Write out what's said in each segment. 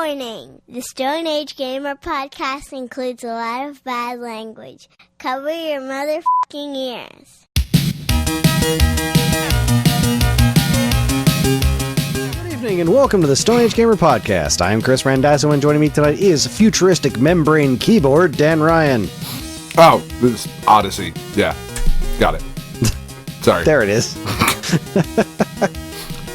Warning! The Stone Age Gamer podcast includes a lot of bad language. Cover your motherfucking ears. Good evening and welcome to the Stone Age Gamer podcast. I am Kris Randazzo and joining me tonight is futuristic membrane keyboard Dan Ryan. Oh, this is Odyssey. Yeah, got it. Sorry. There it is.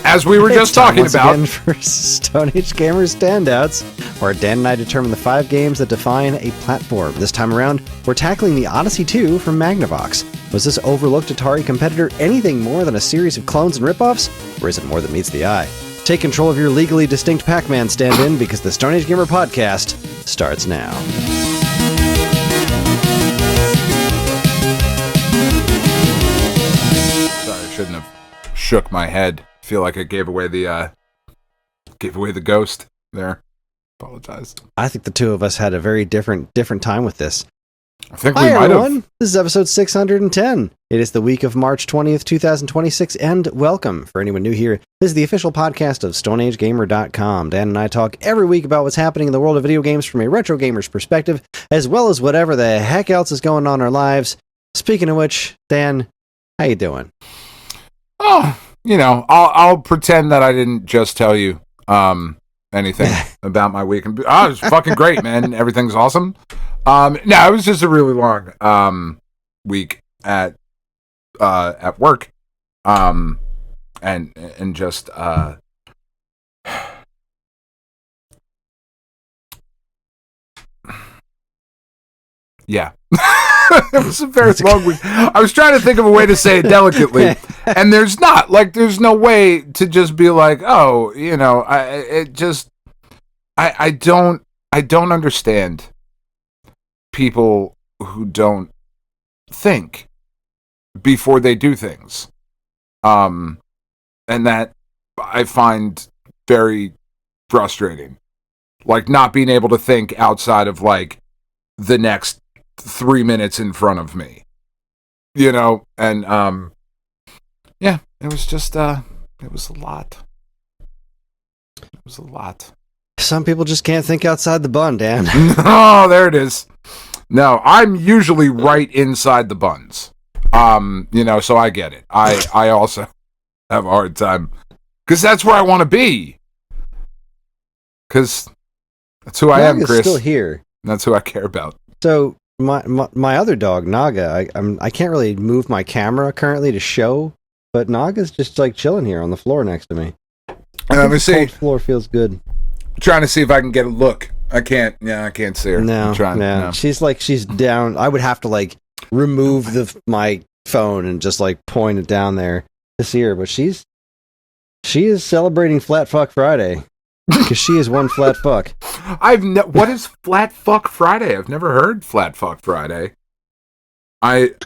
As we were just talking about. Again for Stone Age Gamer Standouts, where Dan and I determine the 5 games that define a platform. This time around, we're tackling the Odyssey 2 from Magnavox. Was this overlooked Atari competitor anything more than a series of clones and ripoffs, or is it more than meets the eye? Take control of your legally distinct Pac-Man stand-in because the Stone Age Gamer podcast starts now. Sorry, I shouldn't have shook my head. Feel like I gave away the ghost there. Apologize. I think the two of us had a very different time with this. I think we Hi, might everyone. have. This is episode 610. It is the week of March 20th, 2026, and welcome. For anyone new here, this is the official podcast of StoneAgeGamer.com. Dan and I talk every week about what's happening in the world of video games from a retro gamer's perspective, as well as whatever the heck else is going on in our lives. Speaking of which, Dan, how you doing? Oh, you know, I'll pretend that I didn't just tell you anything about my week. Oh, it was fucking great, man. Everything's awesome. No, it was just a really long week at work. And just yeah. It was a very long week. I was trying to think of a way to say it delicately, and there's no way to just be like, oh, you know, I don't understand people who don't think before they do things, and that I find very frustrating, like not being able to think outside of like the next 3 minutes in front of me, you know, and yeah, it was just it was a lot. It was a lot. Some people just can't think outside the bun, Dan. Oh, there it is. No, I'm usually right inside the buns. You know, so I get it. I also have a hard time because that's where I want to be. Because that's who I am, Kris. Still here. That's who I care about. So my other dog, Naga, I can't really move my camera currently to show, but Naga's just like chilling here on the floor next to me. Let me see. The floor feels good. I'm trying to see if I can get a look. I can't. Yeah, I can't see her. No, I'm trying, no. She's down. I would have to like remove my phone and just like point it down there to see her. But she is celebrating Flat Fuck Friday. Because she is one flat fuck. What is Flat Fuck Friday? I've never heard Flat Fuck Friday. I'm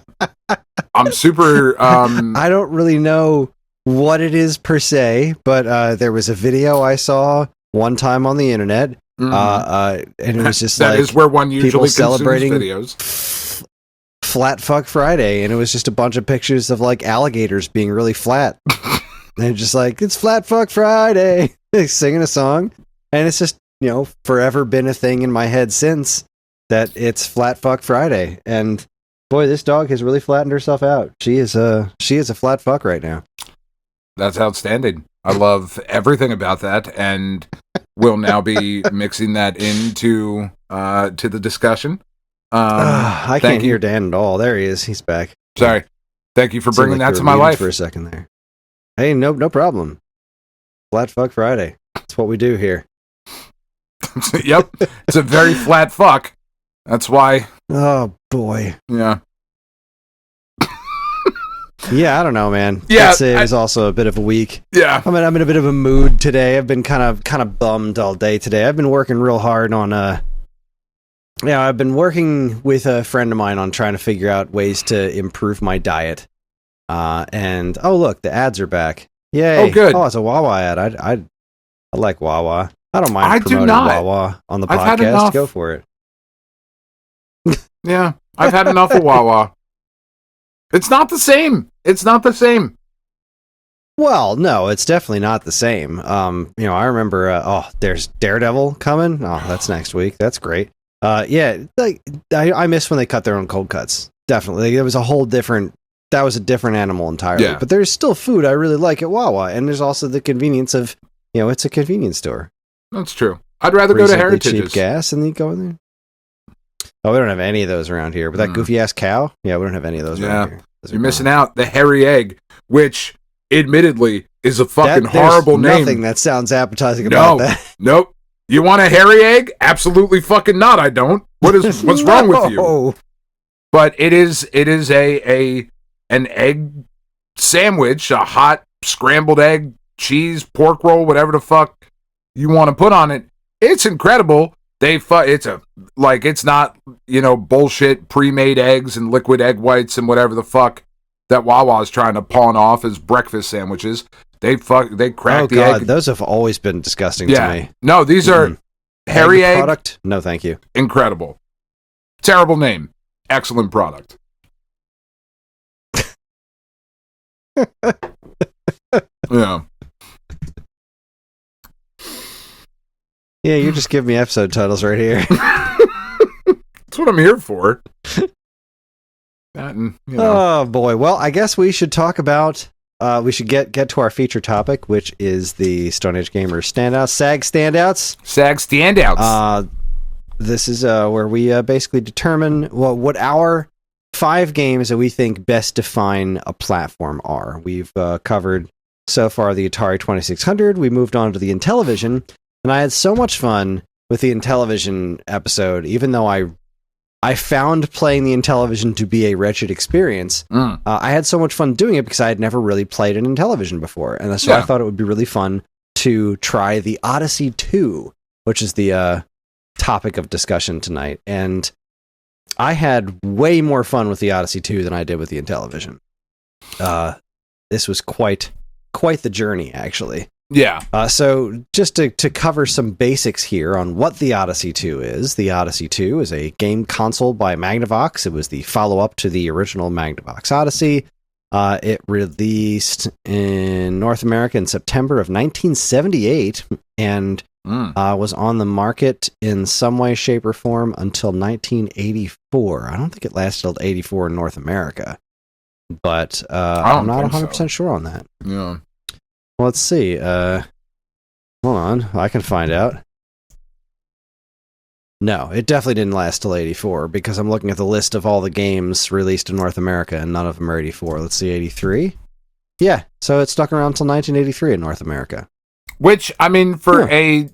super. I don't really know what it is per se, but there was a video I saw one time on the internet, and it was just that like is where one usually celebrating videos. Flat Fuck Friday, and it was just a bunch of pictures of like alligators being really flat. And just like, it's Flat Fuck Friday. Singing a song, and it's just, you know, forever been a thing in my head since that it's Flat Fuck Friday. And boy, this dog has really flattened herself out. She is a flat fuck right now. That's outstanding. I love everything about that, and we'll now be mixing that into to the discussion. I can't hear Dan at all. There he is. He's back. Sorry. Thank you for bringing that to my life for a second there. Hey, no problem. Flat Fuck Friday. That's what we do here. Yep. It's a very flat fuck. That's why. Oh, boy. Yeah. Yeah, I don't know, man. Yeah. It was also a bit of a week. Yeah. I'm in a bit of a mood today. I've been kind of bummed all day today. I've been working real hard on I've been working with a friend of mine on trying to figure out ways to improve my diet. And look, the ads are back. Yay. Oh, good. Oh, it's a Wawa ad. I like Wawa. I don't mind promoting Wawa on the podcast. Go for it. Yeah, I've had enough of Wawa. It's not the same. Well, no, it's definitely not the same. I remember, there's Daredevil coming. Oh, that's next week. That's great. Yeah, like I miss when they cut their own cold cuts. Definitely. It was that was a different animal entirely. Yeah. But there's still food I really like at Wawa, and there's also the convenience of, it's a convenience store. That's true. I'd rather go to Reasonably Heritage's. cheap gas, and you go in there. Oh, we don't have any of those around here. But that goofy ass cow? Yeah, we don't have any of those around here. You're missing out. The hairy egg, which admittedly is a fucking horrible name. Nothing that sounds appetizing about that. Nope. You want a hairy egg? Absolutely fucking not. I don't. What's wrong with you? But it is an egg sandwich, a hot scrambled egg, cheese, pork roll, whatever the fuck you want to put on it. It's incredible. It's not, bullshit pre-made eggs and liquid egg whites and whatever the fuck that Wawa's trying to pawn off as breakfast sandwiches. They crack the egg. Those have always been disgusting to me. No, these are hairy egg product. No, thank you. Incredible. Terrible name. Excellent product. Yeah. Yeah, you just give me episode titles right here. That's what I'm here for. Oh boy. Well, I guess we should talk about. We should get to our feature topic, which is the Stone Age Gamer Standouts, SAG Standouts. SAG Standouts. This is where we basically determine what our 5 games that we think best define a platform are. We've covered so far the Atari 2600. We moved on to the Intellivision, and I had so much fun with the Intellivision episode, even though I found playing the Intellivision to be a wretched experience. I had so much fun doing it because I had never really played an Intellivision before. And so I thought it would be really fun to try the Odyssey 2, which is the topic of discussion tonight. And I had way more fun with the Odyssey 2 than I did with the Intellivision. This was quite the journey, actually. Yeah. So just to cover some basics here on what the Odyssey 2 is. The Odyssey 2 is a game console by Magnavox. It was the follow-up to the original Magnavox Odyssey. It released in North America in September of 1978 and was on the market in some way, shape, or form until 1984. I don't think it lasted till 84 in North America, but I'm not 100% sure on that. Yeah. Let's see. Hold on. I can find out. No, it definitely didn't last till 84 because I'm looking at the list of all the games released in North America and none of them are 84. Let's see, 83? Yeah, so it stuck around till 1983 in North America. Which, I mean, for a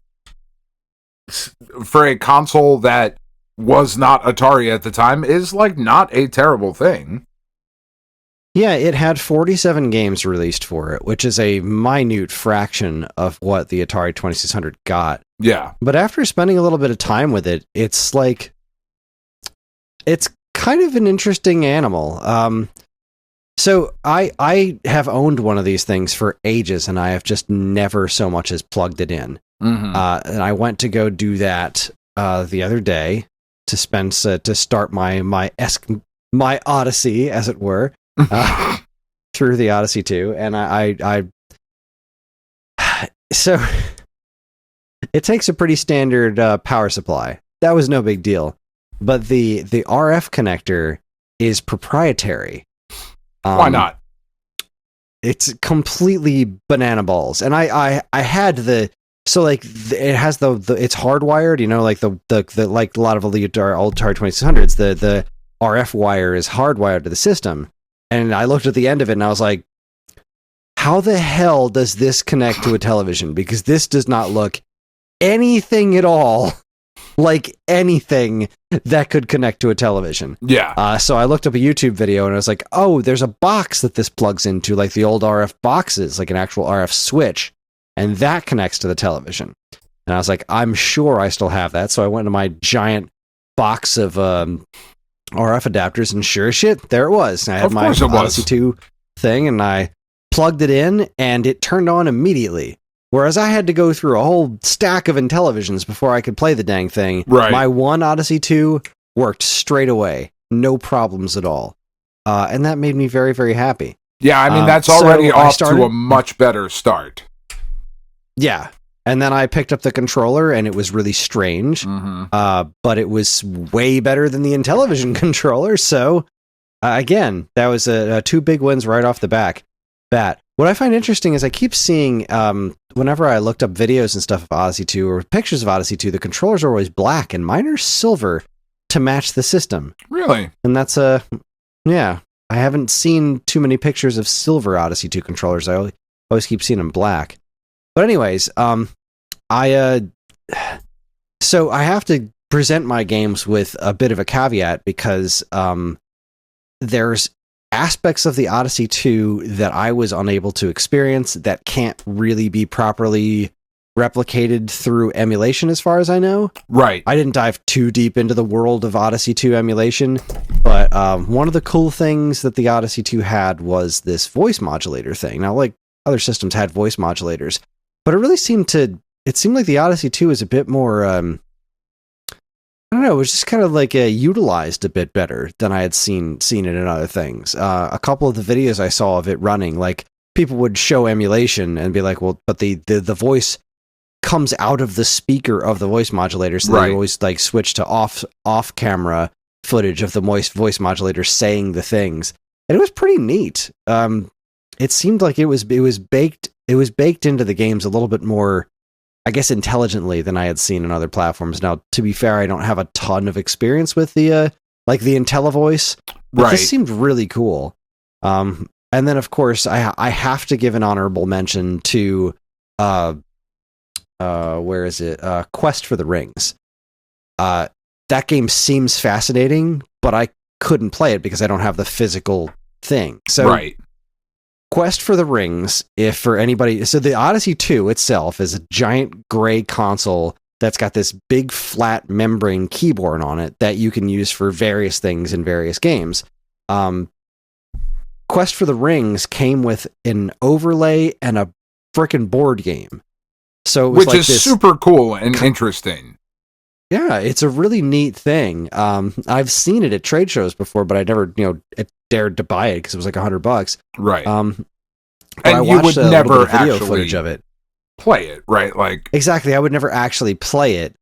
console that was not Atari at the time is not a terrible thing. Yeah, it had 47 games released for it, which is a minute fraction of what the Atari 2600 got. Yeah. But after spending a little bit of time with it, it's kind of an interesting animal. So I have owned one of these things for ages, and I have just never so much as plugged it in. Mm-hmm. And I went to go do that the other day to start my Odyssey, as it were. Through the Odyssey 2, and I so it takes a pretty standard power supply. That was no big deal, but the RF connector is proprietary. Why not? It's completely banana balls, and I had it has it's hardwired. Like the like a lot of old Atari 2600s, the RF wire is hardwired to the system. And I looked at the end of it and I was like, how the hell does this connect to a television? Because this does not look anything at all like anything that could connect to a television. Yeah. So I looked up a YouTube video and I was like, oh, there's a box that this plugs into, like the old RF boxes, like an actual RF switch. And that connects to the television. And I was like, I'm sure I still have that. So I went to my giant box of RF adapters, and sure as shit, there it was. I had my Odyssey 2 thing, and I plugged it in, and it turned on immediately. Whereas I had to go through a whole stack of Intellivisions before I could play the dang thing. Right. My one Odyssey 2 worked straight away. No problems at all. And that made me very, very happy. Yeah, I mean, that's already off to a much better start. Yeah. And then I picked up the controller, and it was really strange. But it was way better than the Intellivision controller. So, again, that was 2 big wins right off the bat. What I find interesting is I keep seeing, whenever I looked up videos and stuff of Odyssey 2 or pictures of Odyssey 2, the controllers are always black, and mine are silver to match the system. Really? And that's yeah. I haven't seen too many pictures of silver Odyssey 2 controllers. I always keep seeing them black. But anyways, so I have to present my games with a bit of a caveat because there's aspects of the Odyssey 2 that I was unable to experience that can't really be properly replicated through emulation as far as I know. Right. I didn't dive too deep into the world of Odyssey 2 emulation, but one of the cool things that the Odyssey 2 had was this voice modulator thing. Now, like other systems had voice modulators, but it seemed like the Odyssey 2 is a bit more, I don't know, it was just kind of like utilized a bit better than I had seen it in other things. A couple of the videos I saw of it running, like people would show emulation and be like, well, but the voice comes out of the speaker of the voice modulator, so they always like switch to off camera footage of the voice modulator saying the things, and it was pretty neat. It seemed like it was baked into the games a little bit more, I guess, intelligently than I had seen in other platforms. Now, to be fair, I don't have a ton of experience with the IntelliVoice, but this seemed really cool. And then, of course, I have to give an honorable mention to where is it? Quest for the Rings. That game seems fascinating, but I couldn't play it because I don't have the physical thing. So, Quest for the Rings, if for anybody, so the Odyssey 2 itself is a giant gray console that's got this big flat membrane keyboard on it that you can use for various things in various games. Quest for the Rings came with an overlay and a frickin' board game. So which is super cool and interesting. Yeah, it's a really neat thing. I've seen it at trade shows before, but I never, dared to buy it because it was like $100. Right. And you would never video footage of it. Play it, right? Like exactly, I would never actually play it.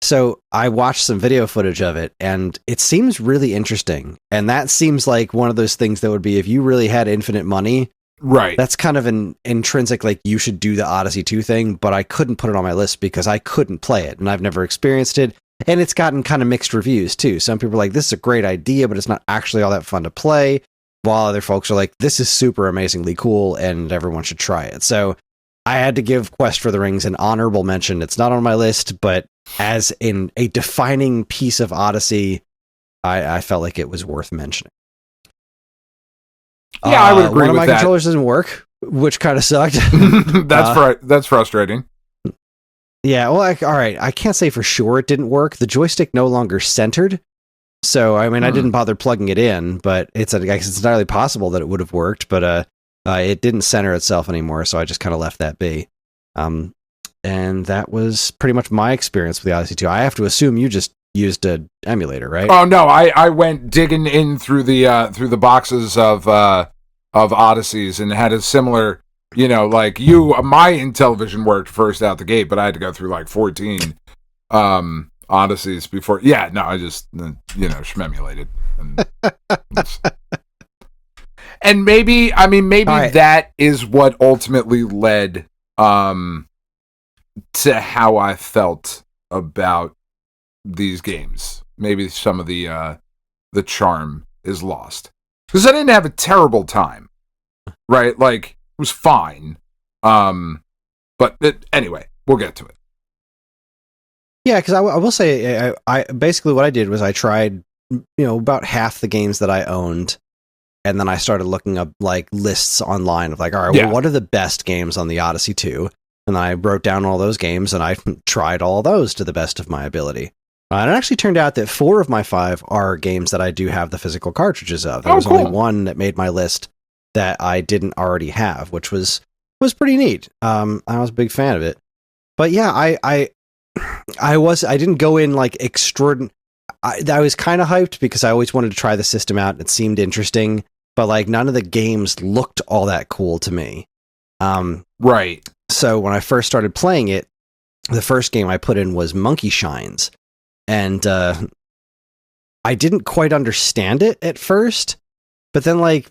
So I watched some video footage of it, and it seems really interesting. And that seems like one of those things that would be if you really had infinite money. Right. That's kind of an intrinsic, like, you should do the Odyssey 2 thing, but I couldn't put it on my list because I couldn't play it, and I've never experienced it. And it's gotten kind of mixed reviews, too. Some people are like, this is a great idea, but it's not actually all that fun to play, while other folks are like, this is super amazingly cool, and everyone should try it. So I had to give Quest for the Rings an honorable mention. It's not on my list, but as in a defining piece of Odyssey, I felt like it was worth mentioning. Yeah, I would agree with that. One of my controllers doesn't work, which kind of sucked. That's frustrating. Yeah, well, all right. I can't say for sure it didn't work. The joystick no longer centered. So, I mean, I didn't bother plugging it in, but it's entirely possible that it would have worked, but it didn't center itself anymore, so I just kind of left that be. And that was pretty much my experience with the Odyssey 2. I have to assume you just used an emulator, right? Oh no, I went digging in through the boxes of Odysseys and had a similar, like my Intellivision worked first out the gate, but I had to go through like 14 Odysseys before. Yeah, no, I just shmemulated. And maybe right. That is what ultimately led to how I felt about these games. Maybe some of the charm is lost because I didn't have a terrible time, right? Like it was fine, but anyway, we'll get to it. Yeah, because I will say, I basically what I did was I tried, about half the games that I owned, and then I started looking up like lists online of like, all right, well, what are the best games on the Odyssey 2? And then I wrote down all those games, and I tried all those to the best of my ability. And it actually turned out that 4 of my 5 are games that I do have the physical cartridges of. There was cool. Only one that made my list that I didn't already have, which was pretty neat. I was a big fan of it. But yeah, I didn't go in like extraordinary. I was kind of hyped because I always wanted to try the system out. It seemed interesting. but like none of the games looked all that cool to me. Right. So when I first started playing it, the first game I put in was Monkey Shines, and I didn't quite understand it at first, but then like,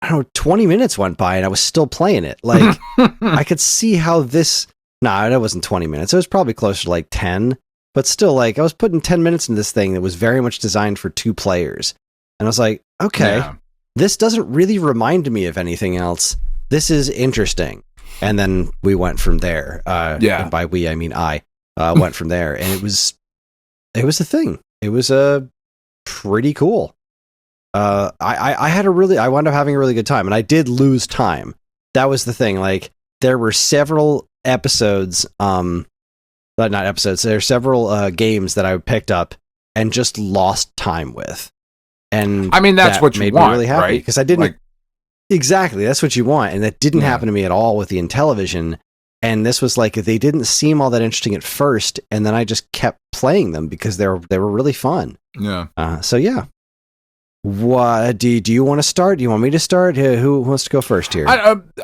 I don't know, 20 minutes went by and I was still playing it. Like, I could see how this... Nah, it wasn't 20 minutes. It was probably closer to like 10, but still, like, I was putting 10 minutes in this thing that was very much designed for 2 players. And I was like, okay, this doesn't really remind me of anything else. This is interesting. And then we went from there. And by we, I mean I went from there. And it was a thing. It was pretty cool. I wound up having a really good time, and I did lose time. That was the thing. Like, there were several episodes, not episodes, there are several games that I picked up and just lost time with. And I mean, that's what you want, me really happy, right? Because I didn't... Exactly, that's what you want, and that didn't happen to me at all with the Intellivision. And this was like, they didn't seem all that interesting at first, and then I just kept playing them because they were really fun. Yeah. So yeah. What do you want to start? Do you want me to start? Who wants to go first here?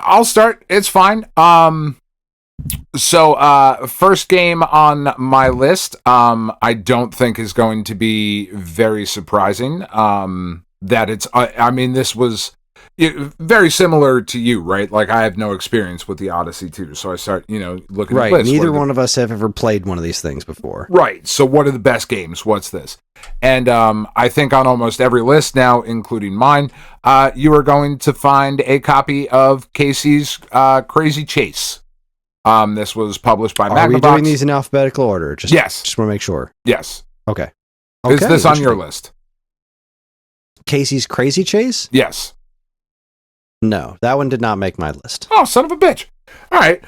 I'll start. It's fine. So first game on my list, I don't think is going to be very surprising. That it's, I mean, this was very similar to you, right? Like, I have no experience with the Odyssey 2, so I start, looking at the list. Neither one of us have ever played one of these things before. Right. So what are the best games? What's this? And I think on almost every list now, including mine, you are going to find a copy of Casey's Crazy Chase. This was published by Magnavox. Are we doing these in alphabetical order? Yes. Just want to make sure. Yes. Okay. Is this on your list? Casey's Crazy Chase? Yes. No, that one did not make my list. Oh, son of a bitch. All right.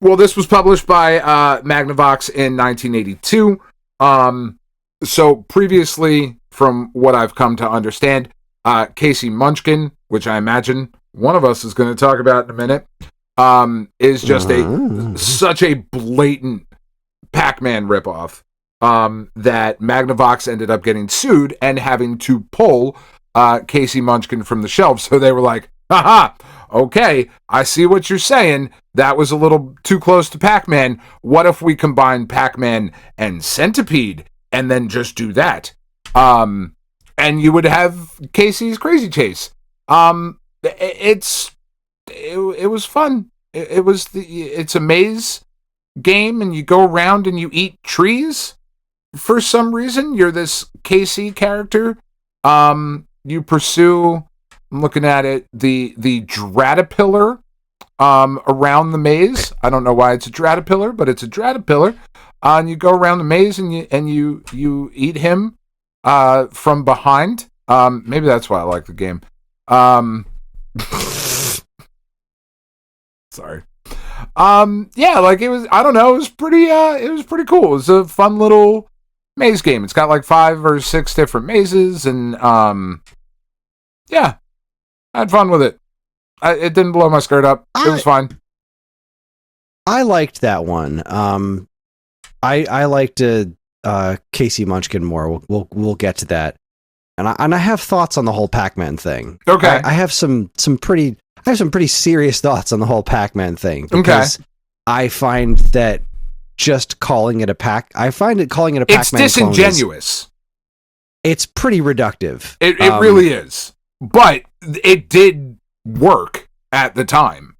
Well, this was published by Magnavox in 1982. So previously, from what I've come to understand, Casey Munchkin, which I imagine one of us is going to talk about in a minute, is just such a blatant Pac-Man ripoff that Magnavox ended up getting sued and having to pull Casey Munchkin from the shelves. So they were like, haha, okay, I see what you're saying. That was a little too close to Pac-Man. What if we combine Pac-Man and Centipede and then just do that? And you would have Casey's Crazy Chase. It was fun. It's a maze game, and you go around and you eat trees. For some reason, you're this Casey character. You pursue, I'm looking at it, the Dratapillar around the maze. I don't know why it's a Dratapillar, but it's a Dratapillar. And you go around the maze and you eat him from behind. Maybe that's why I like the game. Sorry. Yeah, like it was, I don't know, it was pretty cool. It was a fun little maze game. It's got like 5 or 6 different mazes, and yeah, I had fun with it. It didn't blow my skirt up. It was fine. I liked that one. I liked Casey Munchkin more. We'll get to that. And I have thoughts on the whole Pac-Man thing. Okay. I have some pretty serious thoughts on the whole Pac-Man thing, because I find that just calling it a Pac-Man clone, it's disingenuous. It's pretty reductive. It really is. But it did work at the time.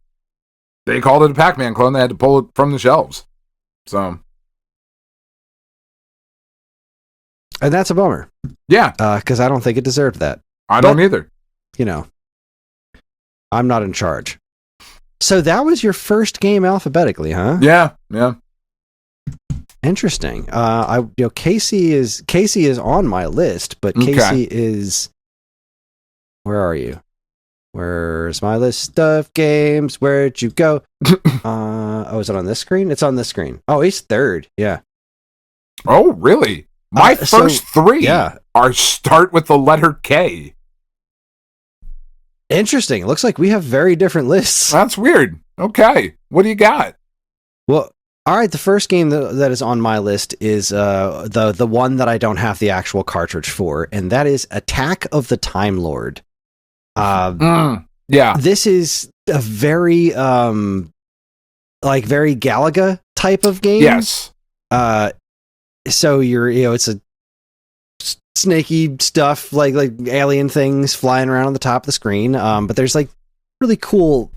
They called it a Pac-Man clone. They had to pull it from the shelves. So, and that's a bummer. Yeah. Because I don't think it deserved that. I don't either. I'm not in charge. So that was your first game alphabetically, huh? Yeah. Yeah. Interesting. Casey is on my list, but Casey is. Where are you? Where's my list of games? Where'd you go? Is it on this screen? It's on this screen. Oh, he's third. Yeah. Oh, really? My first 3 are start with the letter K. Interesting. It looks like we have very different lists. That's weird. Okay. What do you got? Well, all right. The first game that is on my list is the one that I don't have the actual cartridge for, and that is Attack of the Time Lord. Yeah. This is a very very Galaga type of game. Yes. So it's a snaky stuff like alien things flying around on the top of the screen. But there's like really cool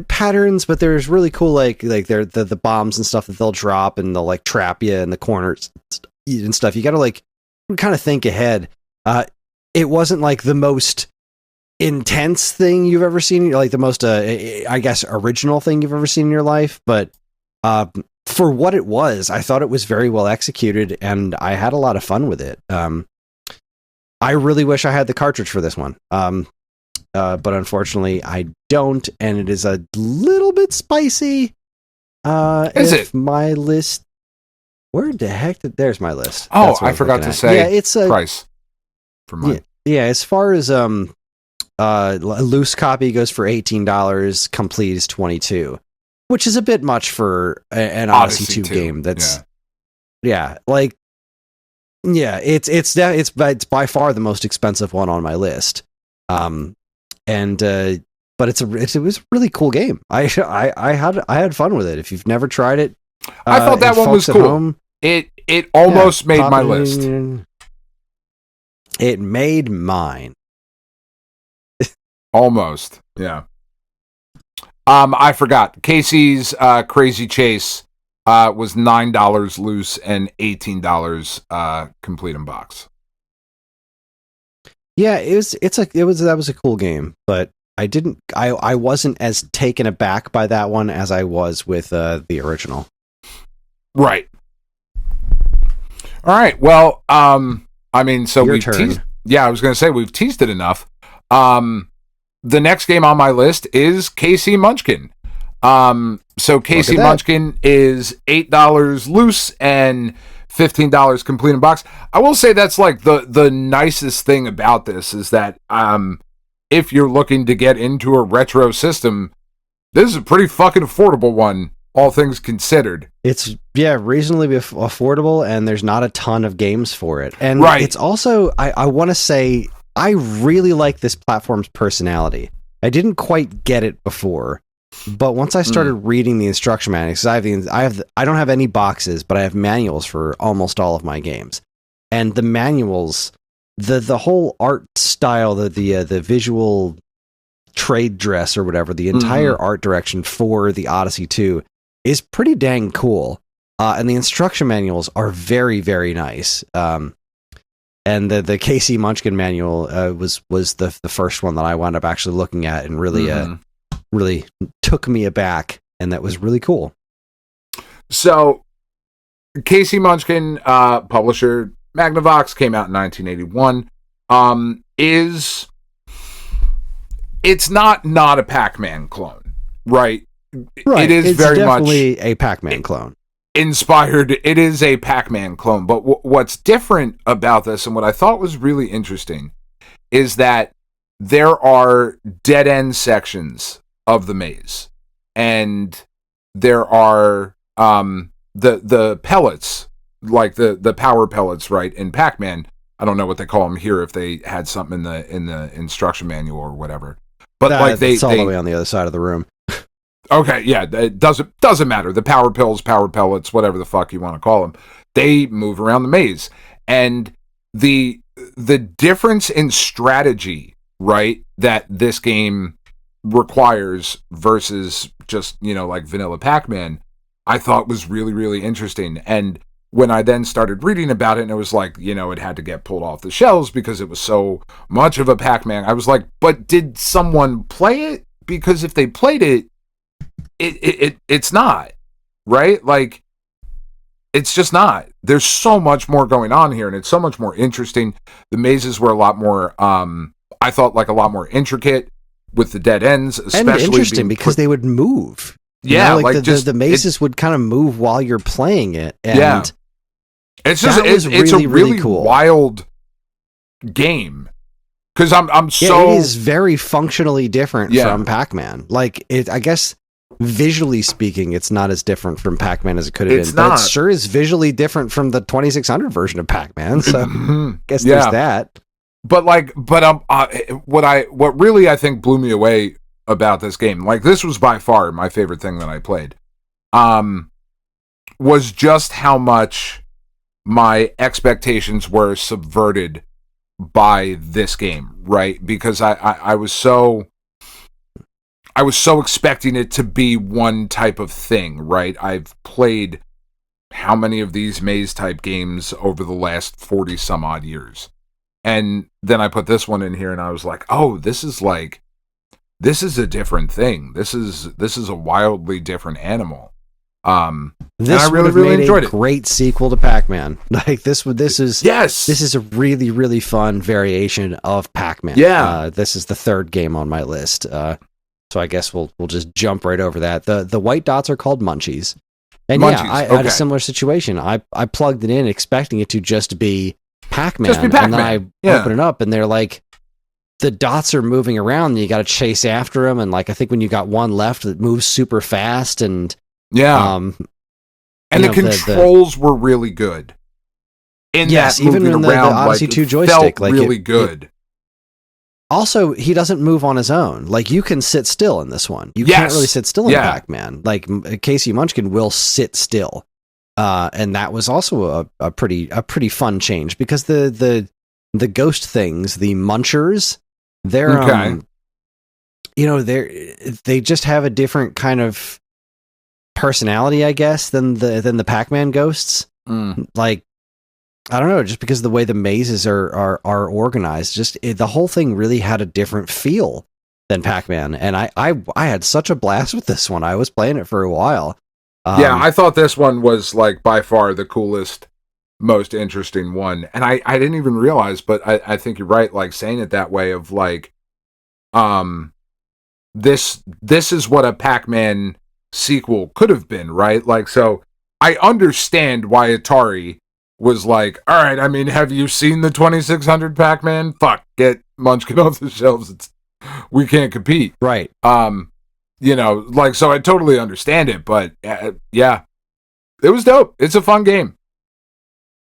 patterns, but there's really cool like they're the bombs and stuff that they'll drop, and they'll like trap you in the corners and stuff. You got to like kind of think ahead. It wasn't like the most intense thing you've ever seen, like the most I guess original thing you've ever seen in your life, but for what it was, I thought it was very well executed, and I had a lot of fun with it. I really wish I had the cartridge for this one, but unfortunately I don't, and it is a little bit spicy. Is it? My list, where the heck there's my list. Oh, I forgot to say. Yeah, it's a price for mine. Yeah, as far as a loose copy goes for $18, complete is $22, which is a bit much for an Odyssey 2 game. That's it's by far the most expensive one on my list. But it was a really cool game. I had fun with it. If you've never tried it, I thought that one was cool. It almost made my list. It made mine. Almost, yeah. I forgot. Casey's Crazy Chase was $9 loose and $18 complete in box. Yeah, that was a cool game, but I wasn't as taken aback by that one as I was with the original. Right. All right. Well, so Your we've turn. teased. Yeah, I was going to say we've teased it enough. The next game on my list is Casey Munchkin. So Casey Munchkin is $8 loose and $15 complete in box. I will say that's like the nicest thing about this is that if you're looking to get into a retro system, this is a pretty fucking affordable one, all things considered. It's reasonably affordable, and there's not a ton of games for it. And it's also, I want to say, I really like this platform's personality. I didn't quite get it before, but once I started reading the instruction manuals, I don't have any boxes, but I have manuals for almost all of my games. And the manuals, the whole art style, the visual trade dress or whatever, the entire art direction for the Odyssey 2 is pretty dang cool. And the instruction manuals are very, very nice. And the KC Munchkin manual was the first one that I wound up actually looking at and really took me aback, and that was really cool. So, KC Munchkin, publisher Magnavox, came out in 1981. It's not a Pac-Man clone, right? Right. It is it's very definitely much a Pac-Man clone. Inspired. It is a Pac-Man clone, but what's different about this, and what I thought was really interesting, is that there are dead-end sections of the maze, and there are the pellets, like the power pellets, right, in Pac-Man. I don't know what they call them here, if they had something in the instruction manual or whatever, but it's all the way on the other side of the room. Okay, yeah, it doesn't matter. The power pills, power pellets, whatever the fuck you want to call them, they move around the maze. And the difference in strategy, right, that this game requires versus just, like vanilla Pac-Man, I thought was really, really interesting. And when I then started reading about it, and it was like, it had to get pulled off the shelves because it was so much of a Pac-Man, I was like, but did someone play it? Because if they played it, it's not, right? Like, it's just not. There's so much more going on here, and it's so much more interesting. The mazes were a lot more, I thought, like a lot more intricate with the dead ends, especially. And interesting because they would move. Yeah, the mazes would kind of move while you're playing it. And it's just it's a really cool, wild game. Because I'm so it is very functionally different from Pac-Man. Like I guess visually speaking, it's not as different from Pac-Man as it could have been. But it sure is visually different from the 2600 version of Pac-Man. So I guess there's that. what really I think blew me away about this game, like this was by far my favorite thing that I played, was just how much my expectations were subverted by this game, right? Because I was so expecting it to be one type of thing, right? I've played how many of these maze type games over the last 40 some odd years. And then I put this one in here and I was like, oh, this is a different thing. This is a wildly different animal. This I really, really enjoyed it. Great sequel to Pac-Man. Like this is a really, really fun variation of Pac-Man. Yeah. This is the third game on my list. So I guess we'll just jump right over that. The white dots are called Munchies. And Munchies, I had a similar situation. I plugged it in expecting it to just be Pac-Man. Just be Pac-Man. And then I open it up and they're like, the dots are moving around and you got to chase after them. And like, I think when you got one left, it moves super fast. And and the controls were really good. Yes, even in the Odyssey 2 joystick, felt really good. Also, he doesn't move on his own. Like, you can sit still in this one. You can't really sit still in Pac-Man. Like, Casey Munchkin will sit still. And that was also a pretty fun change because the ghost things, the munchers, they're they just have a different kind of personality, I guess, than the Pac-Man ghosts. Like, I don't know, just because of the way the mazes are organized, the whole thing really had a different feel than Pac-Man, and I had such a blast with this one. I was playing it for a while. I thought this one was like by far the coolest, most interesting one, and I didn't even realize, but I think you're right, like saying it that way of like, this is what a Pac-Man sequel could have been, right? Like, so I understand why Atari was like, all right, I mean, have you seen the 2600 Pac-Man? Fuck, get Munchkin off the shelves. We can't compete. Right. Like, so I totally understand it, but yeah, it was dope. It's a fun game.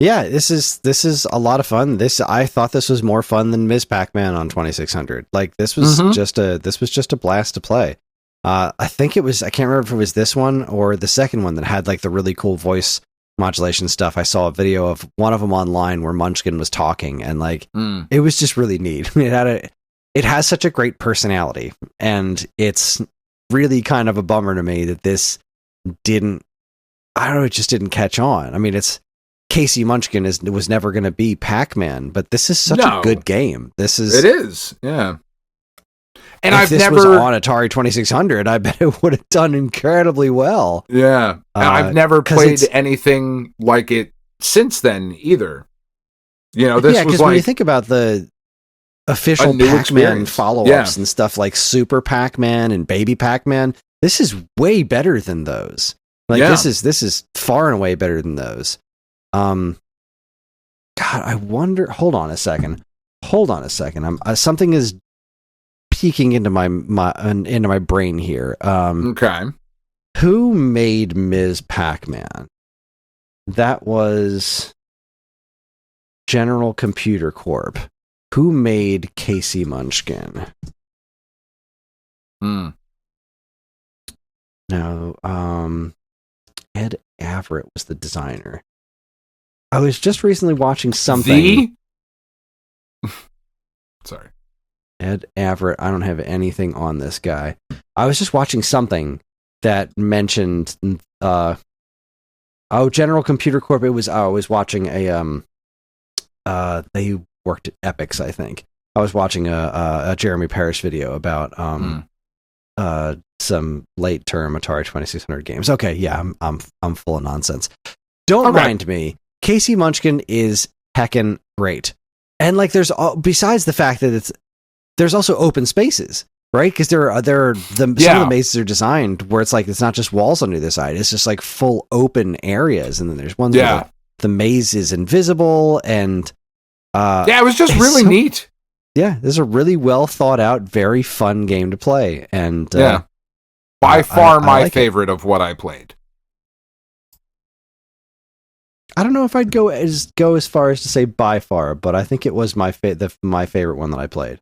Yeah, this is a lot of fun. I thought this was more fun than Ms. Pac-Man on 2600. Like, this was just a blast to play. I think I can't remember if it was this one or the second one that had like the really cool voice modulation stuff. I saw a video of one of them online where Munchkin was talking, and like it was just really neat. It has such a great personality, and it's really kind of a bummer to me that this didn't. I don't know. It just didn't catch on. I mean, it's Casey Munchkin was never going to be Pac-Man, but this is such a good game. It is, yeah. And if this was on Atari 2600, I bet it would have done incredibly well. Yeah. And I've never played anything like it since then either. This was because when you think about the official Pac-Man follow-ups and stuff like Super Pac-Man and Baby Pac-Man, this is way better than those. Like, this is far and away better than those. God, I wonder. Hold on a second. Something is peeking into my brain here. Okay. Who made Ms. Pac-Man? That was General Computer Corp. Who made Casey Munchkin? No. Ed Averitt was the designer. I was just recently watching something. Sorry. Ed Averitt. I don't have anything on this guy. I was just watching something that mentioned General Computer Corp. I was watching a they worked at Epix, I think. I was watching a Jeremy Parrish video about some late term Atari 2600 games. Okay, yeah, I'm full of nonsense. Don't mind me. Casey Munchkin is heckin' great. And like there's besides the fact that there's also open spaces, right? Because some of the mazes are designed where it's like it's not just walls on either side; it's just like full open areas, and then there's ones where the maze is invisible, and it was just really neat. Yeah, this is a really well thought out, very fun game to play, and by far my favorite of what I played. I don't know if I'd go as far as to say by far, but I think it was my favorite one that I played.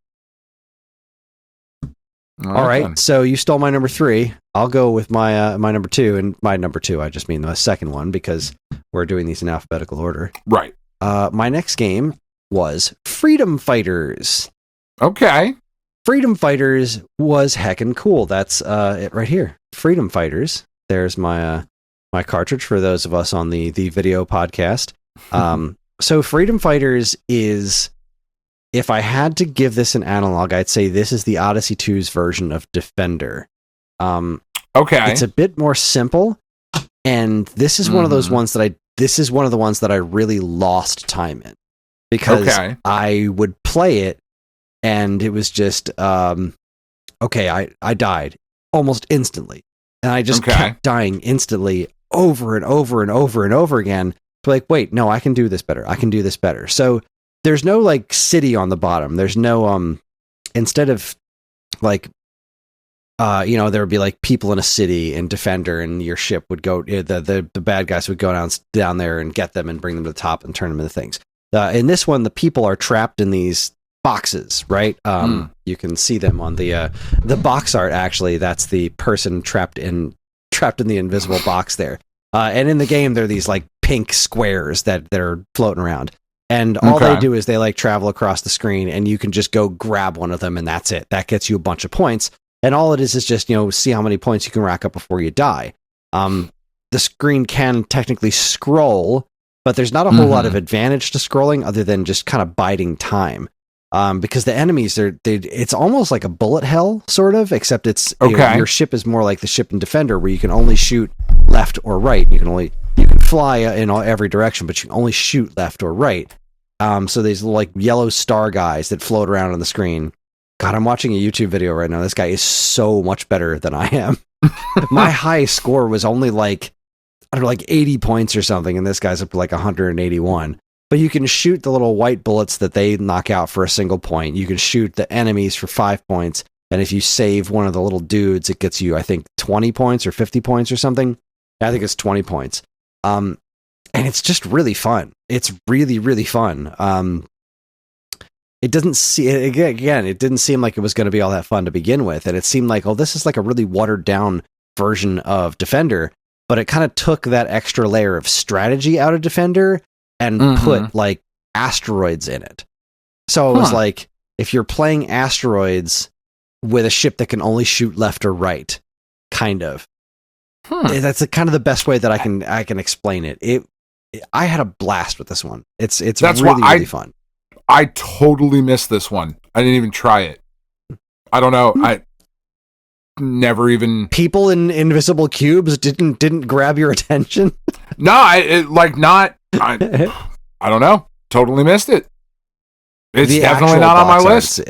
All right, then. so you stole my number 3. I'll go with my my number 2, and my number 2, I just mean the second one because we're doing these in alphabetical order. Right. My next game was Freedom Fighters. Okay. Freedom Fighters was heckin' cool. That's it right here. Freedom Fighters. There's my my cartridge for those of us on the video podcast. So Freedom Fighters is, if I had to give this an analog, I'd say this is the Odyssey 2's version of Defender. Okay. It's a bit more simple, and this is one of those ones that I really lost time in because I would play it and it was just I died almost instantly, and I just kept dying instantly over and over and over and over again. Like, wait, no, I can do this better. I can do this better. So there's no like city on the bottom. There's no instead of like there would be like people in a city in Defender, and your ship would go, the bad guys would go down there and get them and bring them to the top and turn them into things. In this one, the people are trapped in these boxes, right? You can see them on the box art. Actually, that's the person trapped in the invisible box there. And in the game, there are these like pink squares that are floating around. And all they do is they like travel across the screen, and you can just go grab one of them, and that's it. That gets you a bunch of points. And all it is just, see how many points you can rack up before you die. The screen can technically scroll, but there's not a whole lot of advantage to scrolling other than just kind of biding time. Because the enemies it's almost like a bullet hell, sort of, except it's your ship is more like the ship in Defender, where you can only shoot left or right. You can fly in every direction, but you can only shoot left or right. So these like yellow star guys that float around on the screen. God, I'm watching a YouTube video right now. This guy is so much better than I am. My high score was only like 80 points or something, and this guy's up to like 181. But you can shoot the little white bullets that they knock out for a single point. You can shoot the enemies for 5 points, and if you save one of the little dudes, it gets you, I think, 20 points or 50 points or something. I think it's 20 points. And it's just really fun. It's really, really fun. It didn't seem like it was going to be all that fun to begin with, and it seemed like, this is like a really watered down version of Defender, but it kind of took that extra layer of strategy out of Defender and put like asteroids in it. So it was like, if you're playing asteroids with a ship that can only shoot left or right, kind of. That's kind of the best way that I can explain it. I had a blast with this one. That's really fun. I totally missed this one. I didn't even try it. I don't know. I never even... People in invisible cubes didn't grab your attention? No, I don't know. Totally missed it. It's definitely not on my list.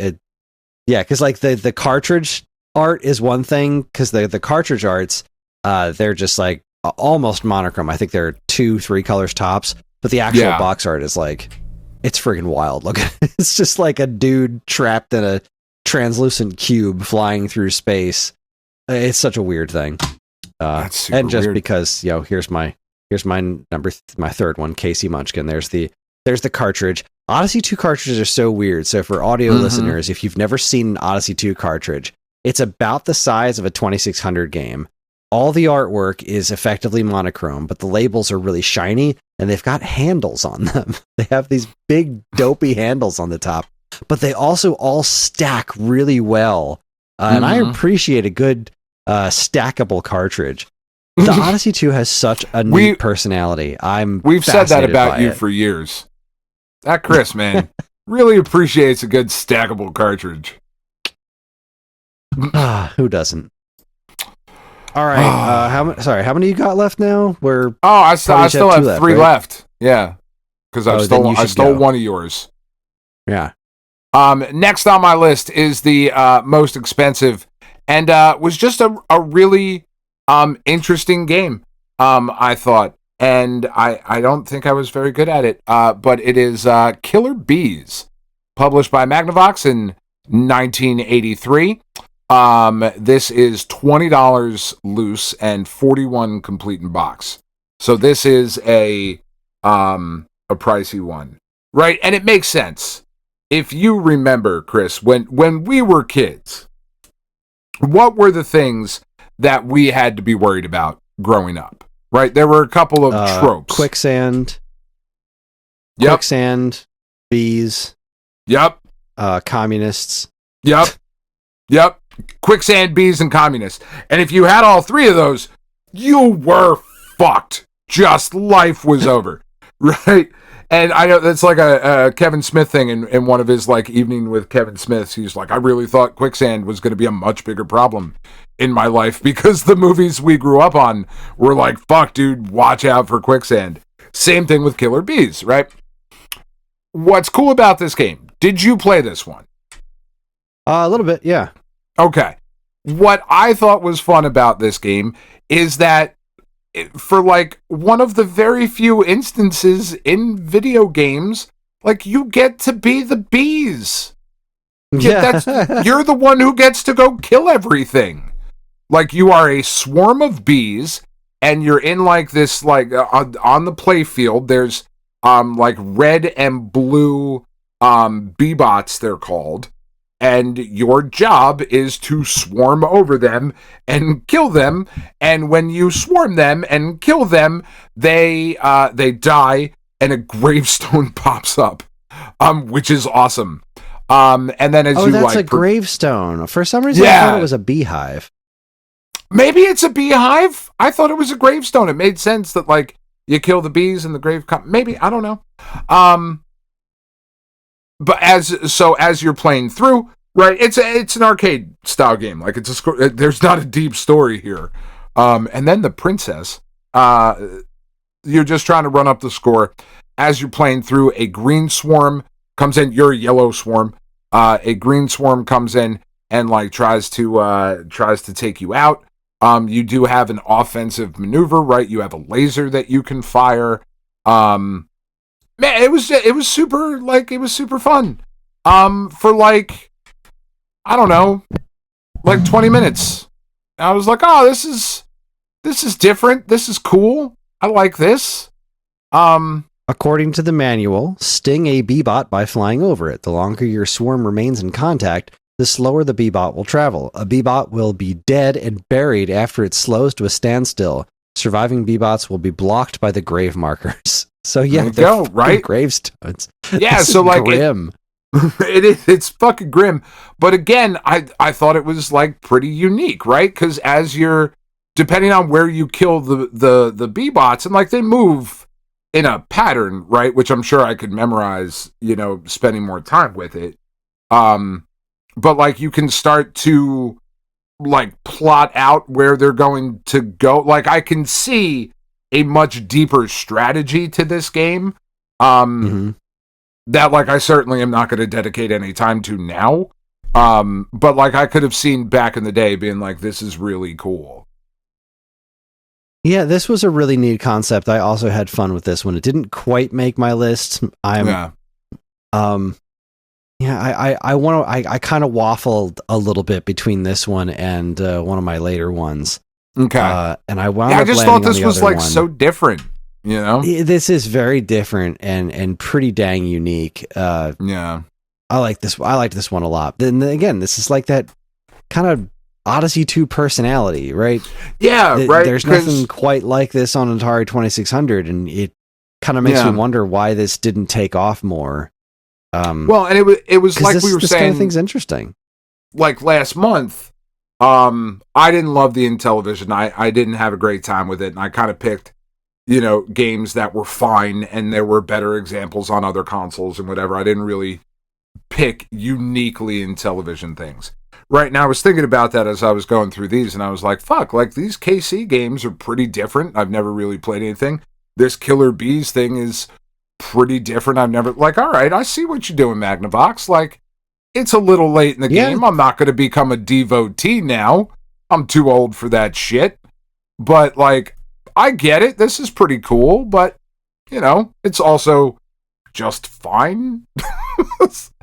Because like the cartridge art is one thing, because the cartridge arts, they're just like almost monochrome. I think they're 2-3 colors tops, but the actual box art is like... It's friggin' wild. Look, it's just like a dude trapped in a translucent cube flying through space. It's such a weird thing. That's super and just weird. because, here's my my third one, Casey Munchkin. There's the cartridge. Odyssey 2 cartridges are so weird. So for audio listeners, if you've never seen an Odyssey 2 cartridge, it's about the size of a 2600 game. All the artwork is effectively monochrome, but the labels are really shiny, and they've got handles on them. They have these big, dopey handles on the top, but they also all stack really well. And I appreciate a good stackable cartridge. The Odyssey 2 has such a neat personality. We've said that about you for years. That Kris, man, really appreciates a good stackable cartridge. Who doesn't? All right. How many you got left now? I still have 3 left. Yeah, because I stole one of yours. Yeah. Next on my list is the most expensive, and was just a really interesting game. I thought, and I don't think I was very good at it. But it is Killer Bees, published by Magnavox in 1983. This is $20 loose and $41 complete in box. So this is a a pricey one, right? And it makes sense. If you remember, Kris, when we were kids, what were the things that we had to be worried about growing up, right? There were a couple of tropes. Quicksand. Yep. Quicksand, bees. Yep. Communists. Yep. Yep. Quicksand, bees, and communists. And if you had all three of those, you were fucked. Just life was over, right? And I know that's like a Kevin Smith thing in one of his like Evening with Kevin Smiths. He's like, I really thought quicksand was going to be a much bigger problem in my life because the movies we grew up on were like, fuck, dude, watch out for quicksand. Same thing with killer bees, right? What's cool about this game? Did you play this one? A little bit, yeah. Okay. What I thought was fun about this game is that for like one of the very few instances in video games, like you get to be the bees. Yeah. You're the one who gets to go kill everything. Like you are a swarm of bees and you're in like this, like on the play field, there's like red and blue bee bots, they're called. And your job is to swarm over them and kill them. And when you swarm them and kill them, they die and a gravestone pops up, which is awesome. And then as you that's like a gravestone. For some reason, I thought it was a beehive. Maybe it's a beehive. I thought it was a gravestone. It made sense that like you kill the bees and the grave. Maybe I don't know. But as you're playing through, right? It's an arcade style game. Like there's not a deep story here. And then the princess, you're just trying to run up the score. As you're playing through, a green swarm comes in. You're a yellow swarm. A green swarm comes in and like tries to take you out. You do have an offensive maneuver, right? You have a laser that you can fire. Man, it was super fun. For like, I don't know, like 20 minutes. I was like, oh, this is different. This is cool. I like this. According to the manual, sting a bee-bot by flying over it. The longer your swarm remains in contact, the slower the bee-bot will travel. A bee-bot will be dead and buried after it slows to a standstill. Surviving bee-bots will be blocked by the grave markers. So yeah, go, right? Gravestones. Yeah, so like grim. It's fucking grim. But again, I thought it was like pretty unique, right? Because as you're depending on where you kill the bee bots, and like they move in a pattern, right? Which I'm sure I could memorize, spending more time with it. But like you can start to like plot out where they're going to go. Like I can see a much deeper strategy to this game that like I certainly am not going to dedicate any time to now, but like I could have seen back in the day being like, this is really cool. Yeah, this was a really neat concept. I also had fun with this one. It didn't quite make my list. I kind of waffled a little bit between this one and one of my later ones. Okay. And I wound up I just thought this was like so different, This is very different and pretty dang unique. Yeah. I like this. I liked this one a lot. Then again, this is like that kind of Odyssey 2 personality, right? Yeah, right. There's nothing quite like this on Atari 2600, and it kind of makes me wonder why this didn't take off more. Well, and it was like we were this saying, kind of thing's interesting. Like last month, I didn't love the Intellivision. I didn't have a great time with it, and I kind of picked, games that were fine, and there were better examples on other consoles and whatever. I didn't really pick uniquely Intellivision things. Right now, I was thinking about that as I was going through these, and I was like, fuck, like these KC games are pretty different. I've never really played anything. This Killer Bees thing is pretty different. I've never, like, all right, I see what you're doing, Magnavox. Like, it's a little late in the game. I'm not going to become a devotee now. I'm too old for that shit. But, like, I get it. This is pretty cool, but, it's also just fine.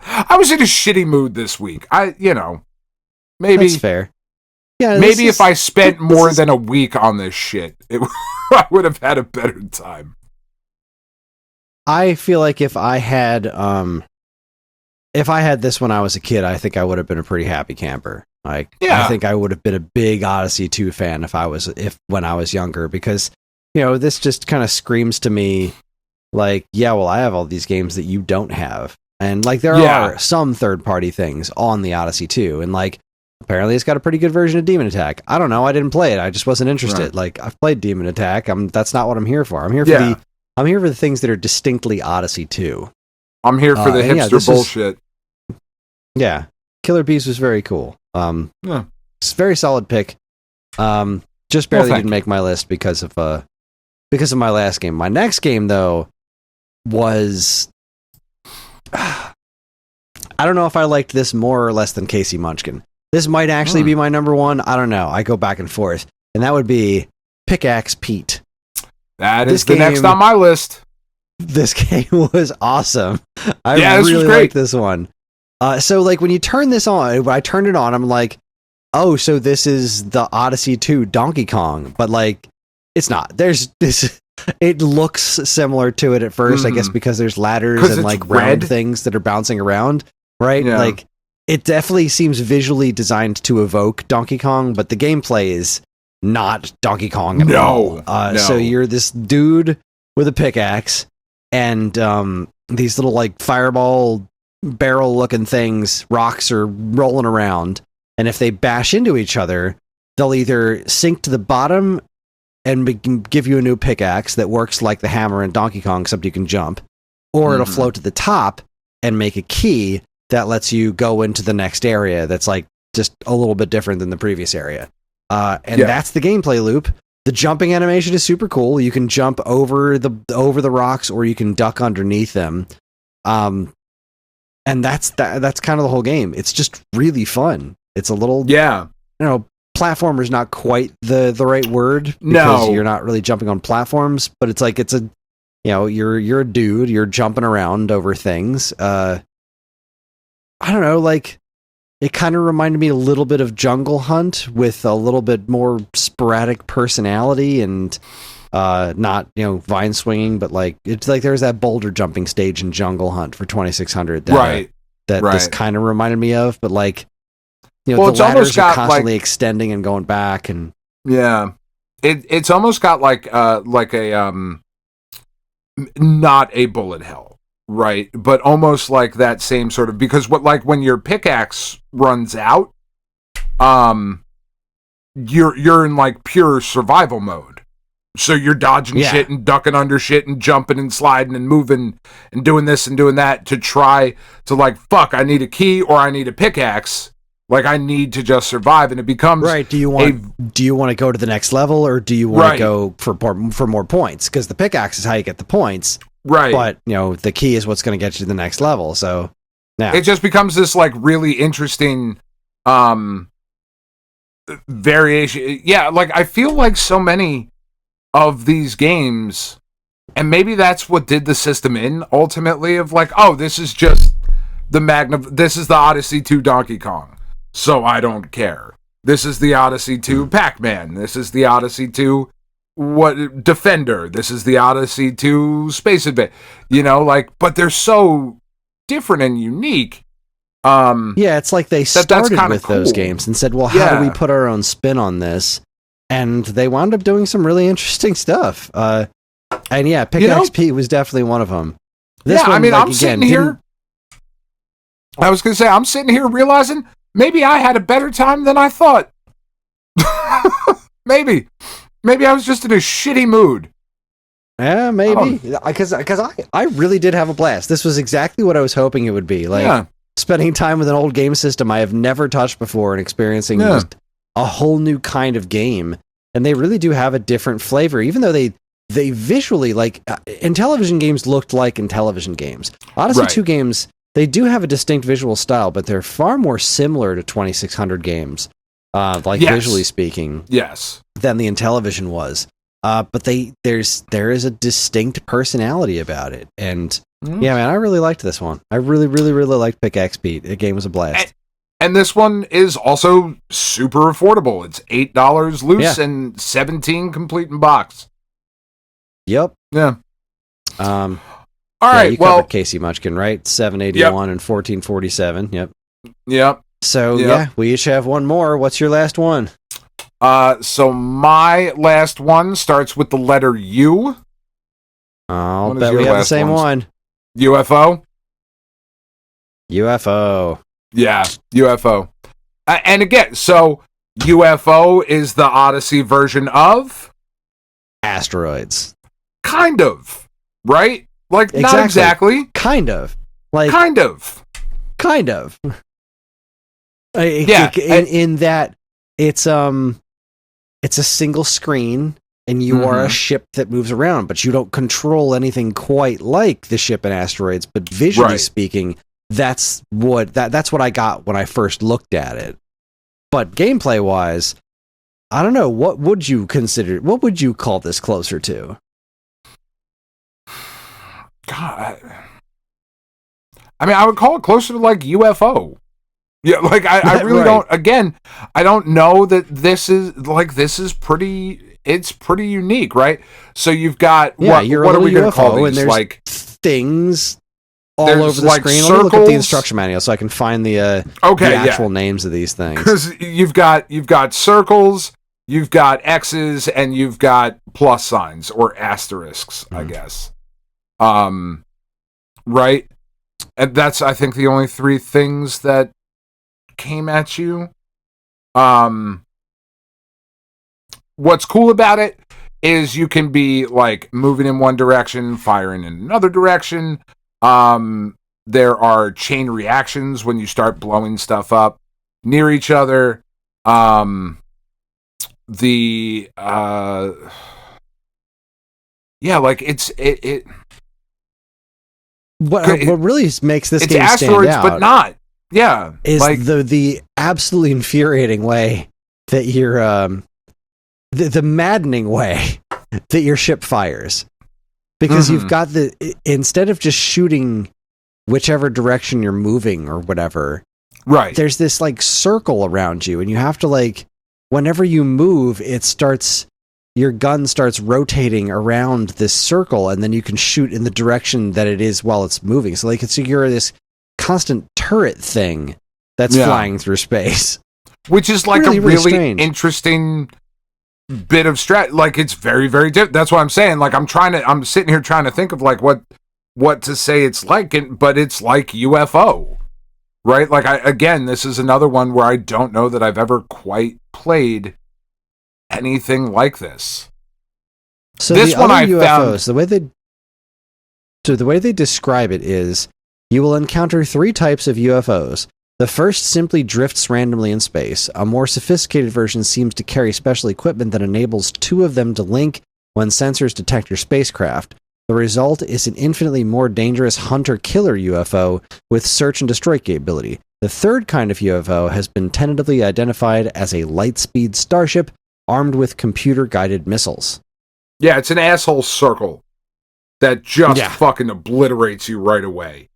I was in a shitty mood this week. Maybe that's fair. Yeah, maybe if I spent more than a week on this shit, I would have had a better time. I feel like if I had this when I was a kid, I think I would have been a pretty happy camper. Like, I think I would have been a big Odyssey 2 fan when I was younger, because, this just kind of screams to me like, yeah, well, I have all these games that you don't have. And like, there are some third-party things on the Odyssey 2, and like, apparently it's got a pretty good version of Demon Attack. I don't know, I didn't play it. I just wasn't interested. Right. Like, I've played Demon Attack. That's not what I'm here for. I'm here for the things that are distinctly Odyssey 2. I'm here for the hipster bullshit. Killer Bees was very cool. It's a very solid pick. Just barely didn't make my list because of my last game. My next game, though, was I don't know if I liked this more or less than Casey Munchkin. This might actually be my number one. I don't know. I go back and forth, and that would be Pickaxe Pete. That is the next on my list. This game was awesome. I really liked this one. So like when you turn this on, when I turned it on, I'm like, oh, so this is the Odyssey 2 Donkey Kong, but like, it's not. There's this. It looks similar to it at first, I guess, because there's ladders and like round things that are bouncing around, right? Yeah. Like, it definitely seems visually designed to evoke Donkey Kong, but the gameplay is not Donkey Kong at all. No. So you're this dude with a pickaxe, and these little like fireball barrel looking things, rocks are rolling around, and if they bash into each other, they'll either sink to the bottom and give you a new pickaxe that works like the hammer in Donkey Kong, except you can jump, or it'll float to the top and make a key that lets you go into the next area that's like just a little bit different than the previous area. That's the gameplay loop. The jumping animation is super cool. You can jump over the rocks, or you can duck underneath them. And that's kind of the whole game. It's just really fun. It's a little, platformer is not quite the right word, because you're not really jumping on platforms, but it's like, you're a dude, you're jumping around over things. I don't know, like, it kind of reminded me a little bit of Jungle Hunt with a little bit more sporadic personality and not, vine swinging, but like, it's like there's that boulder jumping stage in Jungle Hunt for 2600 that this kind of reminded me of, but like, the ladders are constantly extending and going back, and it's almost got like a not a bullet hell, right? But almost like that same sort of, because when your pickaxe runs out, you're in like pure survival mode. So you're dodging shit and ducking under shit and jumping and sliding and moving and doing this and doing that to try to like, fuck, I need a key or I need a pickaxe. Like, I need to just survive, and it becomes right. Do you want to go to the next level, or do you want to go for more points? Because the pickaxe is how you get the points, right? But the key is what's going to get you to the next level. So, it just becomes this like really interesting variation. Yeah, like I feel like so many of these games, and maybe that's what did the system in ultimately. Of like, oh, this is just this is the Odyssey 2 Donkey Kong. So I don't care. This is the Odyssey 2 Pac-Man. This is the Odyssey 2 Defender. This is the Odyssey 2 Space Advance. But they're so different and unique. It's like they started with those games and said, well, how do we put our own spin on this? And they wound up doing some really interesting stuff. Pickaxe Pete was definitely one of them. I'm sitting here. I was going to say, I'm sitting here realizing maybe I had a better time than I thought. Maybe I was just in a shitty mood. Yeah, maybe. Because I really did have a blast. This was exactly what I was hoping it would be. Like, spending time with an old game system I have never touched before and experiencing just a whole new kind of game. And they really do have a different flavor, even though they visually, like, in television games looked like in television games. Odyssey 2 games, they do have a distinct visual style, but they're far more similar to 2600 games, visually speaking, than the Intellivision was. But there is a distinct personality about it, and I really liked this one. I really, really, really liked Pickaxe Pete. The game was a blast. And this one is also super affordable. It's $8 loose and $17 complete in box. Yep. Yeah. All yeah, right. you Well, covered Casey Munchkin, right? 781 and 1447. Yep. Yep. So Yep. yeah, we each have one more. What's your last one? So my last one starts with the letter U. I'll What is bet your we have the last same one? one. UFO. UFO. Yeah, UFO. And again, so UFO is the Odyssey version of Asteroids. kind of, right? Like not exactly. Kind of. Like Kind of. kind of. Yeah, In that it's a single screen and you are a ship that moves around, but you don't control anything quite like the ship in Asteroids, but visually speaking, that's what I got when I first looked at it. But gameplay wise, I don't know, what would you call this closer to? God, I mean, I would call it closer to like UFO. Yeah, like I really don't. Again, I don't know that this is pretty. It's pretty unique, right? So you've got what are we going to call these? Like things all over the screen. Circles. Let me look at the instruction manual so I can find the actual names of these things. Because you've got circles, you've got X's, and you've got plus signs or asterisks, I guess. Right, and that's I think the only three things that came at you. What's cool about it is you can be like moving in one direction, firing in another direction. There are chain reactions when you start blowing stuff up near each other. What really makes this game asteroids, stand out, but not. Yeah, is like the absolutely infuriating way that you're the maddening way that your ship fires, because you've got instead of just shooting whichever direction you're moving or whatever, right? There's this like circle around you, and you have to like whenever you move, your gun starts rotating around this circle, and then you can shoot in the direction that it is while it's moving. So you're this constant turret thing that's flying through space, which is like really interesting bit of strat. Like it's very, very different. That's what I'm saying. Like I'm sitting here trying to think of like what to say it's like, but it's like UFO, right? Like this is another one where I don't know that I've ever quite played anything like this. So this one I UFOs, found the way they describe it is you will encounter 3 types of UFOs. The first simply drifts randomly in space. A more sophisticated version seems to carry special equipment that enables 2 of them to link when sensors detect your spacecraft. The result is an infinitely more dangerous hunter-killer UFO with search and destroy capability. The third kind of UFO has been tentatively identified as a light-speed starship armed with computer-guided missiles. Yeah, it's an asshole circle that just fucking obliterates you right away.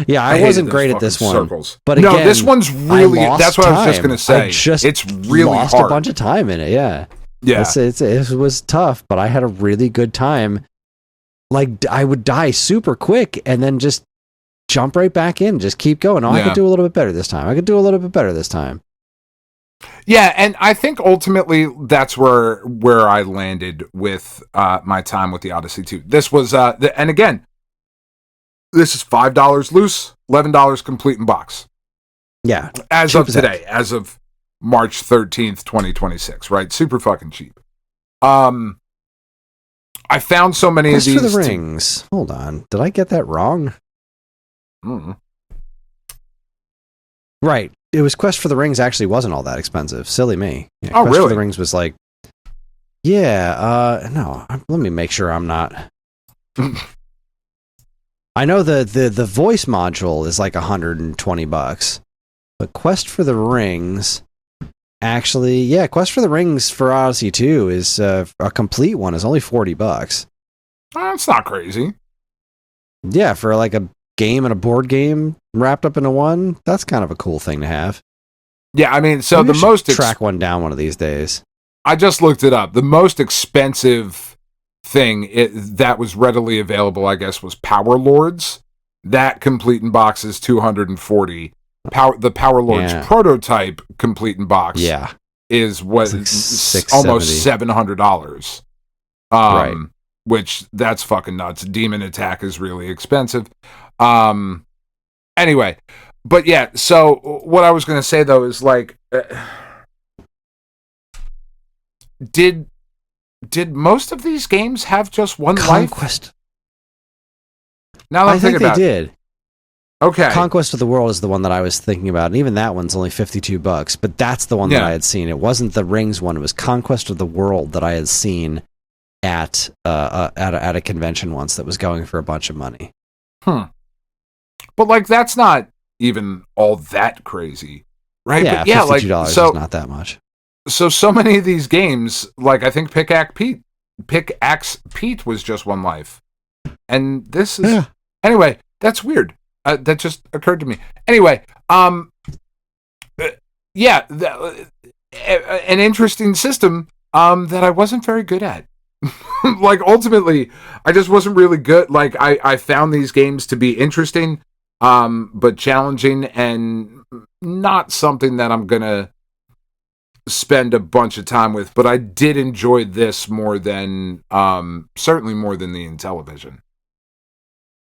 Yeah, I wasn't great at this one. Circles. But again, this one's really. That's what I was just going to say. It's really lost hard. A bunch of time in it. Yeah. It was tough, but I had a really good time. Like I would die super quick and then just jump right back in, just keep going. I could do a little bit better this time. Yeah, and I think ultimately that's where I landed with my time with the Odyssey 2. This was and again, this is $5 loose, $11 complete in box. Yeah. As of today, as of March 13th, 2026, right? Super fucking cheap. I found so many Quest of these. For the Rings. Hold on. Did I get that wrong? Right. It was Quest for the Rings actually wasn't all that expensive. Silly me. Yeah, Quest really? For the Rings was like, no, let me make sure I'm not. I know the voice module is like $120, but Quest for the Rings, actually, Quest for the Rings for Odyssey 2 is a complete one is only $40. That's not crazy. Yeah, for like a game and a board game wrapped up into one, that's kind of a cool thing to have. Yeah, I mean, so maybe the most track one down one of these days. I just looked it up. The most expensive thing that was readily available, I guess, was Power Lords. That complete in box is $240. The Power Lords prototype complete in box is what like almost $700. Right. Which that's fucking nuts. Demon Attack is really expensive. Anyway, but yeah, so what I was going to say though is like, did most of these games have just one Conquest. life? Now that I'm thinking about it. They did. Okay. Conquest of the World is the one that I was thinking about, and even that one's only $52, but that's the one that I had seen. It wasn't the Rings one, it was Conquest of the World that I had seen at a convention once that was going for a bunch of money. But like that's not even all that crazy, right? Yeah, but yeah, like $52 is not that much. So many of these games, like I think Pickaxe Pete was just one life. And this is anyway, that's weird. That just occurred to me. Anyway, an interesting system that I wasn't very good at. Like ultimately, I just wasn't really good. Like I found these games to be interesting, but challenging and not something that I'm gonna spend a bunch of time with. But I did enjoy this more than certainly more than the Intellivision.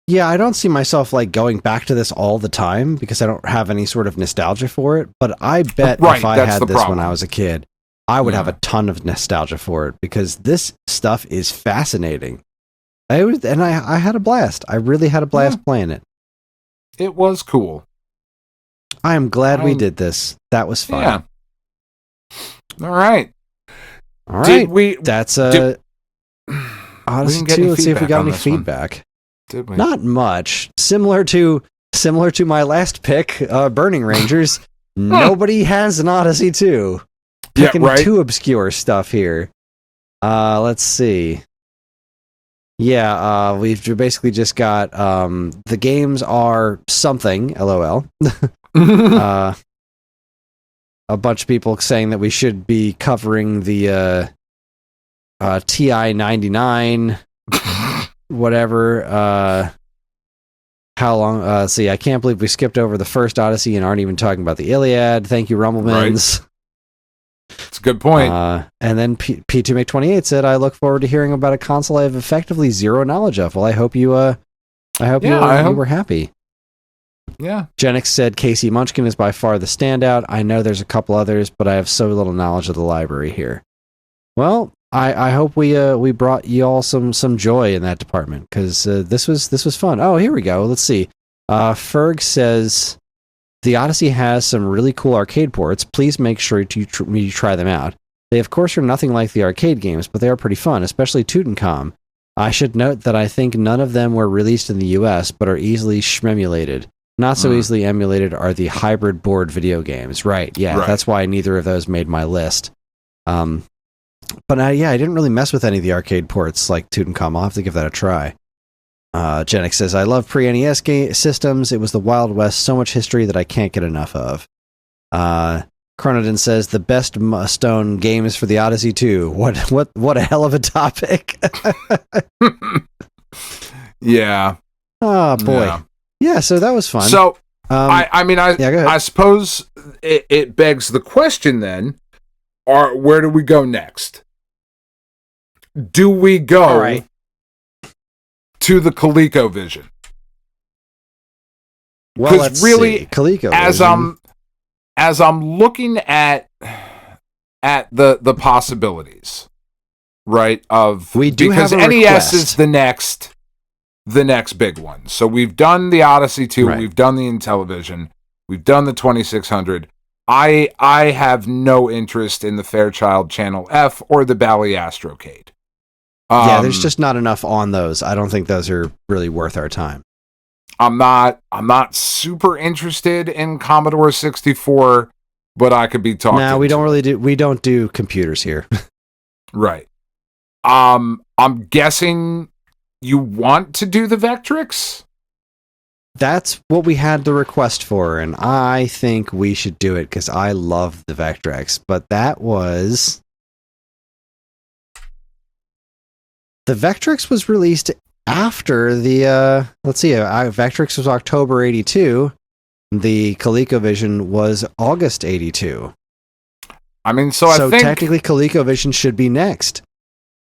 Yeah, I don't see myself like going back to this all the time because I don't have any sort of nostalgia for it. But I bet if I had this when I was a kid, I would have a ton of nostalgia for it because this stuff is fascinating. I had a blast. I really had a blast playing it. It was cool. I am glad we did this. That was fun. Yeah. All right. That's Odyssey 2. Let's see if we got any feedback. Did we? Not much. Similar to my last pick, Burning Rangers. Nobody has an Odyssey 2. Picking too obscure stuff here. Let's see. Yeah, we've basically just got the games are something. LOL. A bunch of people saying that we should be covering the TI 99. Whatever. How long? See, I can't believe we skipped over the first Odyssey and aren't even talking about the Iliad. Thank you, Rumblemans. That's a good point. And then P2Make28 said, "I look forward to hearing about a console I have effectively zero knowledge of." Well, I hope you were happy. Yeah. Genix said, "Casey Munchkin is by far the standout. I know there's a couple others, but I have so little knowledge of the library here." Well, I hope we brought you all some joy in that department because this was fun. Oh, here we go. Let's see. Ferg says the Odyssey has some really cool arcade ports. Please make sure to try them out. They of course are nothing like the arcade games, but they are pretty fun, especially Tutankhamun. I should note that I think none of them were released in the US, but are easily shmemulated. Not so easily emulated are the hybrid board video games. Right? Yeah, that's why neither of those made my list. But I didn't really mess with any of the arcade ports like Tutankhamun. I'll have to give that a try. Genix says, I love pre-NES systems. It was the Wild West, so much history that I can't get enough of. Chronodon says, the best Stone games for the Odyssey 2. What a hell of a topic. Yeah. Oh, boy. Yeah, so that was fun. So, I suppose it begs the question then, where do we go next? Do we go to the ColecoVision? Well, let's see. ColecoVision. As I'm looking at the possibilities, right? Because NES is the next big one. So we've done the Odyssey 2, we've done the Intellivision, we've done the 2600. I have no interest in the Fairchild Channel F or the Bally Astrocade. There's just not enough on those. I don't think those are really worth our time. I'm not super interested in Commodore 64, but I could be talking. No, we don't do computers here. Right. I'm guessing you want to do the Vectrix? That's what we had the request for, and I think we should do it because I love the Vectrex. But that was The Vectrex was released after the, Vectrex was October 82. The ColecoVision was August 82. I mean, so I think... technically ColecoVision should be next.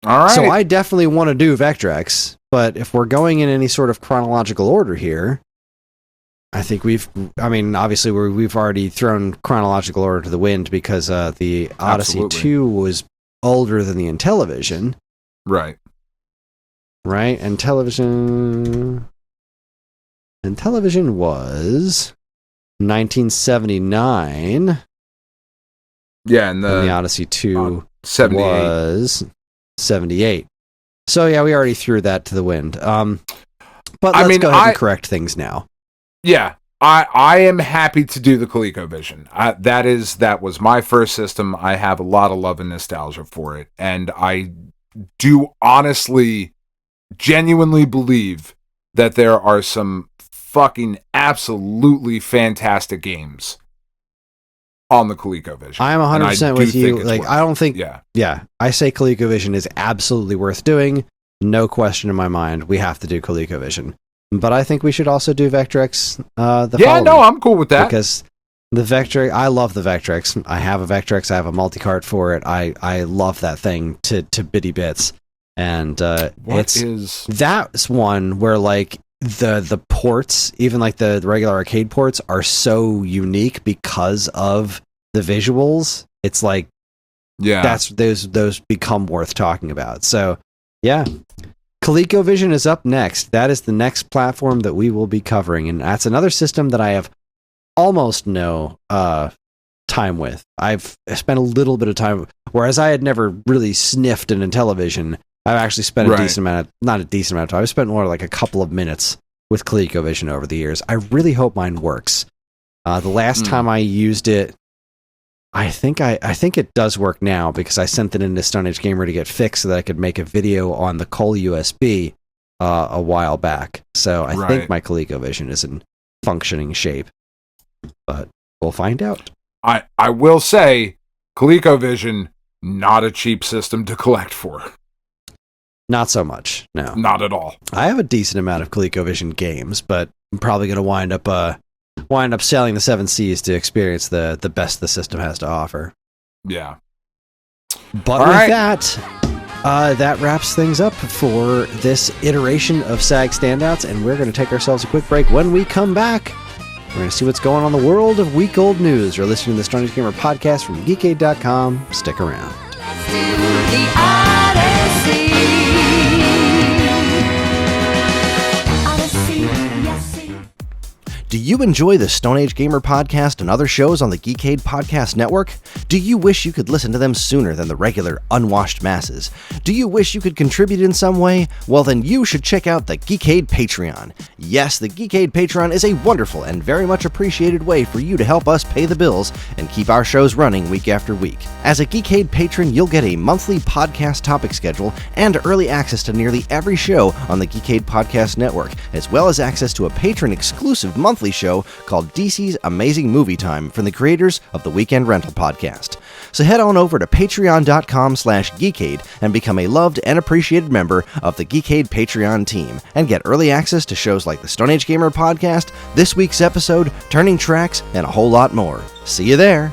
All right. So I definitely want to do Vectrex, but if we're going in any sort of chronological order here, I think obviously we've already thrown chronological order to the wind because the Odyssey Absolutely. 2 was older than the Intellivision. Right. Right? And Intellivision was 1979. Yeah, and the Odyssey 2 was 78. So yeah, we already threw that to the wind. But let's go ahead and correct things now. Yeah, I am happy to do the ColecoVision. That was my first system. I have a lot of love and nostalgia for it, and I do honestly, genuinely believe that there are some fucking absolutely fantastic games on the ColecoVision. I'm 100% with you. Like, I don't think... Yeah. I say ColecoVision is absolutely worth doing. No question in my mind. We have to do ColecoVision. But I think we should also do Vectrex I'm cool with that. Because the Vectrex... I love the Vectrex. I have a Vectrex. I have a multi-cart for it. I love that thing to bitty bits. And that's one where, like, the ports, even like the regular arcade ports, are so unique because of the visuals. It's like, those become worth talking about. So yeah, ColecoVision is up next. That is the next platform that we will be covering, and that's another system that I have almost no time with. I've spent a little bit of time, whereas I had never really sniffed an Intellivision. I've actually spent not a decent amount of time. I've spent more like a couple of minutes with ColecoVision over the years. I really hope mine works. The last time I used it, I think it does work now because I sent it into Stone Age Gamer to get fixed so that I could make a video on the Cole USB a while back. So I think my ColecoVision is in functioning shape, but we'll find out. I will say, ColecoVision, not a cheap system to collect for. Not so much, no. Not at all. I have a decent amount of ColecoVision games, but I'm probably going to wind up selling the 7 Cs to experience the best the system has to offer. Yeah. But that wraps things up for this iteration of SAG Standouts, and we're going to take ourselves a quick break. When we come back, we're going to see what's going on in the world of week-old news. You're listening to the Stone Age Gamer podcast from Geekade.com. Stick around. Let's do the Odyssey. Do you enjoy the Stone Age Gamer podcast and other shows on the Geekade Podcast Network? Do you wish you could listen to them sooner than the regular unwashed masses? Do you wish you could contribute in some way? Well, then you should check out the Geekade Patreon. Yes, the Geekade Patreon is a wonderful and very much appreciated way for you to help us pay the bills and keep our shows running week after week. As a Geekade patron, you'll get a monthly podcast topic schedule and early access to nearly every show on the Geekade Podcast Network, as well as access to a patron-exclusive monthly show called DC's Amazing Movie Time from the creators of the Weekend Rental podcast. So head on over to patreon.com/Geekade and become a loved and appreciated member of the Geekade Patreon team and get early access to shows like the Stone Age Gamer podcast, this week's episode, Turning Tracks, and a whole lot more. See you there!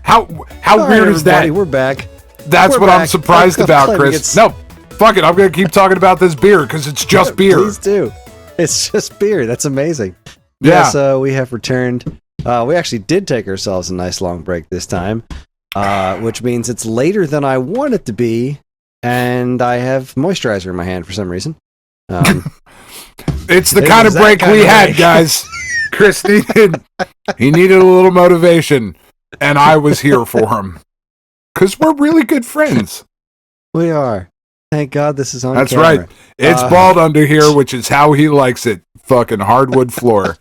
How weird is that? We're back. That's what I'm surprised about, Chris. No, fuck it. I'm going to keep talking about this beer because it's just beer. Please do. It's just beer. That's amazing. Yeah. So we have returned. We actually did take ourselves a nice long break this time, which means it's later than I want it to be, and I have moisturizer in my hand for some reason. It's the kind of break we had, guys. Chris needed a little motivation. And I was here for him. Because we're really good friends. We are. Thank God this is on That's camera. right. It's bald under here, which is how he likes it. Fucking hardwood floor.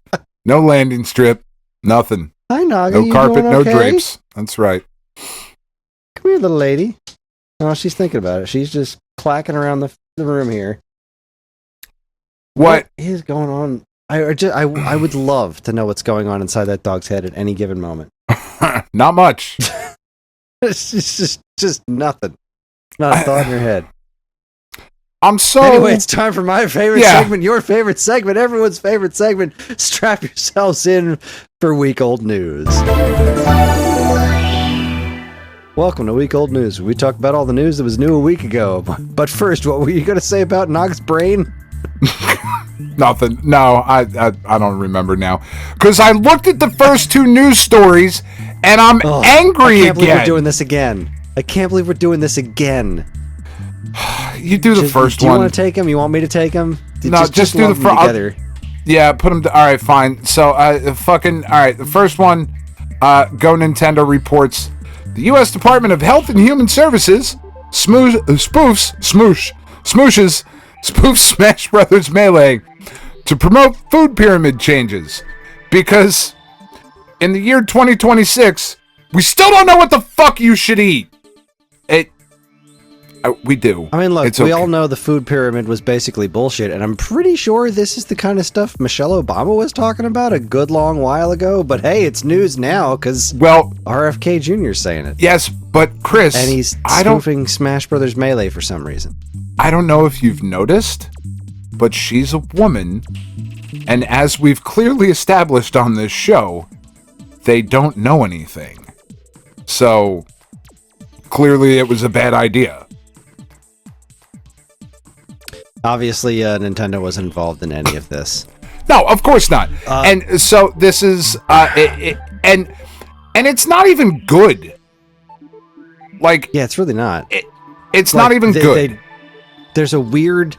No landing strip. Nothing. Hi, Naga. No you carpet, doing no okay? drapes. That's right. Come here, little lady. Oh, she's thinking about it. She's just clacking around the room here. What is going on? I would love to know what's going on inside that dog's head at any given moment. Not much. It's just nothing. Not a thought in your head. Anyway, it's time for my favorite segment, your favorite segment, everyone's favorite segment. Strap yourselves in for Week Old News. Welcome to Week Old News. We talk about all the news that was new a week ago. But first, what were you going to say about Nog's brain? Nothing. No, I don't remember now. Because I looked at the first two news stories, and I'm angry again. I can't believe we're doing this again. I can't believe we're doing this again. You do the first one. Do you want to take him? You want me to take him? No, just do the first. Yeah, put him. All right, fine. So, all right. The first one, Go Nintendo reports the U.S. Department of Health and Human Services spoofs Smash Brothers Melee to promote food pyramid changes because in the year 2026, we still don't know what the fuck you should eat. We do. I mean, look, we all know the food pyramid was basically bullshit, and I'm pretty sure this is the kind of stuff Michelle Obama was talking about a good long while ago, but hey, it's news now, because, RFK Jr.'s saying it. Yes, but Kris... And he's spoofing Smash Brothers Melee for some reason. I don't know if you've noticed, but she's a woman, and as we've clearly established on this show, they don't know anything. So, clearly it was a bad idea. Obviously, Nintendo wasn't involved in any of this. No, of course not. And so this is, and it's not even good. Like, yeah, it's really not. It's not even good. There's a weird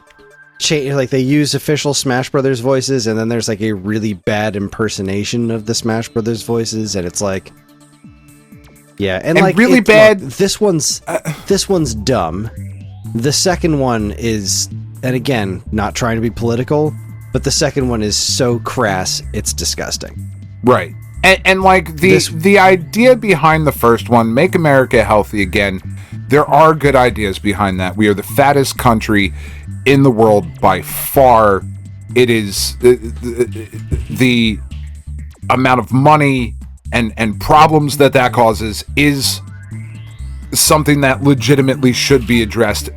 change. Like, they use official Smash Brothers voices, and then there's like a really bad impersonation of the Smash Brothers voices, and it's like, yeah, and like really bad. Look, this one's dumb. The second one is. And again, not trying to be political, but the second one is so crass, it's disgusting. Right. And like the idea behind the first one, Make America Healthy Again, there are good ideas behind that. We are the fattest country in the world by far. It is the amount of money and problems that causes is something that legitimately should be addressed,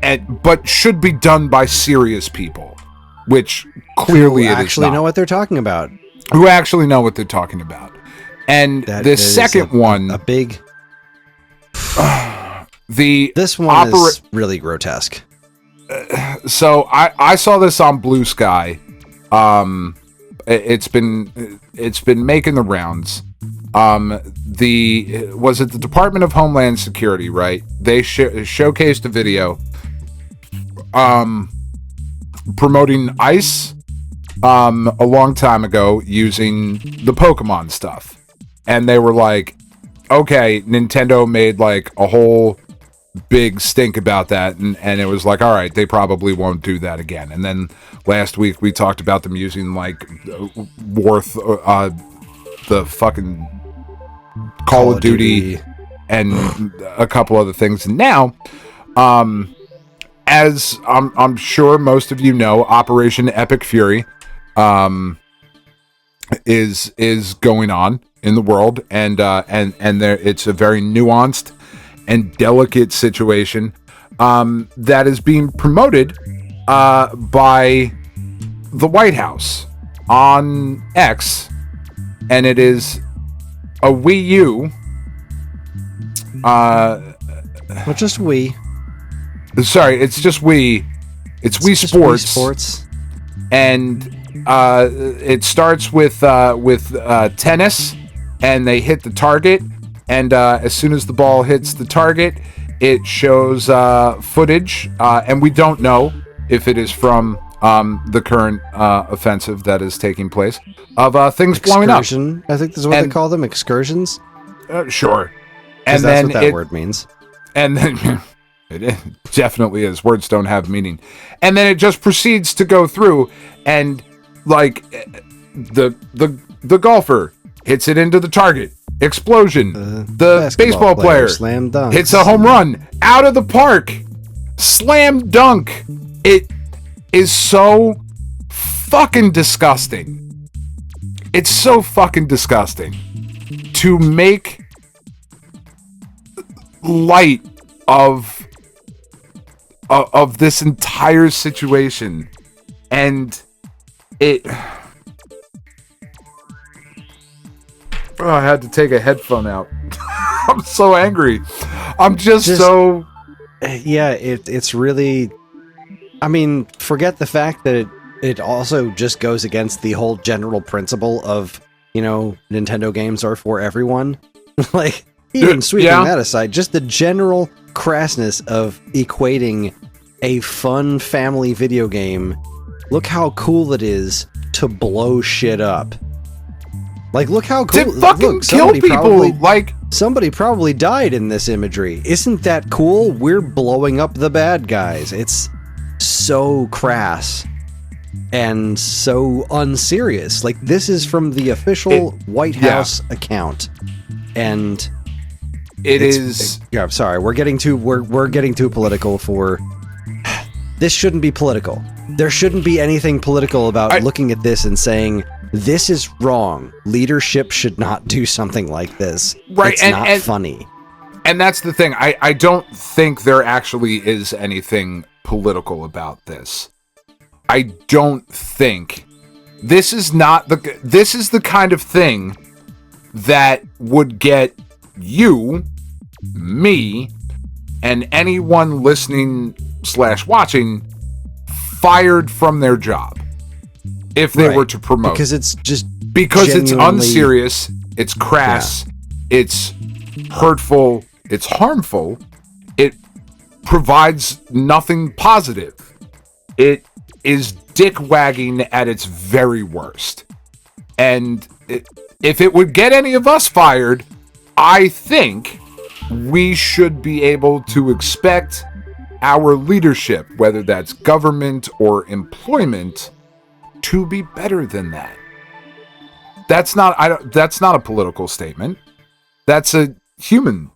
but should be done by serious people, which clearly it is not. Who actually know what they're talking about. Who actually know what they're talking about. And the second one... A big... This one is really grotesque. So I saw this on Blue Sky. It's been making the rounds. Was it the Department of Homeland Security, right? They showcased a video promoting ice a long time ago using the Pokemon stuff. And they were like, okay, Nintendo made like a whole big stink about that, and it was like, all right, they probably won't do that again. And then last week we talked about them using like the fucking Call of Duty and a couple other things. And now, as I'm sure most of you know, Operation Epic Fury is going on in the world, and there it's a very nuanced and delicate situation that is being promoted by the White House on X, and it is a Wii U. Well, just Wii. Sorry, it's just Wii. It's Wii Sports. Wii Sports. And it starts with tennis, and they hit the target. And as soon as the ball hits the target, it shows footage. And we don't know if it is from the current offensive that is taking place of things blowing up. I think this is what they call them, excursions. Sure. And that's what that word means. And then it definitely is. Words don't have meaning. And then it just proceeds to go through, and like the golfer hits it into the target. Explosion. The baseball player slam dunk. Hits a home run out of the park. Slam dunk. It is so fucking disgusting. It's so fucking disgusting to make light of this entire situation, and it. Oh, I had to take a headphone out. I'm so angry. I'm just so. Yeah, it's really. I mean, forget the fact that it also just goes against the whole general principle of, Nintendo games are for everyone. Like, even sweeping that aside, just the general crassness of equating a fun family video game. Look how cool it is to blow shit up. Like, look how cool. To fucking kill people. Somebody probably died in this imagery. Isn't that cool? We're blowing up the bad guys. It's so crass and so unserious. Like, this is from the official White House account, and it is. I'm sorry. We're getting too political for. This shouldn't be political. There shouldn't be anything political about looking at this and saying, this is wrong. Leadership should not do something like this. Right, it's not funny. And that's the thing. I don't think there actually is anything political about this. I don't think. This is the kind of thing that would get you, me, and anyone listening / watching fired from their job if they were to promote. Because it's just it's unserious, it's crass, it's hurtful, it's harmful, it provides nothing positive. It is dick wagging at its very worst. And if it would get any of us fired, I think we should be able to expect our leadership, whether that's government or employment, to be better than that. That's not a political statement. That's a human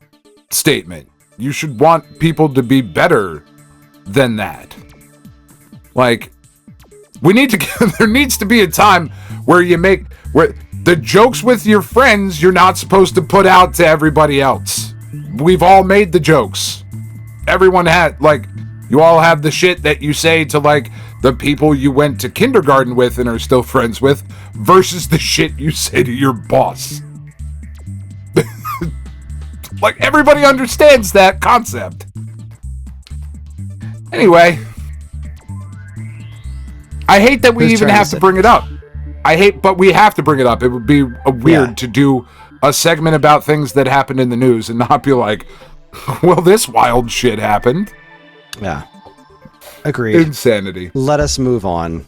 statement. You should want people to be better than that. Like, there needs to be a time where where the jokes with your friends you're not supposed to put out to everybody else. We've all made the jokes. Everyone had, you all have the shit that you say to, the people you went to kindergarten with and are still friends with versus the shit you say to your boss. Everybody understands that concept. Anyway, I hate that we even have to bring it up. But we have to bring it up. It would be weird to do a segment about things that happened in the news and not be like, well, this wild shit happened. Yeah. Agreed. Insanity. Let us move on.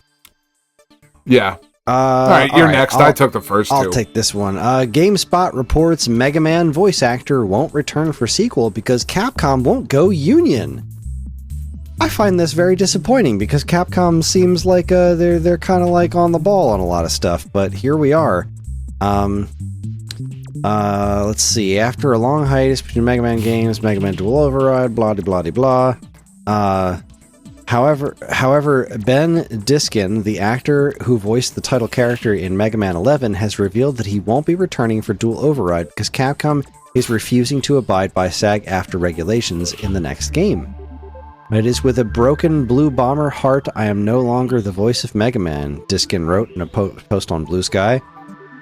Yeah. All right, you're next. I took the first two. I'll take this one. GameSpot reports Mega Man voice actor won't return for sequel because Capcom won't go union. I find this very disappointing because Capcom seems like they're kind of on the ball on a lot of stuff, but here we are. Let's see. After a long hiatus between Mega Man games, Mega Man Dual Override, blah blah blah blah. However, Ben Diskin, the actor who voiced the title character in Mega Man 11, has revealed that he won't be returning for Dual Override because Capcom is refusing to abide by SAG-AFTRA regulations in the next game. It is with a broken Blue Bomber heart I am no longer the voice of Mega Man, Diskin wrote in a post on Blue Sky.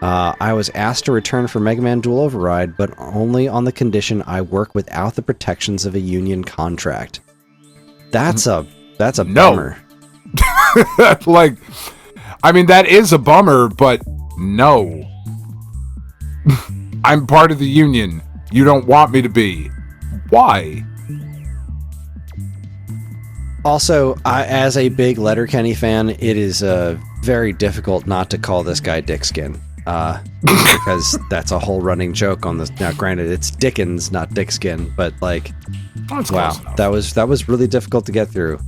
I was asked to return for Mega Man Dual Override, but only on the condition I work without the protections of a union contract. That's a bummer. That is a bummer, but no. I'm part of the union. You don't want me to be. Why? Also, as a big Letterkenny fan, it is very difficult not to call this guy Dickskin. Because that's a whole running joke on this. Now, granted, it's Dickens, not Dickskin, but wow, that was really difficult to get through.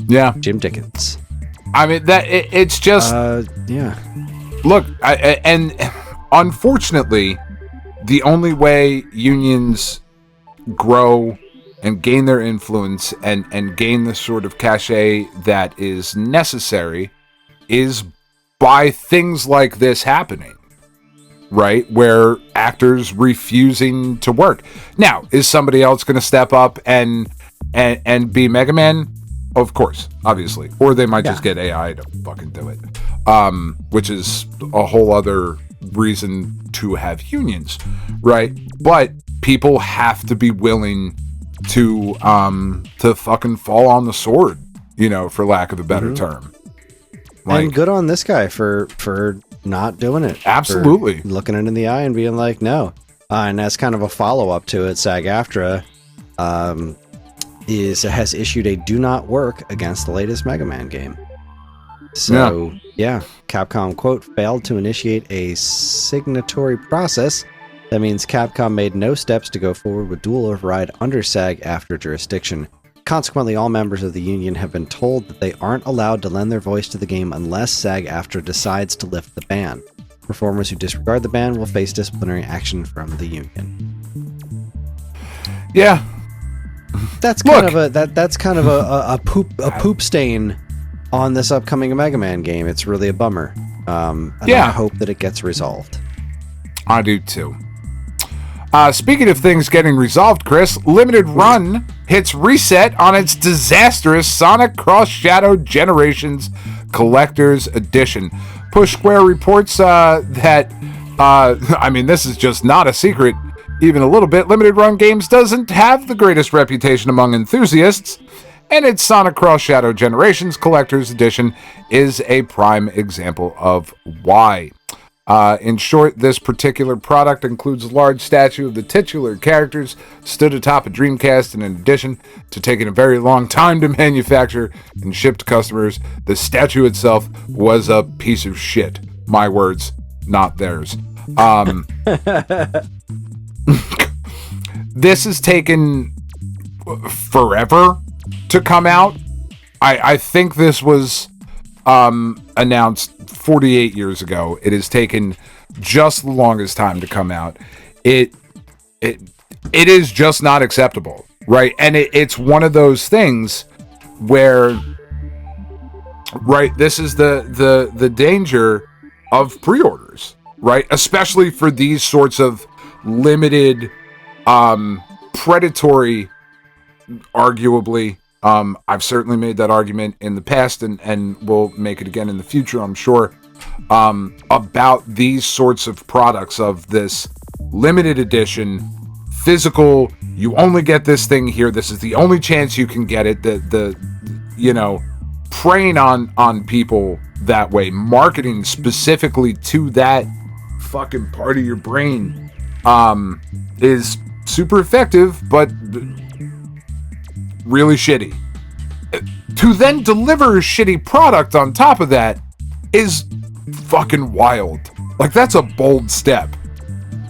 Yeah, Jim Dickens. It's just yeah. Look, and unfortunately, the only way unions grow and gain their influence and gain the sort of cachet that is necessary is by things like this happening, right? Where actors refusing to work. Now, is somebody else going to step up and be Mega Man? Of course, obviously. Or they might just get AI to fucking do it. Which is a whole other reason to have unions, right? But people have to be willing to fucking fall on the sword, for lack of a better term. And good on this guy for not doing it. Absolutely. Looking it in the eye and being like, no. And as kind of a follow-up to it, SAG-AFTRA has issued a do not work against the latest Mega Man game. So, yeah, Capcom, quote, failed to initiate a signatory process. That means Capcom made no steps to go forward with dual override under SAG-AFTRA jurisdiction. Consequently, all members of the union have been told that they aren't allowed to lend their voice to the game unless SAG-AFTRA decides to lift the ban. Performers who disregard the ban will face disciplinary action from the union. Yeah. That's kind of a poop stain on this upcoming Mega Man game. It's really a bummer. And I hope that it gets resolved. I do too. Speaking of things getting resolved, Chris, Limited Run hits reset on its disastrous Sonic Cross Shadow Generations Collector's Edition. Push Square reports that, this is just not a secret, even a little bit. Limited Run Games doesn't have the greatest reputation among enthusiasts, and its Sonic Cross Shadow Generations Collector's Edition is a prime example of why. In short, this particular product includes a large statue of the titular characters stood atop a Dreamcast, and in addition to taking a very long time to manufacture and ship to customers, the statue itself was a piece of shit. My words, not theirs. This has taken forever to come out. I think this was announced 48 years ago. It has taken just the longest time to come out. It is just not acceptable, right? And it's one of those things where, right, this is the danger of pre-orders, right? Especially for these sorts of limited, predatory, arguably. I've certainly made that argument in the past and will make it again in the future, I'm sure, about these sorts of products of this limited edition, physical, you only get this thing here, this is the only chance you can get it, preying on people that way, marketing specifically to that fucking part of your brain, is super effective, but really shitty. To then deliver a shitty product on top of that is fucking wild. Like, that's a bold step.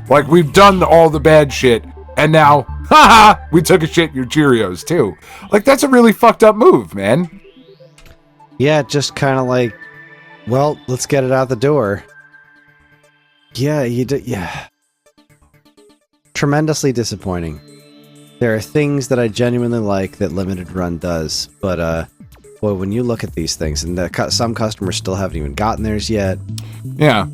Like, we've done all the bad shit, and now, haha, we took a shit in your Cheerios too. Like, that's a really fucked up move, man. Yeah, just kind of like, well, let's get it out the door. Yeah, yeah. Tremendously disappointing. There are things that I genuinely like that Limited Run does, but boy, when you look at these things, and some customers still haven't even gotten theirs yet. Yeah,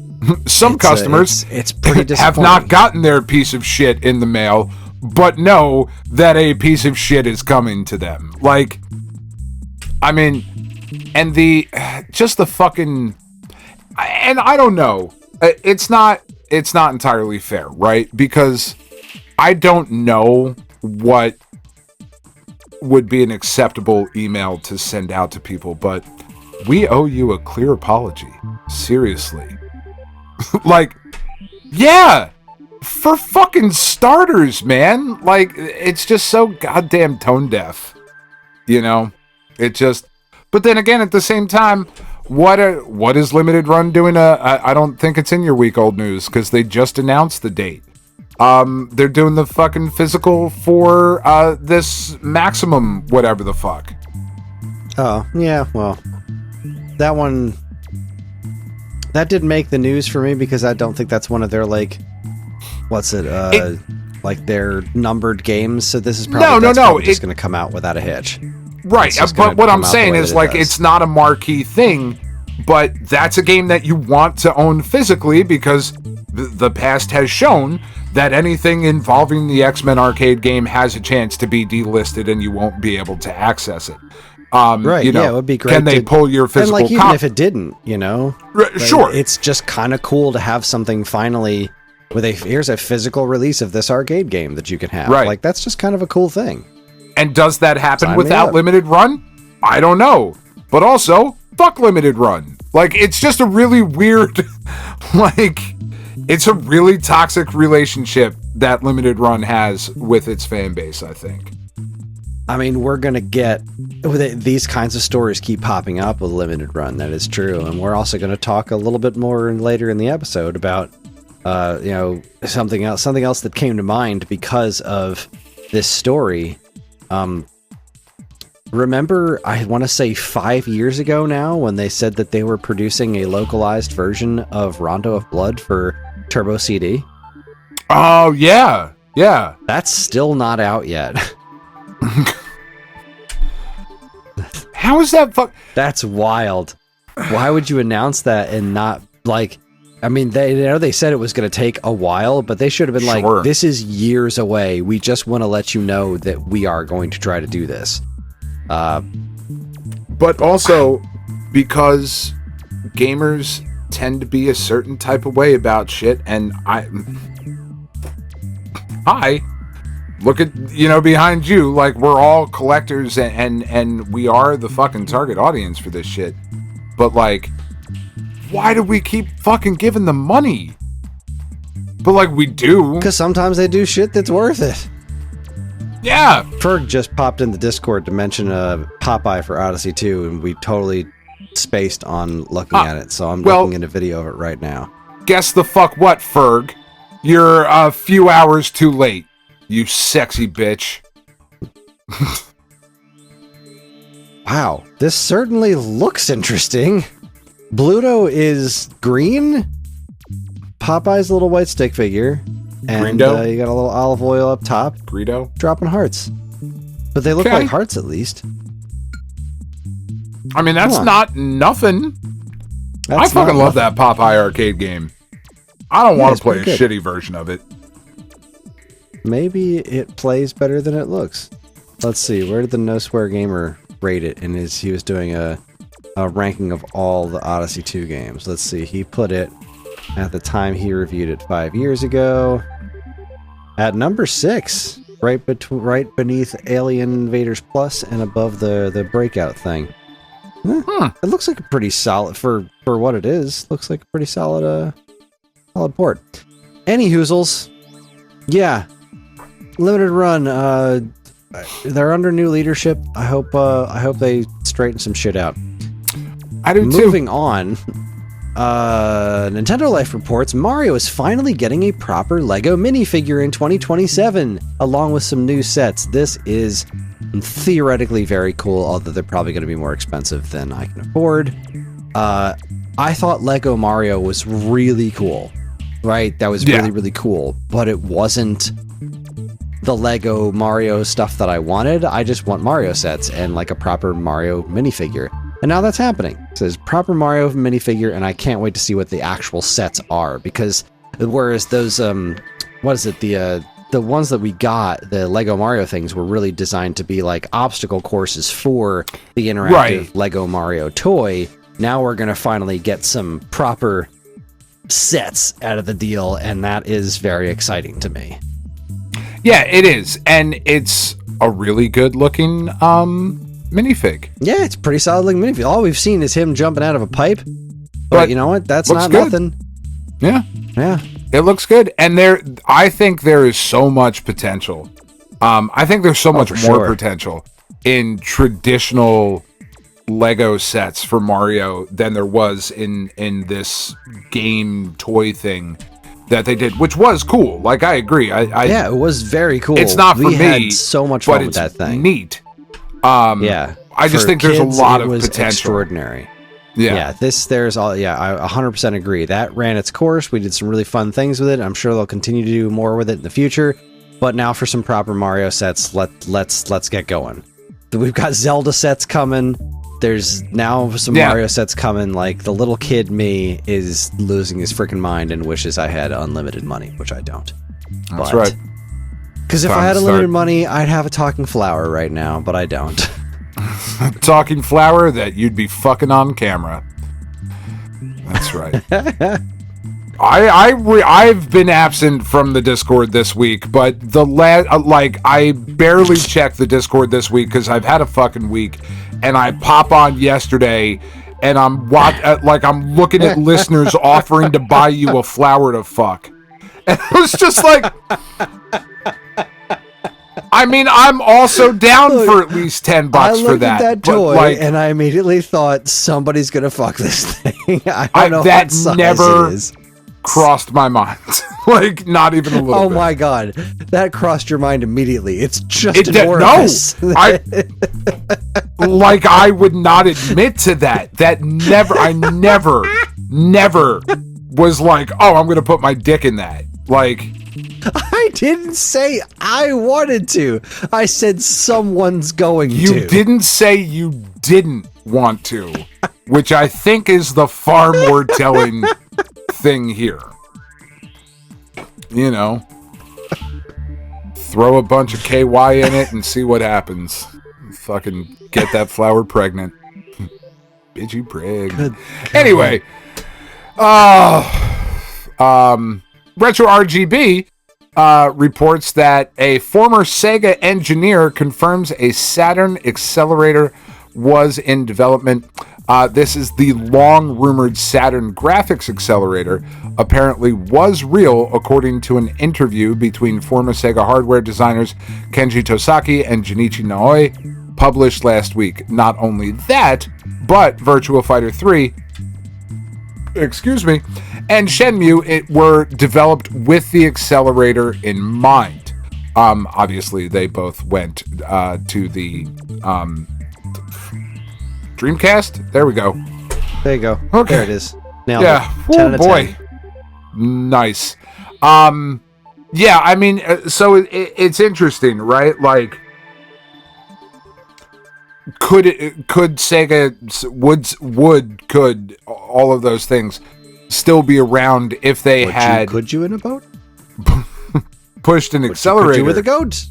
some customers it's pretty disappointing. Have not gotten their piece of shit in the mail, but know that a piece of shit is coming to them. Like, I mean, and just the fucking, and I don't know, it's not entirely fair, right? Because I don't know what would be an acceptable email to send out to people, but we owe you a clear apology. Seriously. Like, yeah, for fucking starters, man. Like, it's just so goddamn tone deaf. It just, but then again, at the same time, what is Limited Run doing? I don't think it's in your week old news, because they just announced the date. They're doing the fucking physical for this Maximum whatever the fuck. Oh, yeah, well, that didn't make the news for me, because I don't think that's one of their, like, like their numbered games, so this is probably just going to come out without a hitch. Right, but what I'm saying is, like, it's not a marquee thing but that's a game that you want to own physically because the past has shown that anything involving the X-Men arcade game has a chance to be delisted and you won't be able to access it. Right, you know, yeah, it would be great. Can they pull your physical and like, even if it didn't, you know? Sure. It's just kind of cool to have something finally with here's a physical release of this arcade game that you can have. Right. Like, that's just kind of a cool thing. And does that happen Sign without Limited Run? I don't know. But also, fuck Limited Run. Like, it's just a really weird, like, it's a really toxic relationship that Limited Run has with its fan base, I think. I mean, we're going to get these kinds of stories keep popping up with Limited Run. That is true. And we're also going to talk a little bit more later in the episode about, you know, something else that came to mind because of this story. Remember, I want to say 5 years ago now, when they said that they were producing a localized version of Rondo of Blood for Turbo CD? Oh, yeah. Yeah. That's still not out yet. How is that That's wild. Why would you announce that and not, like... I mean, they said it was going to take a while, but they should have been like, this is years away. We just want to let you know that we are going to try to do this. But also, because gamers tend to be a certain type of way about shit, and look at, you know, behind you, like, we're all collectors, and we are the fucking target audience for this shit. But, like, why do we keep fucking giving them money? But, like, we do. Because sometimes they do shit that's worth it. Yeah. Ferg just popped in the Discord to mention Popeye for Odyssey 2, and we totally spaced on looking at it, so I'm looking at a video of it right now. Guess the fuck what, Ferg? You're a few hours too late, you sexy bitch. Wow, this certainly looks interesting. Bluto is green. Popeye's a little white stick figure. And you got a little olive oil up top. Greedo? Dropping hearts. But they look like hearts at least. I mean, that's not nothing. I fucking love that Popeye arcade game. I don't want to play a shitty version of it. Maybe it plays better than it looks. Let's see, where did the No Swear Gamer rate it? And he was doing a ranking of all the Odyssey 2 games. Let's see, he put it at the time he reviewed it 5 years ago at number 6, right beneath Alien Invaders Plus and above the Breakout thing. It looks like a pretty solid for what it is. Looks like a pretty solid port. Any hoozles, yeah. Limited Run. They're under new leadership. I hope they straighten some shit out. I do too. Moving on. Nintendo Life reports Mario is finally getting a proper Lego minifigure in 2027, along with some new sets. This is theoretically very cool, although they're probably going to be more expensive than I can afford. I thought Lego Mario was really cool, right? That was really, really cool, but it wasn't the Lego Mario stuff that I wanted. I just want Mario sets and like a proper Mario minifigure. And now that's happening. It says proper Mario minifigure, and I can't wait to see what the actual sets are, because whereas those what is it, the ones that we got, the Lego Mario things, were really designed to be like obstacle courses for the interactive Lego Mario toy. Now we're gonna finally get some proper sets out of the deal, and that is very exciting to me. Yeah, it is, and it's a really good looking minifig. Yeah, it's pretty solid looking minifig. All we've seen is him jumping out of a pipe. But you know what? That's not nothing. Yeah. Yeah. It looks good. And I think there is so much potential. I think there's so much more potential in traditional Lego sets for Mario than there was in this game toy thing that they did, which was cool. Like, I agree. Yeah, it was very cool. It's not for me. Had so much fun with that thing. Neat. Yeah, I just think there's a lot of potential. Extraordinary. Yeah, I 100% agree. That ran its course. We did some really fun things with it. I'm sure they'll continue to do more with it in the future. But now for some proper Mario sets, let's get going. We've got Zelda sets coming. there's now some Mario sets coming. Like the little kid me is losing his freaking mind and wishes I had unlimited money, which I don't. That's right. Because if I had unlimited money, I'd have a talking flower right now, but I don't. Talking flower that you'd be fucking on camera. That's right. I've been absent from the Discord this week, but I barely checked the Discord this week because I've had a fucking week, and I pop on yesterday, and I'm looking at listeners offering to buy you a flower to fuck, and it was just like, I mean, I'm also down for at least $10 for that. I looked at that toy and I immediately thought somebody's gonna fuck this thing. I don't know that what size never it is. Crossed my mind. Like, not even a little bit. Oh my god, that crossed your mind immediately. It's just an orifice. No, I would not admit to that. I never was like, oh, I'm gonna put my dick in that. Like, I didn't say I wanted to. I said someone's going to. You didn't say you didn't want to, which I think is the far more telling thing here. You know, throw a bunch of KY in it and see what happens. Fucking get that flower pregnant. Bitchy prig. Anyway, Retro RGB reports that a former Sega engineer confirms a Saturn accelerator was in development. This is the long-rumored Saturn graphics accelerator. Apparently was real, according to an interview between former Sega hardware designers Kenji Tosaki and Junichi Naoi, published last week. Not only that, but Virtua Fighter 3, and Shenmue were developed with the accelerator in mind. Obviously, they both went to the Dreamcast. There we go. There you go. Okay. There it is. Nailed yeah. it. 10 out of boy. 10. Nice. Yeah, I mean, so it's interesting, right? Like, could Sega, could all of those things still be around if they had... Could you in a boat? Pushed an accelerator... Could you with a goat?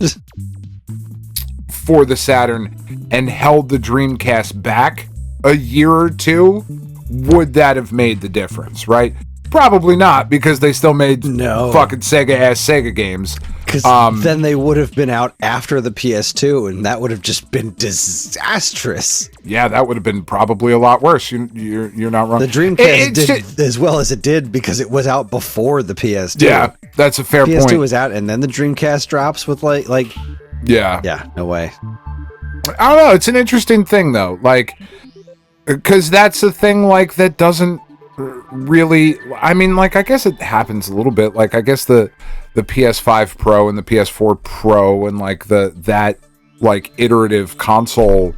...for the Saturn and held the Dreamcast back a year or two, would that have made the difference, right? Probably not, because they still made fucking Sega-ass Sega games. Because then they would have been out after the PS2, and that would have just been disastrous. Yeah, that would have been probably a lot worse. You're not wrong. The Dreamcast did as well as it did because it was out before the PS2. Yeah, that's a fair point. PS2 was out, and then the Dreamcast drops with like... Yeah, no way. I don't know. It's an interesting thing, though. Like, because that's a thing, like, that doesn't really... I mean, like, I guess it happens a little bit. Like, I guess the PS5 Pro and the PS4 Pro and, like, that iterative console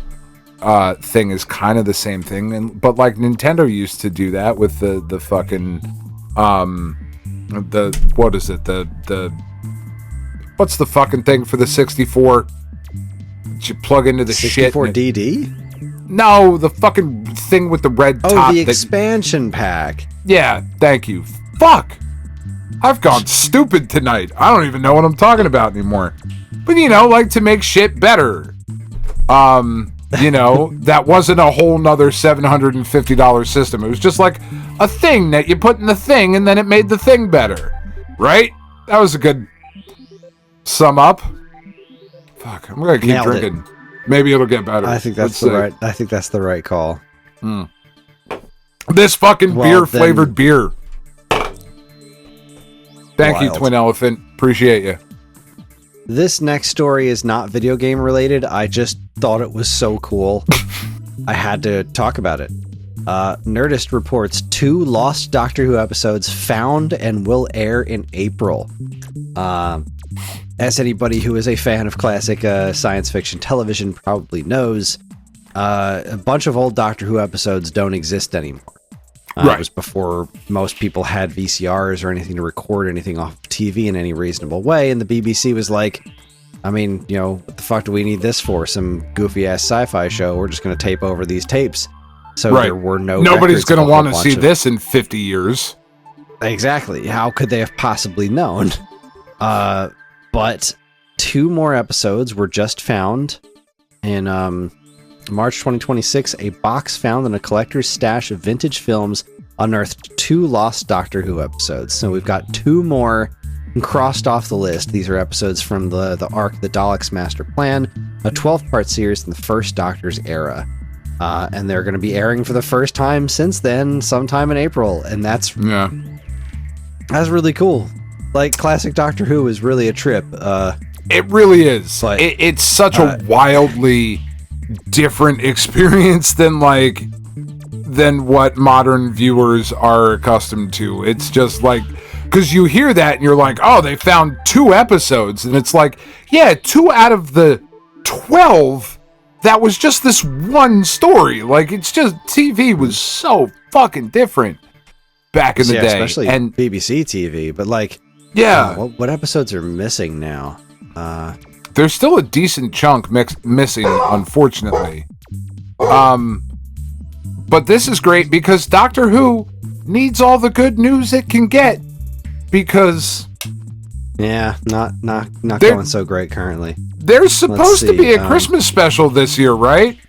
thing is kind of the same thing. But, like, Nintendo used to do that with the fucking... what is it? What's the fucking thing for the 64? You plug into the 64 shit. 64 DD? No, the fucking thing with the red top. Oh, the expansion pack. Yeah, thank you. Fuck! I've gone stupid tonight. I don't even know what I'm talking about anymore. But, you know, like, to make shit better. You know, that wasn't a whole nother $750 system. It was just like a thing that you put in the thing and then it made the thing better. Right? That was a good... sum up. Fuck, I'm gonna keep drinking. Maybe it'll get better. I think that's the right call. This fucking beer flavored beer. Thank you, Twin Elephant. Appreciate you. This next story is not video game related. I just thought it was so cool. I had to talk about it. Nerdist reports 2 lost Doctor Who episodes found and will air in April. As anybody who is a fan of classic science fiction television probably knows, a bunch of old Doctor Who episodes don't exist anymore. It was before most people had VCRs or anything to record anything off TV in any reasonable way, and the BBC was like, I mean, what the fuck do we need this for? Some goofy ass sci-fi show? We're just going to tape over these tapes. So there were no. Nobody's going to want to see this in 50 years. Exactly. How could they have possibly known? But 2 more episodes were just found in March 2026. A box found in a collector's stash of vintage films unearthed 2 lost Doctor Who episodes. So we've got 2 more crossed off the list. These are episodes from the arc The Daleks' Master Plan, a 12-part series in the first Doctor's era. And they're going to be airing for the first time since then, sometime in April. And that's really cool. Like, classic Doctor Who is really a trip. It really is. But, it's such a wildly different experience than what modern viewers are accustomed to. It's just like, because you hear that and you're like, oh, they found 2 episodes. And it's like, yeah, 2 out of the 12, that was just this one story. Like, it's just, TV was so fucking different back in the day. Especially and BBC TV. But what episodes are missing now? There's still a decent chunk missing, unfortunately. But this is great because Doctor Who needs all the good news it can get. Because not going so great currently. There's supposed to be a Christmas special this year, right?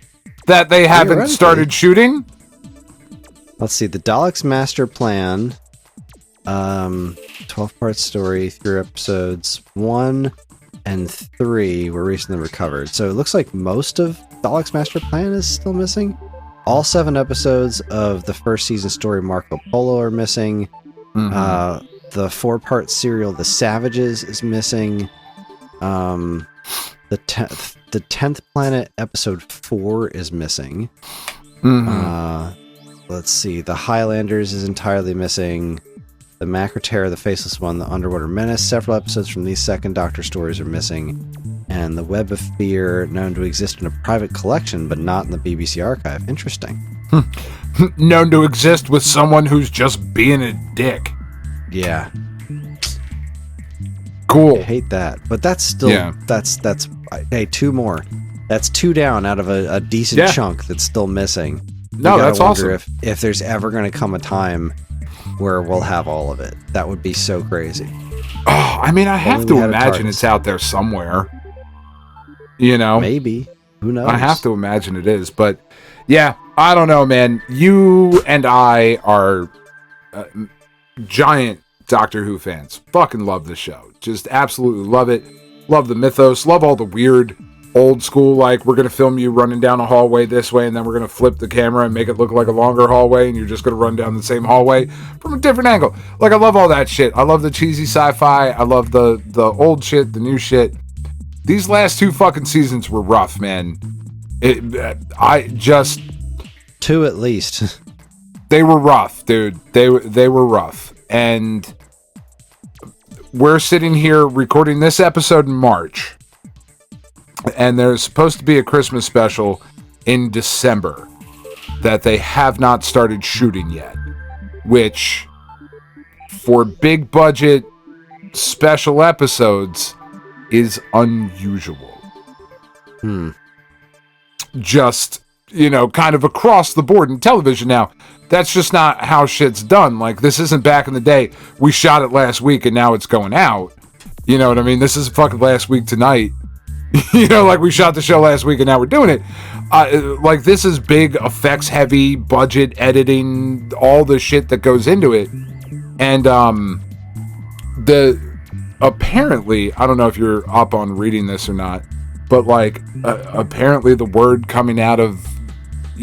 That they haven't started shooting. Let's see, the Daleks' Master Plan, 12-part story, 3 episodes, 1 and 3 were recently recovered. So it looks like most of Daleks' Master Plan is still missing. All 7 episodes of the first season story Marco Polo are missing. Mm-hmm. The 4-part serial The Savages is missing. The 10th Planet episode 4 is missing. Mm-hmm. Let's see. The Highlanders is entirely missing. The Macra Terror, The Faceless One, The Underwater Menace. Several episodes from these second Doctor stories are missing. And The Web of Fear, known to exist in a private collection, but not in the BBC archive. Interesting. Known to exist with someone who's just being a dick. Yeah. Cool. I hate that. But that's still... Yeah. That's... Hey, 2 more. That's 2 down out of a decent chunk that's still missing. No, that's awesome. If there's ever going to come a time where we'll have all of it. That would be so crazy. Oh, I mean, I have to imagine it's out there somewhere. Maybe. Who knows? I have to imagine it is. But, yeah, I don't know, man. You and I are giant Doctor Who fans. Fucking love the show. Just absolutely love it. Love the mythos. Love all the weird old school, like, we're going to film you running down a hallway this way, and then we're going to flip the camera and make it look like a longer hallway, and you're just going to run down the same hallway from a different angle. Like, I love all that shit. I love the cheesy sci-fi. I love the old shit, the new shit. These last 2 fucking seasons were rough, man. 2 at least. They were rough, dude. They were rough. And we're sitting here recording this episode in March. And there's supposed to be a Christmas special in December that they have not started shooting yet, which for big budget special episodes is unusual. Just, kind of across the board in television now. That's just not how shit's done. Like, this isn't back in the day. We shot it last week and now it's going out. You know what I mean? This is fucking last week tonight. Like we shot the show last week and now we're doing it. Like, this is big effects heavy budget editing, all the shit that goes into it. And apparently, I don't know if you're up on reading this or not, but apparently the word coming out of the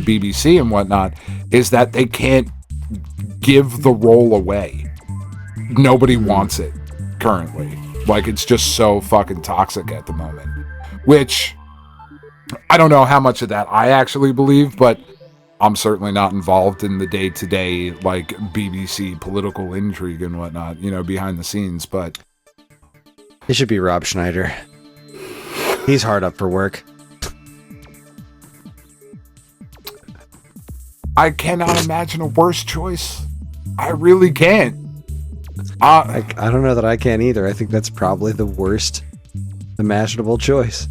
BBC and whatnot is that they can't give the role away. Nobody wants it currently. Like, it's just so fucking toxic at the moment. Which, I don't know how much of that I actually believe, but I'm certainly not involved in the day-to-day, BBC political intrigue and whatnot, behind the scenes, but... It should be Rob Schneider. He's hard up for work. I cannot imagine a worse choice. I really can't. I don't know that I can either. I think that's probably the worst imaginable choice.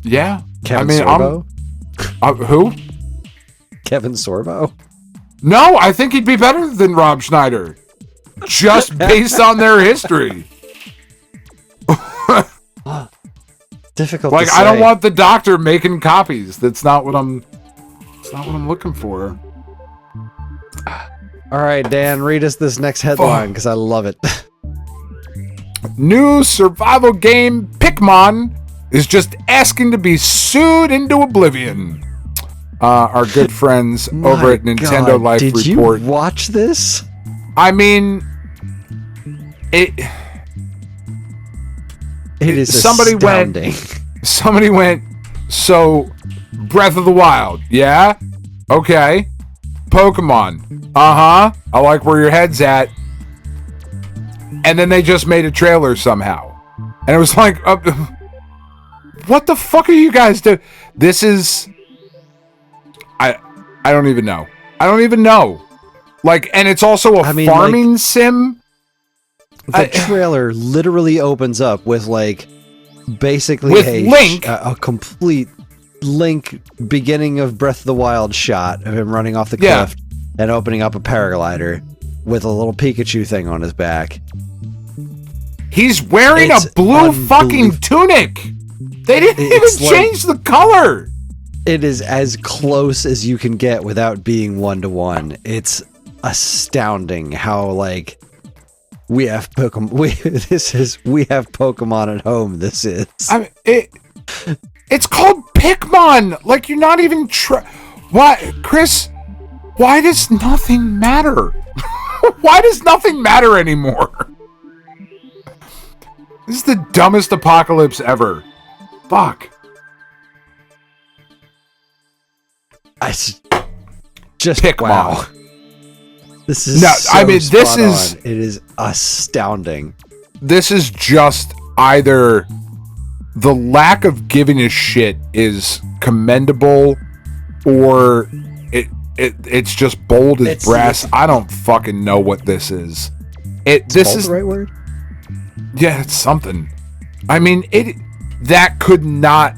Yeah. Kevin I mean, Sorbo? who? Kevin Sorbo? No, I think he'd be better than Rob Schneider. Just based on their history. Difficult Like, to say. I don't want the doctor making copies. That's not what I'm looking for. All right, Dan, read us this next headline because I love it. New survival game Pikmin is just asking to be sued into oblivion. Our good friends over at Nintendo God, Life did Report. you watch this? I mean, It is somebody astounding. Somebody went, so Breath of the Wild, yeah? Okay. Pokemon, uh-huh. I like where your head's at. And then they just made a trailer somehow. And it was like, what the fuck are you guys doing? This is... I don't even know. I don't even know. Like, and it's also a farming sim. The trailer literally opens up with, like, basically with Link. a complete Link beginning of Breath of the Wild shot of him running off the cliff and opening up a paraglider with a little Pikachu thing on his back. He's wearing a blue fucking tunic. They didn't even change the color. It is as close as you can get without being 1-to-1. It's astounding how, like, we have Pokemon. We have Pokemon at home. This is. I mean, it's called Pikmin. Like, you're not even why, Kris? Why does nothing matter? Why does nothing matter anymore? This is the dumbest apocalypse ever. Fuck. Just Pikmin. wow. This is it is astounding. This is just either the lack of giving a shit is commendable, or it's just bold as brass. I don't fucking know what this is. This is the right word? Yeah, it's something. I mean, that could not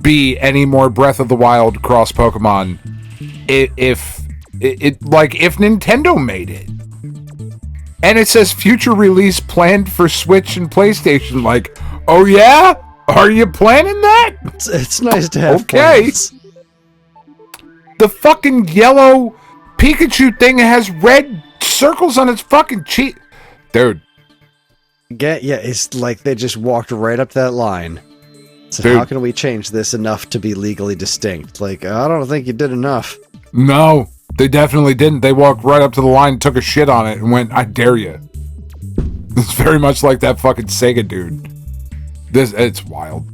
be any more Breath of the Wild cross Pokemon if Nintendo made it. And it says future release planned for Switch and PlayStation. Like, oh yeah? Are you planning that? It's nice to have okay. plans. The fucking yellow Pikachu thing has red circles on its fucking cheek. Dude. It's like they just walked right up that line. So Dude. How can we change this enough to be legally distinct? Like, I don't think you did enough. No, they definitely didn't. They walked right up to the line, took a shit on it, and went, I dare you. It's very much like that fucking Sega dude. It's wild.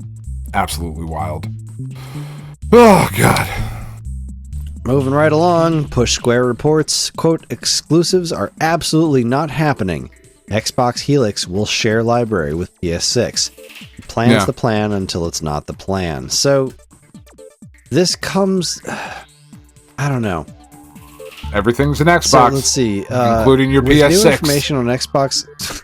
Absolutely wild. Oh, God. Moving right along, Push Square reports, quote, exclusives are absolutely not happening. Xbox Helix will share library with PS6. The plan's the plan until it's not the plan. So, this comes... I don't know. Everything's an Xbox. So, let's see. Including your with PS6. New information on Xbox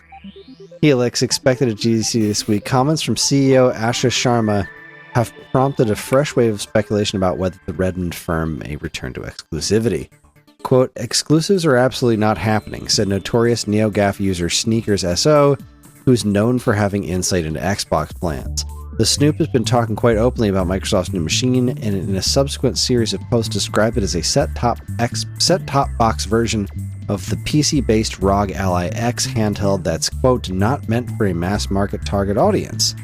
Helix expected at GDC this week, comments from CEO Asha Sharma have prompted a fresh wave of speculation about whether the Redmond firm may return to exclusivity. Quote, exclusives are absolutely not happening, said notorious NeoGAF user Sneakers SO, who's known for having insight into Xbox plans. The Snoop has been talking quite openly about Microsoft's new machine, and in a subsequent series of posts described it as a set-top box version of the PC-based ROG Ally X handheld that's, quote, not meant for a mass-market target audience.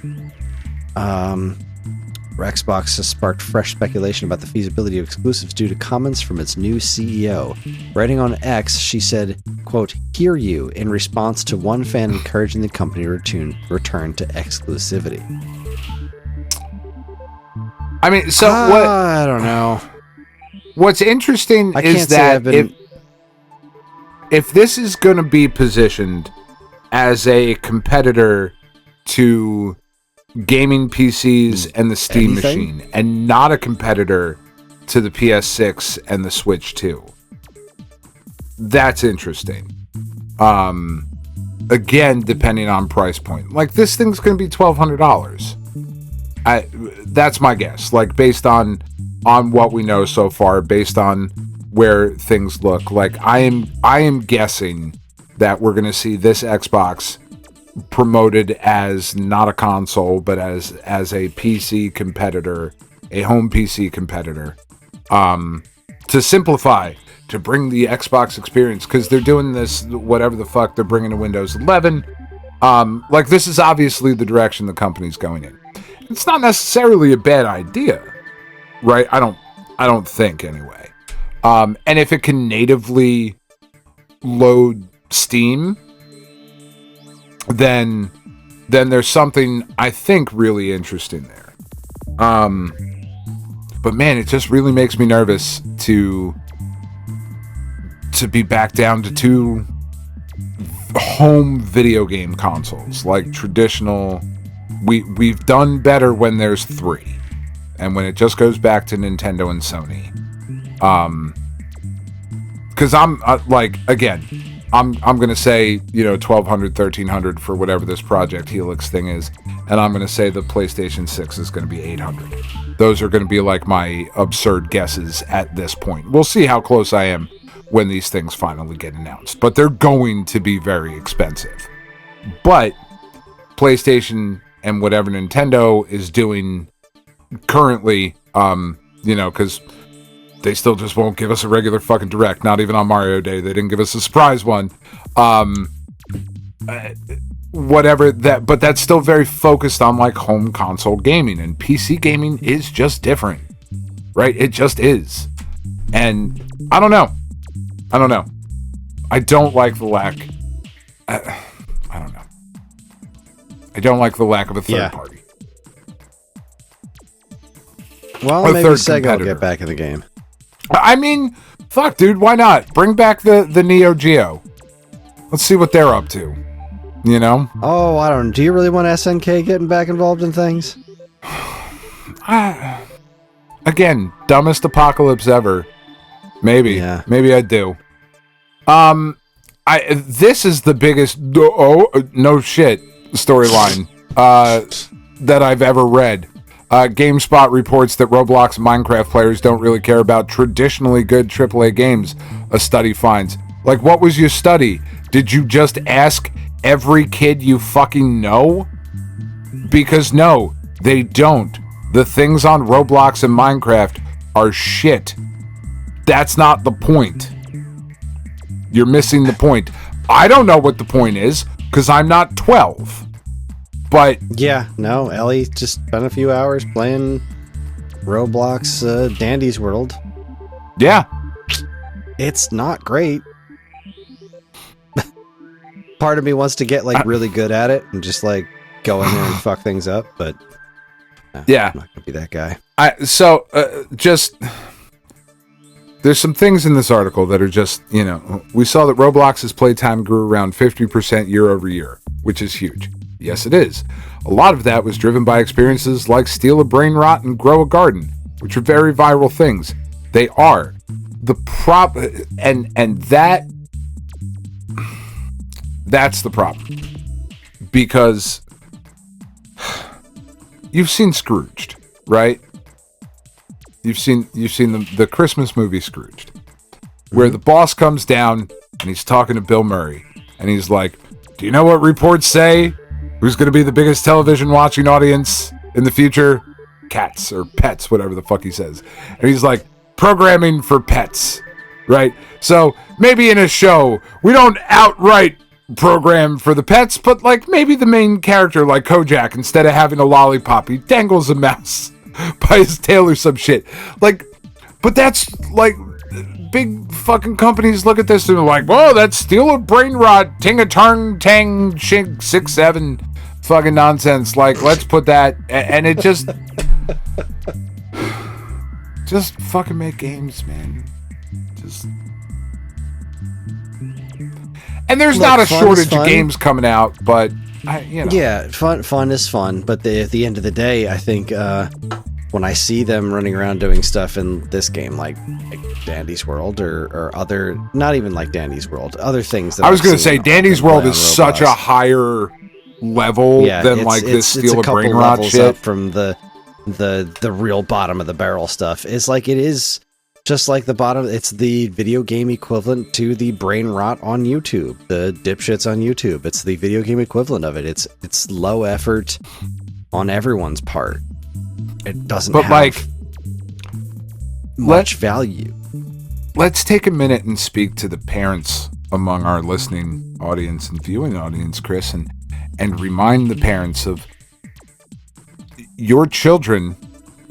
Xbox has sparked fresh speculation about the feasibility of exclusives due to comments from its new CEO. Writing on X, she said, quote, hear you, in response to one fan encouraging the company to return to exclusivity. I mean, so what? I don't know. What's interesting is that if this is going to be positioned as a competitor to gaming PCs and the Steam machine, and not a competitor to the PS6 and the Switch 2, that's interesting. again, depending on price point. Like, this thing's going to be $1,200. That's my guess. Like, based on what we know so far, based on where things look. Like, I am guessing that we're going to see this Xbox promoted as not a console, but as a PC competitor, a home PC competitor, to simplify, to bring the Xbox experience, because they're doing this, whatever the fuck, they're bringing to Windows 11. Like, this is obviously the direction the company's going in. It's not necessarily a bad idea, right? I don't think, anyway. And if it can natively load Steam, then there's something, I think, really interesting there. But man, it just really makes me nervous to be back down to 2 home video game consoles, like traditional. We've done better when there's 3, and when it just goes back to Nintendo and Sony. Because I'm like, again, I'm gonna say, you know, $1,200, $1,300 for whatever this Project Helix thing is, and I'm gonna say the PlayStation 6 is gonna be $800. Those are gonna be like my absurd guesses at this point. We'll see how close I am when these things finally get announced, but they're going to be very expensive. But PlayStation and whatever Nintendo is doing currently, you know, because they still just won't give us a regular fucking Direct, not even on Mario Day. They didn't give us a surprise one. Whatever that, but that's still very focused on like home console gaming, and PC gaming is just different, right? It just is. And I don't know. I don't like the lack. I don't know. I don't like the lack of a third party. Well, maybe Sega will get back in the game. I mean, fuck, dude, why not? Bring back the Neo Geo. Let's see what they're up to. You know? Oh, I don't know. Do you really want SNK getting back involved in things? Again, dumbest apocalypse ever. Maybe. Yeah. Maybe I do. This is the biggest no shit storyline that I've ever read. GameSpot reports that Roblox and Minecraft players don't really care about traditionally good AAA games, a study finds. Like, what was your study? Did you just ask every kid you fucking know? Because no, they don't. The things on Roblox and Minecraft are shit. That's not the point. You're missing the point. I don't know what the point is, because I'm not 12. But yeah, no, Ellie just spent a few hours playing Roblox Dandy's World. Yeah. It's not great. Part of me wants to get like really good at it and just like go in there and fuck things up, but yeah, I'm not gonna be that guy. There's some things in this article that are just, you know, we saw that Roblox's playtime grew around 50% year over year, which is huge. Yes, it is. A lot of that was driven by experiences like steal a brain rot and grow a garden, which are very viral things. They are. That's the problem. Because you've seen Scrooged, right? You've seen the Christmas movie Scrooged, where the boss comes down and he's talking to Bill Murray, and he's like, "Do you know what reports say? Who's going to be the biggest television watching audience in the future? Cats or pets, whatever the fuck he says." And he's like, "Programming for pets," right? So maybe in a show we don't outright program for the pets, but like maybe the main character, like Kojak, instead of having a lollipop, he dangles a mouse by his tail or some shit. Like, but that's like, big fucking companies look at this and they're like, "Whoa, that's steal a brain rot, ting-a-tang, tang, shink, 6, 7, fucking nonsense." Like, let's put that, and it just fucking make games, man. And there's not a shortage of games coming out, but yeah, fun is fun. But at the end of the day, I think when I see them running around doing stuff in this game, like Dandy's World or other, not even like Dandy's World, other things that I was going to say Dandy's World is such a higher level than like this Steal a Brain Rot shit. Up from the real bottom of the barrel stuff. It's like, it is just like the bottom. It's the video game equivalent to the brain rot on YouTube, the dipshits on YouTube. It's the video game equivalent of it. It's low effort on everyone's part. It doesn't have much value. Let's take a minute and speak to the parents among our listening audience and viewing audience, Kris, and remind the parents of your children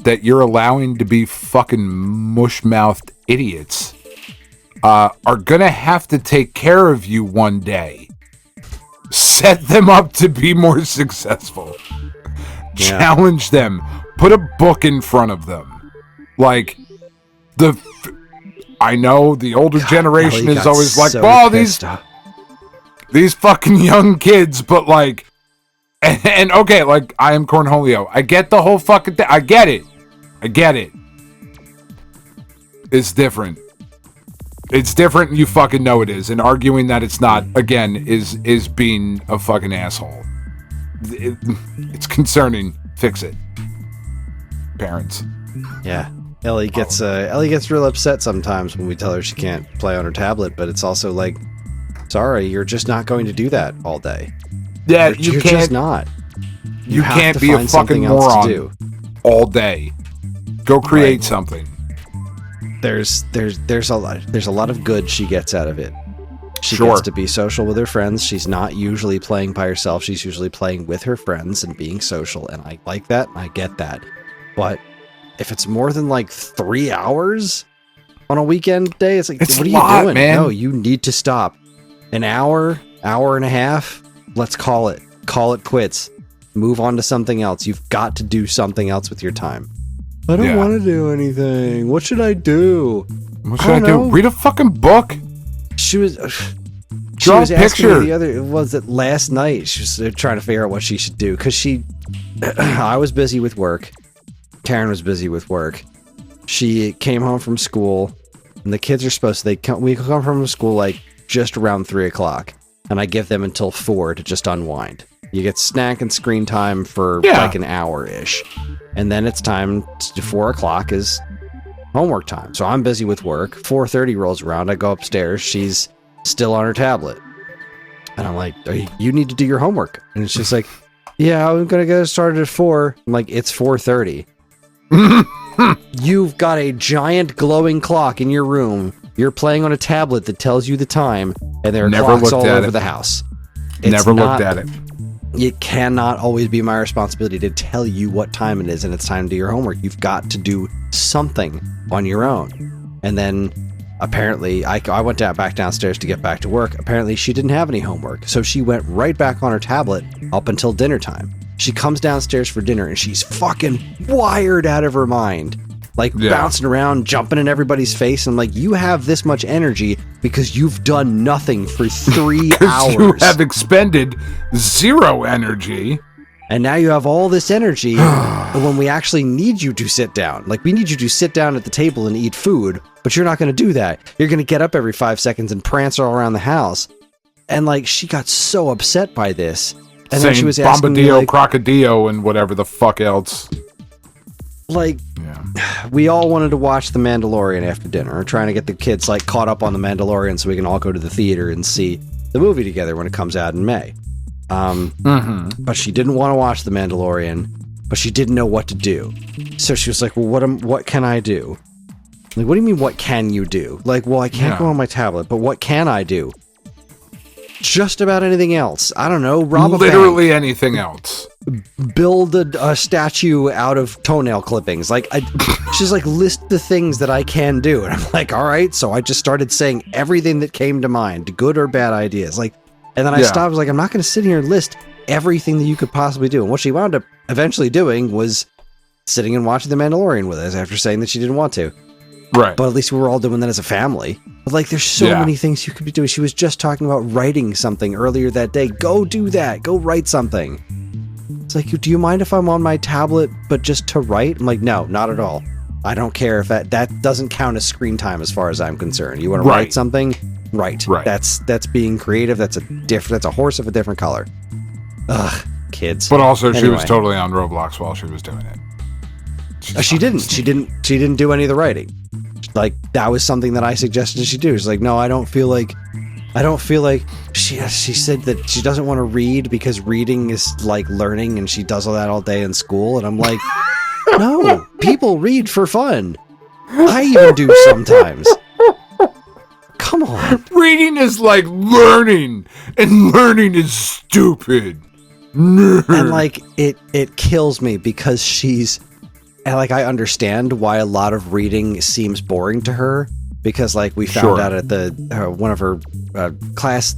that you're allowing to be fucking mush-mouthed idiots are gonna have to take care of you one day. Set them up to be more successful. Yeah. Challenge them. Put a book in front of them. Like, I know the older generation is always like, "Oh, these fucking young kids," but like, and okay, like, I am Cornholio. I get the whole fucking thing. I get it. It's different. It's different, and you fucking know it is. And arguing that it's not, again, is being a fucking asshole. It's concerning. Fix it, parents. Yeah, Ellie gets real upset sometimes when we tell her she can't play on her tablet, but it's also like, sorry, you're just not going to do that all day. Yeah, you're just not. You can't be a fucking moron all day. Go create something. There's a lot of good she gets out of it. She gets to be social with her friends. She's not usually playing by herself. She's usually playing with her friends and being social, and I like that. I get that. But if it's more than like 3 hours on a weekend day, it's like, what are you doing? Man. No, you need to stop. An hour and a half, let's call it quits. Move on to something else. You've got to do something else with your time. I don't want to do anything. What should I do? What should I do? Read a fucking book. She was Draw a picture. Last night she was trying to figure out what she should do, because I was busy with work. Karen was busy with work. She came home from school, and the kids are supposed to, we come from school like just around 3:00, and I give them until 4 to just unwind. You get snack and screen time for like an hour-ish. And then it's time to 4:00 is homework time. So I'm busy with work. 4:30 rolls around. I go upstairs. She's still on her tablet. And I'm like, you need to do your homework. And she's like, yeah, I'm going to get started at 4. I'm like, it's 4:30. You've got a giant glowing clock in your room. You're playing on a tablet that tells you the time. And there are clocks all over the house. Never looked at it. It cannot always be my responsibility to tell you what time it is and it's time to do your homework. You've got to do something on your own. And then apparently I went back downstairs to get back to work. Apparently she didn't have any homework, so she went right back on her tablet up until dinner time. She comes downstairs for dinner and she's fucking wired out of her mind. Like bouncing around, jumping in everybody's face. And like, you have this much energy because you've done nothing for 3 hours. You have expended 0 energy. And now you have all this energy when we actually need you to sit down. Like, we need you to sit down at the table and eat food, but you're not going to do that. You're going to get up every 5 seconds and prance all around the house. And like, she got so upset by this. And then she was asking me, like, Crocodile, and whatever the fuck else. Like, we all wanted to watch The Mandalorian after dinner. We're trying to get the kids like caught up on The Mandalorian so we can all go to the theater and see the movie together when it comes out in May. But she didn't want to watch The Mandalorian, but she didn't know what to do. So she was like, well, what can I do? Like, what do you mean, what can you do? Like, well, I can't go on my tablet, but what can I do? Just about anything else. I don't know, rob a bank. Literally anything else. Build a statue out of toenail clippings. Like, she's like, list the things that I can do. And I'm like, all right. So I just started saying everything that came to mind, good or bad ideas. Like, and then I stopped. I was like, I'm not going to sit here and list everything that you could possibly do. And what she wound up eventually doing was sitting and watching The Mandalorian with us after saying that she didn't want to. Right. But at least we were all doing that as a family. But like, there's so many things you could be doing. She was just talking about writing something earlier that day. Go do that. Go write something. It's like, do you mind if I'm on my tablet, but just to write? I'm like, no, not at all. I don't care if that doesn't count as screen time as far as I'm concerned. You want to write something? Right. That's being creative. That's a horse of a different color. Ugh, kids. But also, she was totally on Roblox while she was doing it. She didn't do any of the writing. Like, that was something that I suggested she do. She's like, no, I don't feel like she said that she doesn't want to read because reading is like learning, and she does all that all day in school. And I'm like, no, people read for fun. I even do sometimes. Come on. Reading is like learning, and learning is stupid. And like, it kills me because and like, I understand why a lot of reading seems boring to her, because like we found out at the one of her class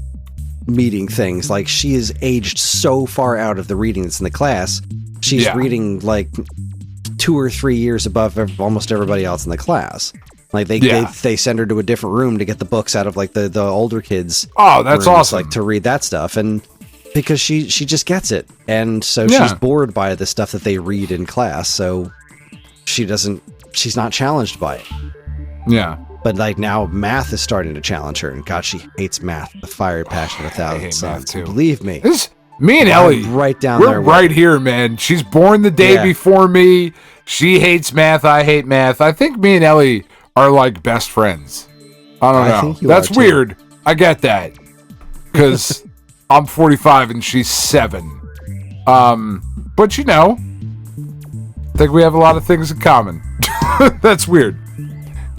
meeting things, like she is aged so far out of the reading that's in the class. She's reading like 2 or 3 years above almost everybody else in the class. Like they send her to a different room to get the books out of like the older kids. Oh, that's rooms, awesome! Like to read that stuff, and because she just gets it, and so she's bored by the stuff that they read in class. So she's not challenged by it. Yeah. But like now math is starting to challenge her, and God, she hates math. The fiery passion of 1,000 suns. Believe me. Me and Ellie, right down we're there. Right here, man. She's born the day before me. She hates math. I hate math. I think me and Ellie are like best friends. I don't know. That's weird. I get that. Because I'm 45 and she's 7. But you know, I think we have a lot of things in common. That's weird.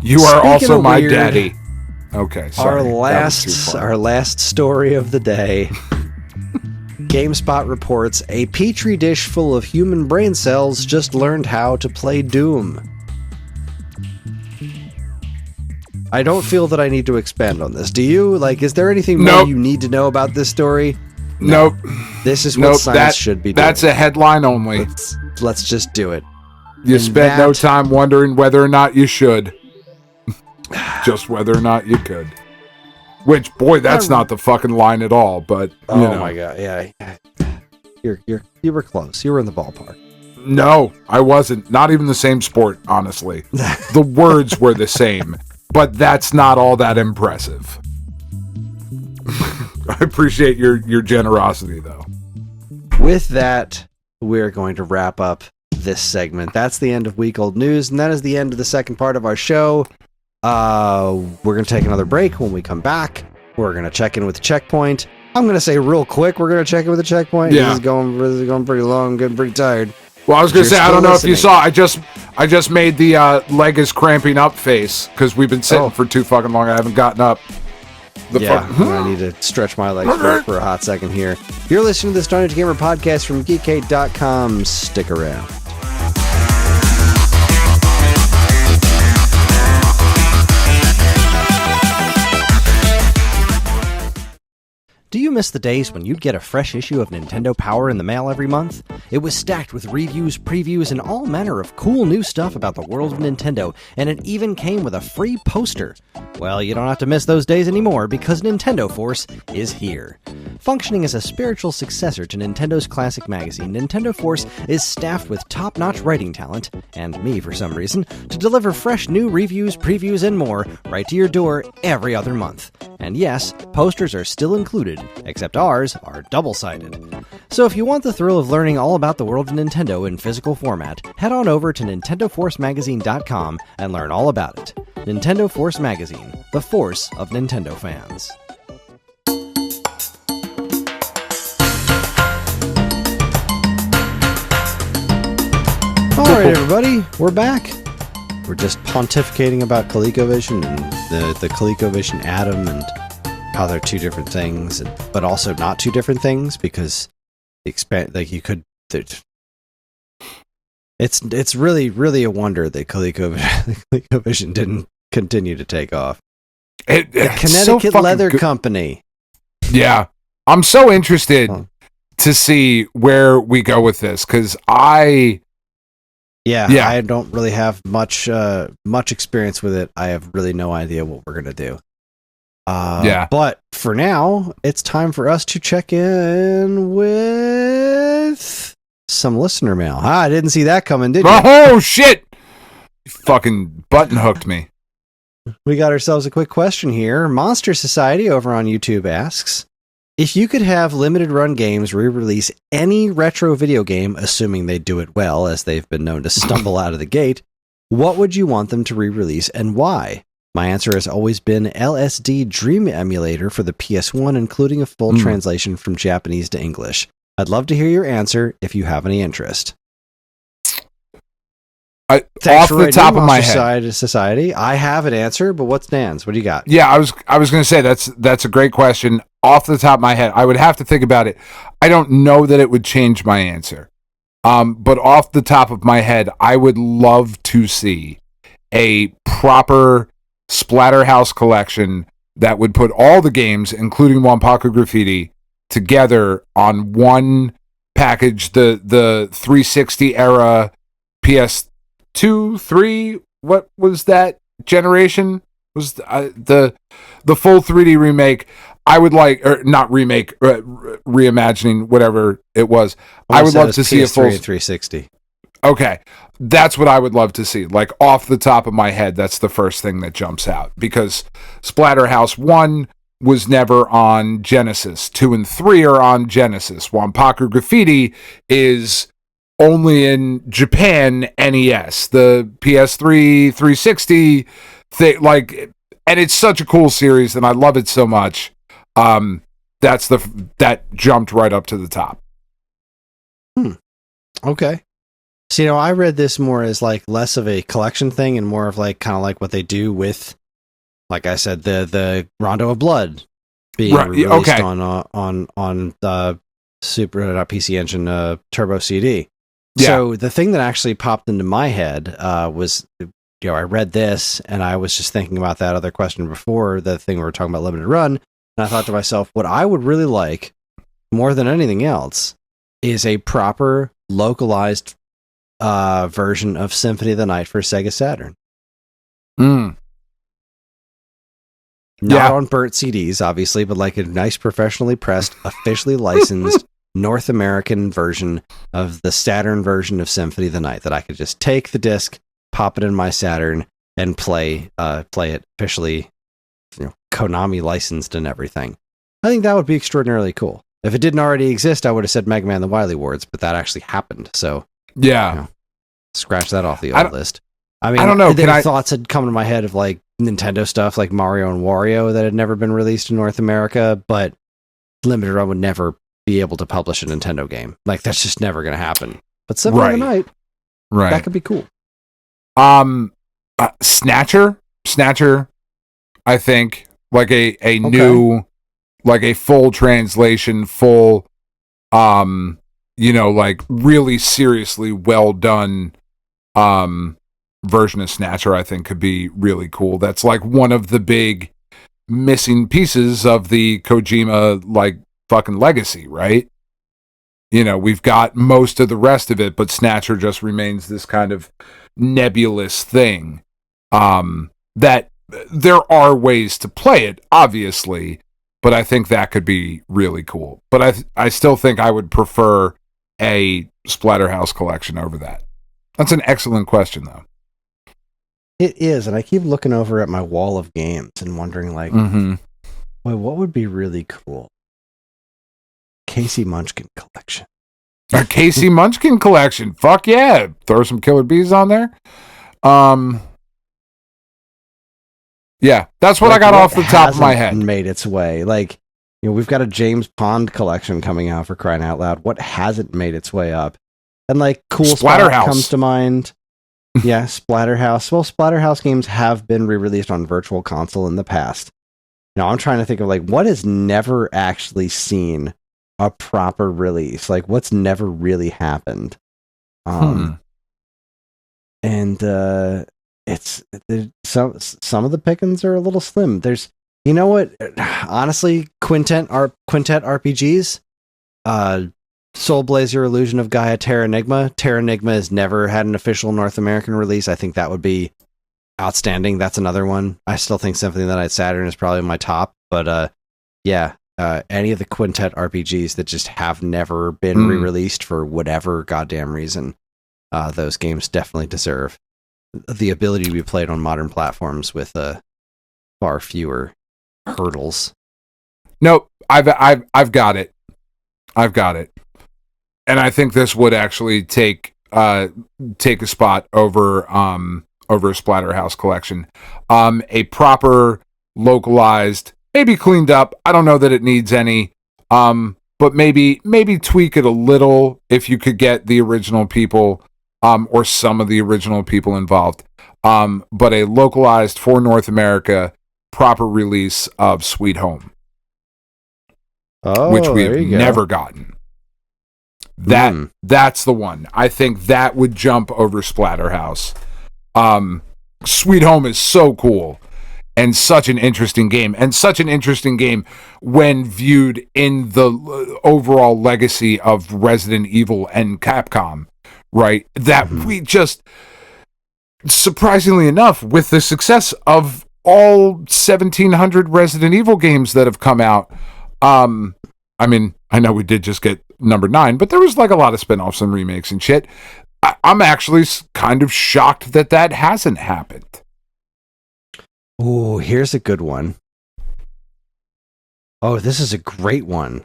You are also my daddy. Okay, sorry. Our last story of the day. GameSpot reports a petri dish full of human brain cells just learned how to play Doom. I don't feel that I need to expand on this. Do you? Like, is there anything more you need to know about this story? Nope. This is what science should be doing. That's a headline only. Let's just do it. You spend no time wondering whether or not you should. Just whether or not you could. Which, boy, that's not the fucking line at all, but, you know. My God, yeah. You were close. You were in the ballpark. No, I wasn't. Not even the same sport, honestly. The words were the same, but that's not all that impressive. I appreciate your generosity, though. With that, we're going to wrap up this segment. That's the end of Week Old News, and that is the end of the second part of our show. We're going to take another break. When we come back, we're going to check in with the checkpoint. I'm going to say real quick, we're going to check in with the checkpoint. Yeah. This is going pretty long. I'm getting pretty tired. Well, I was going to say, I don't know if you saw, I just made the leg is cramping up face, because we've been sitting for too fucking long. I haven't gotten up. I need to stretch my legs for a hot second here. You're listening to the Stone Age Gamer podcast from geekade.com. Stick around. Do you miss the days when you'd get a fresh issue of Nintendo Power in the mail every month? It was stacked with reviews, previews, and all manner of cool new stuff about the world of Nintendo, and it even came with a free poster. Well, you don't have to miss those days anymore, because Nintendo Force is here. Functioning as a spiritual successor to Nintendo's classic magazine, Nintendo Force is staffed with top-notch writing talent, and me for some reason, to deliver fresh new reviews, previews, and more right to your door every other month. And yes, posters are still included, except ours are double-sided. So if you want the thrill of learning all about the world of Nintendo in physical format, head on over to NintendoForceMagazine.com and learn all about it. Nintendo Force Magazine, the force of Nintendo fans. Alright everybody, we're back. We're just pontificating about ColecoVision and the ColecoVision Atom and how they're two different things, but also not two different things, because it's really a wonder that ColecoVision didn't continue to take off. The Connecticut Leather Company. Yeah, I'm so interested to see where we go with this, because I don't really have much experience with it. I have really no idea what we're gonna do. But for now, it's time for us to check in with some listener mail. I didn't see that coming, did you? Oh, shit! You fucking button hooked me. We got ourselves a quick question here. Monster Society over on YouTube asks, if you could have limited run games re-release any retro video game, assuming they do it well, as they've been known to stumble out of the gate, what would you want them to re-release and why? My answer has always been LSD Dream Emulator for the PS1, including a full translation from Japanese to English. I'd love to hear your answer if you have any interest. Off the top of my head, Society, I have an answer, but what's Dan's? What do you got? Yeah, I was going to say that's a great question. Off the top of my head, I would have to think about it. I don't know that it would change my answer. But off the top of my head, I would love to see a proper Splatterhouse collection that would put all the games, including Wanpaku Graffiti, together on one package. The 360 era PS2, 3, what was that generation? Was the full 3D remake? I would like, or not remake, reimagining, whatever it was. I would love to see a full 360. Okay, that's what I would love to see. Like, off the top of my head, that's the first thing that jumps out. Because Splatterhouse 1 was never on Genesis. 2 and 3 are on Genesis. Wanpaku Graffiti is only in Japan NES. The PS3 360 thing, like, and it's such a cool series, and I love it so much. That jumped right up to the top. Okay. So, I read this more as like less of a collection thing and more of like kind of like what they do with, like I said, the Rondo of Blood being released on the Super not PC Engine Turbo CD. Yeah. So the thing that actually popped into my head was, I read this and I was just thinking about that other question before, the thing we were talking about limited run, and I thought to myself, what I would really like more than anything else is a proper localized version of Symphony of the Night for Sega Saturn. Not on burnt CDs, obviously, but like a nice, professionally pressed, officially licensed North American version of the Saturn version of Symphony of the Night that I could just take the disc, pop it in my Saturn, and play it officially, Konami licensed and everything. I think that would be extraordinarily cool. If it didn't already exist, I would have said Mega Man: The Wily Words, but that actually happened. So scratch that off the old list. I mean, I don't know. Thoughts had come to my head of like Nintendo stuff, like Mario and Wario, that had never been released in North America, but Limited Run would never be able to publish a Nintendo game. Like, that's just never going to happen. But Symphony of the Night, that could be cool. Snatcher, I think, like a new, like a full translation, like really seriously well done version of Snatcher, I think could be really cool. That's like one of the big missing pieces of the Kojima like fucking legacy, right? We've got most of the rest of it, but Snatcher just remains this kind of nebulous thing. That there are ways to play it, obviously, but I think that could be really cool. But I still think I would prefer a Splatterhouse collection over that. That's an excellent question, though. It is, and I keep looking over at my wall of games and wondering, like, boy, what would be really cool? Casey Munchkin collection. A Casey Munchkin collection. Fuck yeah. Throw some Killer Bees on there. Yeah, that's what I got off the top of my head. Made its way. Like, we've got a James Pond collection coming out, for crying out loud. What hasn't made its way up? And like, Cool Splatterhouse comes to mind. Yeah, Splatterhouse. Well, Splatterhouse games have been re-released on Virtual Console in the past. I'm trying to think of like what has never actually seen a proper release. Like, what's never really happened. And it's some of the pickings are a little slim. There's, what? Honestly, Quintet RPGs, Soul Blazer, Illusion of Gaia, Terra Enigma. Terra Enigma has never had an official North American release. I think that would be outstanding. That's another one. I still think Symphony of the Night Saturn is probably my top, but yeah, any of the Quintet RPGs that just have never been re-released for whatever goddamn reason, those games definitely deserve the ability to be played on modern platforms with far fewer hurdles. Nope, I've got it. I've got it, and I think this would actually take a spot over a Splatterhouse collection, a proper localized, maybe cleaned up. I don't know that it needs any, but maybe tweak it a little if you could get the original people, or some of the original people involved. But a localized for North America proper release of Sweet Home. Which we've never gotten. That's the one. I think that would jump over Splatterhouse. Sweet Home is so cool and such an interesting game, when viewed in the overall legacy of Resident Evil and Capcom, right? That we just, surprisingly enough, with the success of all 1,700 Resident Evil games that have come out, I mean, I know we did just get number 9, but there was like a lot of spin-offs and remakes and shit. I'm actually kind of shocked that hasn't happened. Oh, here's a good one. Oh, this is a great one.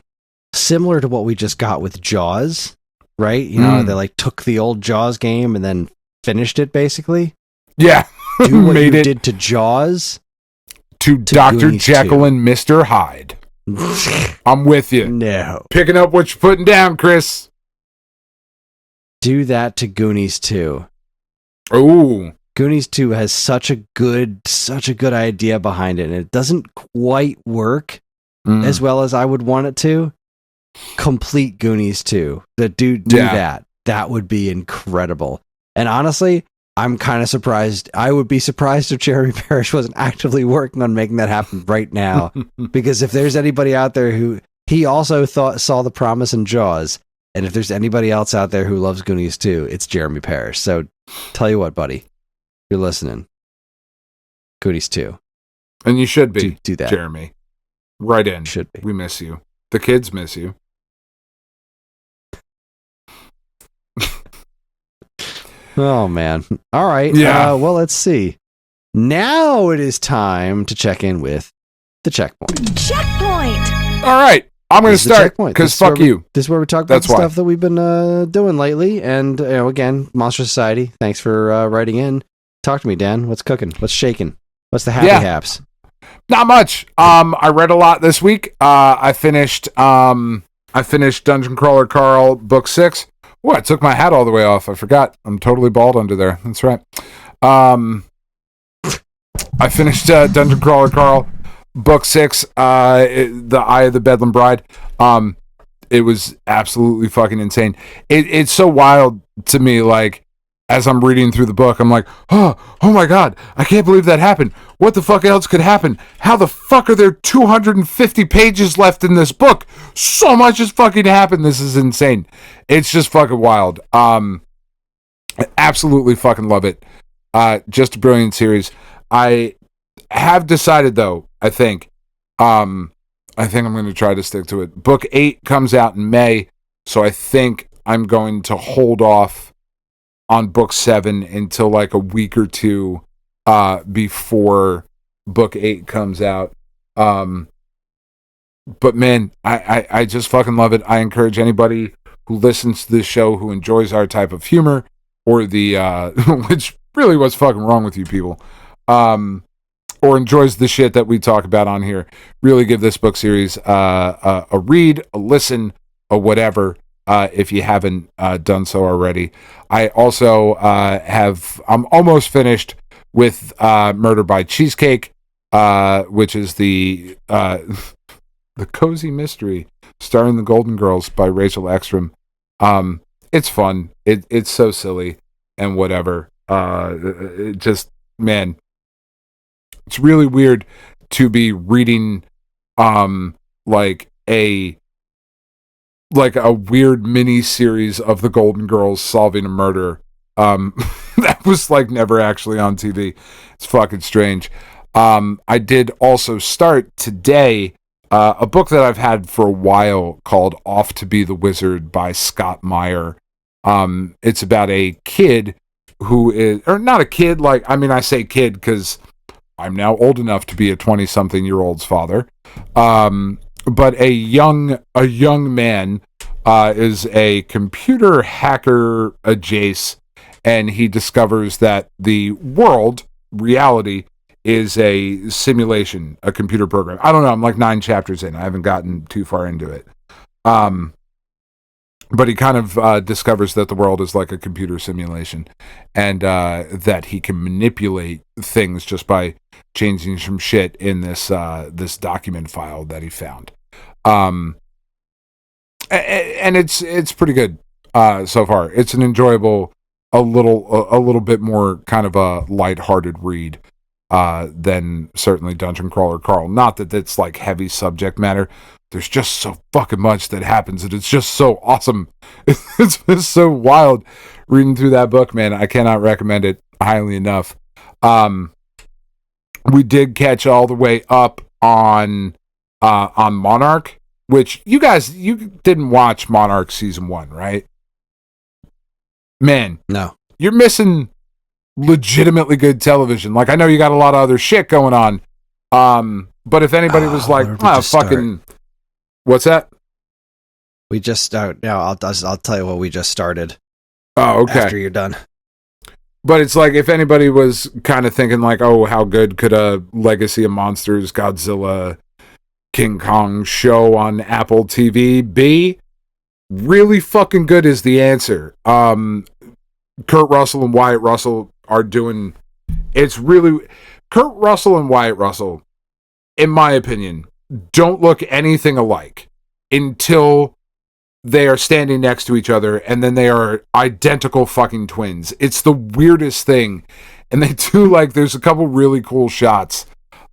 Similar to what we just got with Jaws, right? You know, they like took the old Jaws game and then finished it, basically. Yeah. Do what you did to Jaws to Dr. Goonies Jekyll 2. And Mr. Hyde. I'm with you. No. Picking up what you're putting down, Kris. Do that to Goonies 2. Ooh. Goonies 2 has such a good idea behind it, and it doesn't quite work as well as I would want it to. Complete Goonies 2. Do that. That would be incredible. And honestly, I'm kind of surprised. I would be surprised if Jeremy Parrish wasn't actively working on making that happen right now. Because if there's anybody out there who he also saw the promise in Jaws, and if there's anybody else out there who loves Goonies 2, it's Jeremy Parrish. So tell you what, buddy, you're listening. Goonies 2. And you should be. Do that, Jeremy. Right in. Should be. We miss you. The kids miss you. Oh, man. All right. Yeah. Well, let's see. Now it is time to check in with the checkpoint. Checkpoint! All right. I'm going to start because fuck you. This is where we talk about the stuff that we've been doing lately. And, again, Monster Society, thanks for writing in. Talk to me, Dan. What's cooking? What's shaking? What's the happy haps? Not much. I read a lot this week. I finished Dungeon Crawler Carl Book 6. Oh, I took my hat all the way off. I forgot. I'm totally bald under there. That's right. I finished Dungeon Crawler Carl Book 6, The Eye of the Bedlam Bride. It was absolutely fucking insane. It's so wild to me, like, as I'm reading through the book, I'm like, oh my God, I can't believe that happened. What the fuck else could happen? How the fuck are there 250 pages left in this book? So much has fucking happened. This is insane. It's just fucking wild. I absolutely fucking love it. Just a brilliant series. I have decided, though, I think I'm going to try to stick to it. Book 8 comes out in May, so I think I'm going to hold off on book 7 until like a week or two before book 8 comes out. But man, I just fucking love it. I encourage anybody who listens to this show who enjoys our type of humor, or the which really, what's fucking wrong with you people, or enjoys the shit that we talk about on here, really give this book series a read, a listen, or whatever. If you haven't done so already. I also I'm almost finished with Murder by Cheesecake, which is the cozy mystery starring the Golden Girls by Rachel Ekstrom. It's fun. It's so silly and whatever. It just, man, it's really weird to be reading like a weird mini series of the Golden Girls solving a murder. That was like never actually on TV. It's fucking strange. I did also start today a book that I've had for a while called Off to Be the Wizard by Scott Meyer. It's about a kid who is, or not a kid, like, I mean, I say kid because I'm now old enough to be a 20-something-year-old's father. But a young man is a computer hacker adjacent, and he discovers that the reality, is a simulation, a computer program. I don't know, I'm like 9 chapters in. I haven't gotten too far into it. But he kind of discovers that the world is like a computer simulation, and that he can manipulate things just by changing some shit in this document file that he found. And it's pretty good so far. It's an enjoyable, a little bit more kind of a lighthearted read than certainly Dungeon Crawler Carl. Not that it's like heavy subject matter. There's just so fucking much that happens, and it's just so awesome. It's just so wild reading through that book, man. I cannot recommend it highly enough. We did catch all the way up on Monarch, which you didn't watch Monarch season 1, right? Man, No. you're missing legitimately good television. Like, I know you got a lot of other shit going on. But if anybody was like, fucking, what's that? We just start. No, I'll tell you what we just started. Oh, okay. After you're done. But it's like, if anybody was kind of thinking like, oh, how good could a Legacy of Monsters, Godzilla, King Kong show on Apple TV be? Really fucking good is the answer. Kurt Russell and Wyatt Russell are doing, it's really, Kurt Russell and Wyatt Russell, in my opinion, don't look anything alike until they are standing next to each other, and then they are identical fucking twins. It's the weirdest thing. And they do, like, there's a couple really cool shots,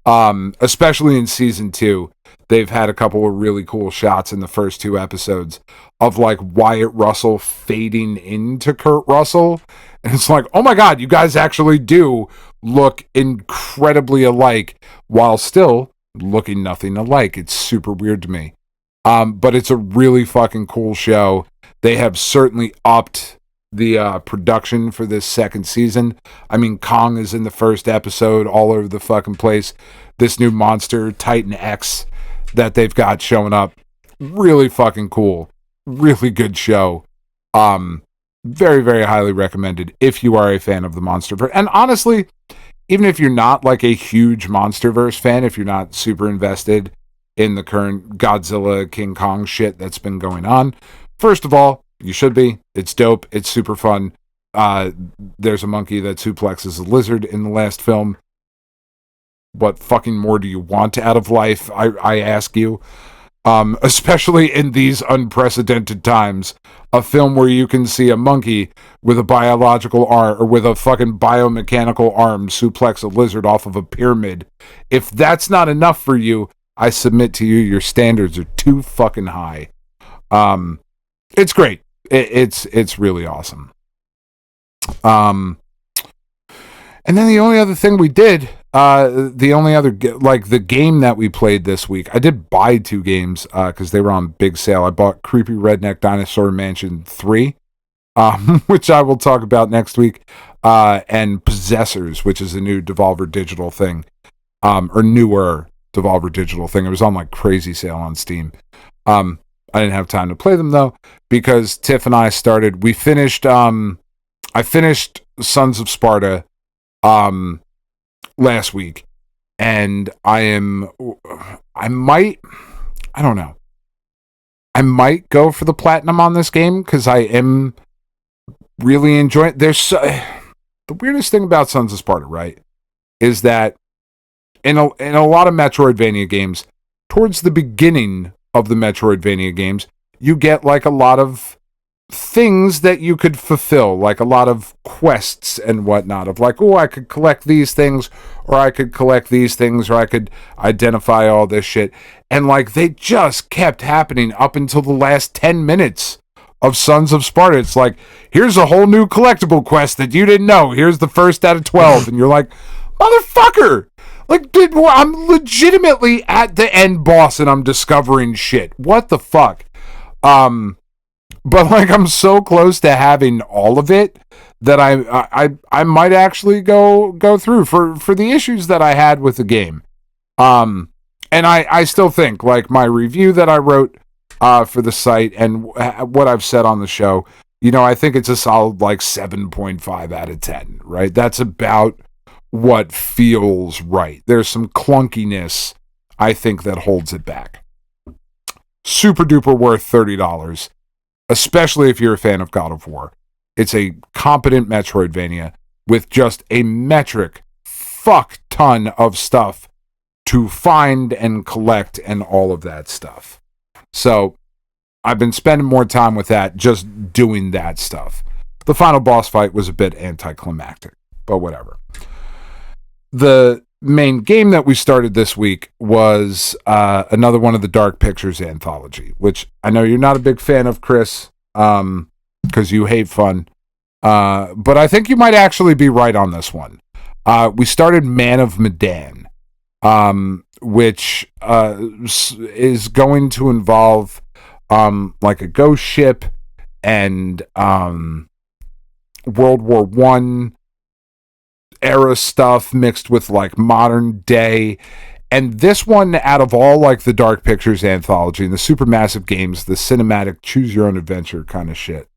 especially in season 2. They've had a couple of really cool shots in the first 2 episodes of, like, Wyatt Russell fading into Kurt Russell. And it's like, oh my God, you guys actually do look incredibly alike while still looking nothing alike. It's super weird to me. But it's a really fucking cool show. They have certainly upped the production for this second season. I mean, Kong is in the first episode all over the fucking place. This new monster, Titan X, that they've got showing up. Really fucking cool. Really good show. Very, very highly recommended if you are a fan of the Monsterverse. And honestly, even if you're not like a huge Monsterverse fan, if you're not super invested in the current Godzilla, King Kong shit that's been going on, first of all, you should be. It's dope. It's super fun. There's a monkey that suplexes a lizard in the last film. What fucking more do you want out of life? I ask you. Especially in these unprecedented times. A film where you can see a monkey with a biological arm, or with a fucking biomechanical arm, suplex a lizard off of a pyramid. If that's not enough for you, I submit to you, your standards are too fucking high. It's great. It's really awesome. And then the only other thing we did, the only other, like, the game that we played this week, I did buy 2 games, because they were on big sale. I bought Creepy Redneck Dinosaur Mansion 3, which I will talk about next week, and Possessors, which is a new Devolver Digital thing, or newer Devolver Digital thing. It was on, like, crazy sale on Steam. I didn't have time to play them, though, because Tiff and I I finished Sons of Sparta, last week, and I might go for the platinum on this game, because I am really enjoying. The weirdest thing about Sons of Sparta, right, is that in a lot of Metroidvania games, towards the beginning of the Metroidvania games, you get like a lot of things that you could fulfill, like a lot of quests and whatnot, of like, oh, I could collect these things, or I could collect these things, or I could identify all this shit. And like, they just kept happening up until the last 10 minutes of Sons of Sparta. It's like, here's a whole new collectible quest that you didn't know. Here's the first out of 12. And you're like, motherfucker! Like, dude, I'm legitimately at the end boss and I'm discovering shit. What the fuck? But like, I'm so close to having all of it that I might actually go through for the issues that I had with the game. And I still think, like, my review that I wrote for the site and what I've said on the show, you know, I think it's a solid like 7.5 out of 10, right? That's about what feels right. There's some clunkiness, I think, that holds it back. Super duper worth $30, especially if you're a fan of God of War. It's a competent Metroidvania with just a metric fuck ton of stuff to find and collect and all of that stuff. So I've been spending more time with that, just doing that stuff. The final boss fight was a bit anticlimactic, but whatever. The main game that we started this week was another one of the Dark Pictures anthology, which I know you're not a big fan of, Kris, because you hate fun. But I think you might actually be right on this one. We started Man of Medan, which is going to involve like a ghost ship and World War One era stuff mixed with like modern day. And this one, out of all like the Dark Pictures anthology and the Supermassive Games, the cinematic choose your own adventure kind of shit,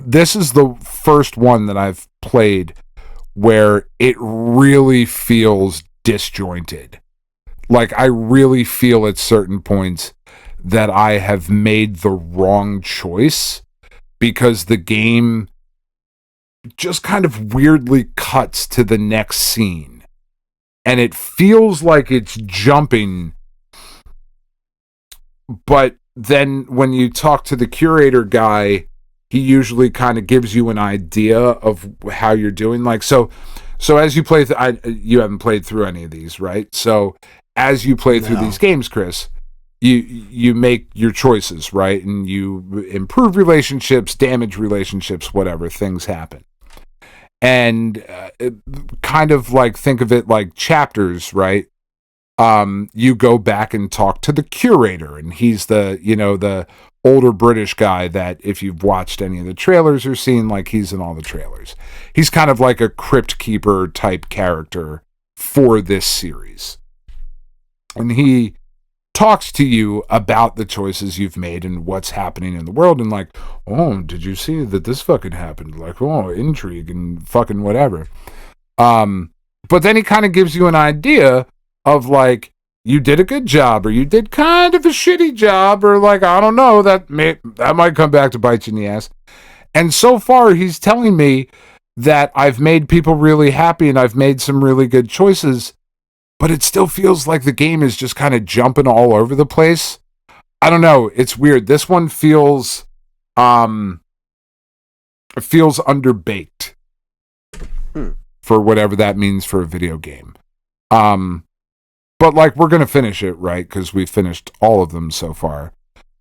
this is the first one that I've played where it really feels disjointed. Like, I really feel at certain points that I have made the wrong choice because the game just kind of weirdly cuts to the next scene. And it feels like it's jumping. But then when you talk to the curator guy, he usually kind of gives you an idea of how you're doing. Like, so as you play, you haven't played through any of these, right? So as you play through these games, Kris, you make your choices, right? And you improve relationships, damage relationships, whatever, things happen. And kind of like, think of it like chapters, right? You go back and talk to the curator, and he's the older British guy that, if you've watched any of the trailers or seen, like, he's in all the trailers. He's kind of like a crypt keeper type character for this series. And he talks to you about the choices you've made and what's happening in the world, and like, oh, did you see that this fucking happened? Like, oh, intrigue and fucking whatever. But then he kind of gives you an idea of like, you did a good job, or you did kind of a shitty job, or like, I don't know, that might come back to bite you in the ass. And so far, he's telling me that I've made people really happy and I've made some really good choices, but it still feels like the game is just kind of jumping all over the place. I don't know. It's weird. This one feels underbaked for whatever that means for a video game. But like, we're going to finish it, right? Because we finished all of them so far.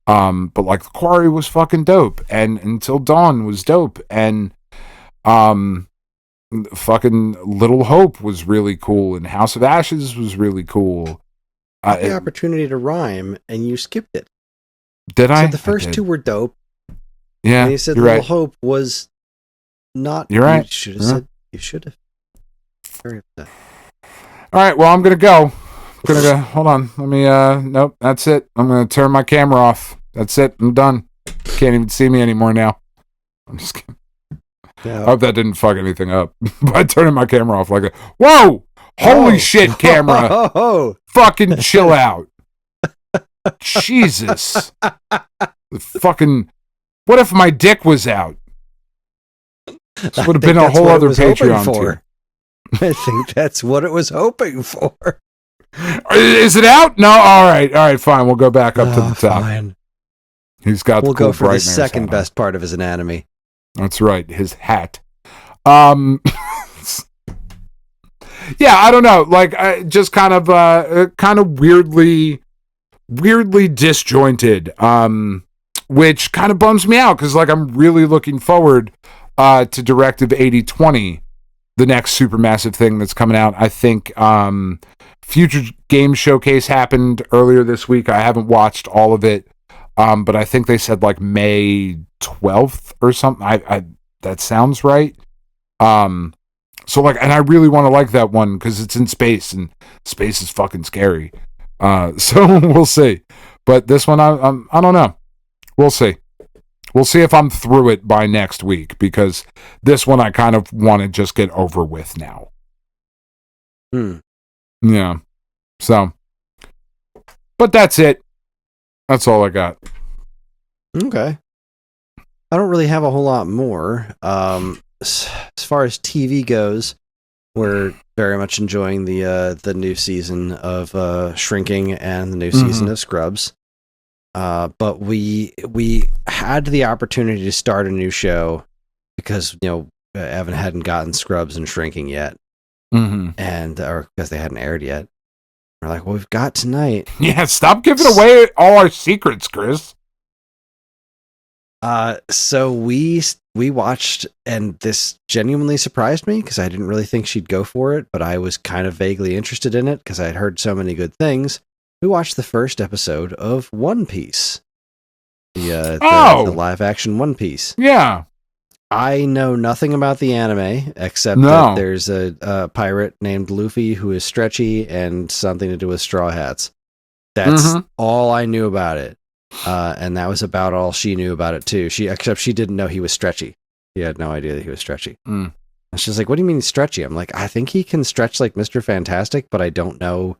But like, the Quarry was fucking dope, and Until Dawn was dope, and fucking Little Hope was really cool, and House of Ashes was really cool. The opportunity to rhyme, and you skipped it. Did I? So the first two were dope. Yeah, and you said Little Hope was not. You're right. You should have said. You should have. Very upset. All right. Well, I'm gonna go. Hold on. Let me. Nope. That's it. I'm gonna turn my camera off. That's it. I'm done. Can't even see me anymore now. I'm just kidding. Yeah. I hope that didn't fuck anything up by turning my camera off like that. Whoa! Holy shit, camera! Fucking chill out. Jesus. Fucking. What if my dick was out? This would have been a whole other Patreon tier. I think that's what it was hoping for. Is it out? No. All right. Fine. We'll go back up to the top. Fine. He's got. We'll the cool go for the Brightmares second best part of his anatomy. That's right, his hat. Yeah, I don't know. Like, just kind of weirdly disjointed. Which kind of bums me out because, like, I'm really looking forward to Directive 8020 the next supermassive thing that's coming out. I think Future Game Showcase happened earlier this week. I haven't watched all of it, but I think they said like May 12th or something. I that sounds right. So like, and I really want to like that one because it's in space, and space is fucking scary. So we'll see. But this one, I don't know. We'll see. We'll see if I'm through it by next week, because this one I kind of want to just get over with now. Yeah. So, but that's it. That's all I got. Okay. I don't really have a whole lot more. As far as TV goes, we're very much enjoying the new season of Shrinking and the new season of Scrubs. But we had the opportunity to start a new show because Evan hadn't gotten Scrubs and Shrinking yet, and or because they hadn't aired yet. We're like, well, we've got tonight. Yeah, stop giving away all our secrets, Chris. So we watched, and this genuinely surprised me because I didn't really think she'd go for it, but I was kind of vaguely interested in it because I had heard so many good things. We watched the first episode of One Piece, the live action One Piece. Yeah, I know nothing about the anime except that there's a pirate named Luffy who is stretchy and something to do with straw hats. That's all I knew about it. And that was about all she knew about it too. Except she didn't know he was stretchy. She had no idea that he was stretchy. And she's like, "What do you mean he's stretchy?" I'm like, "I think he can stretch like Mr. Fantastic, but I don't know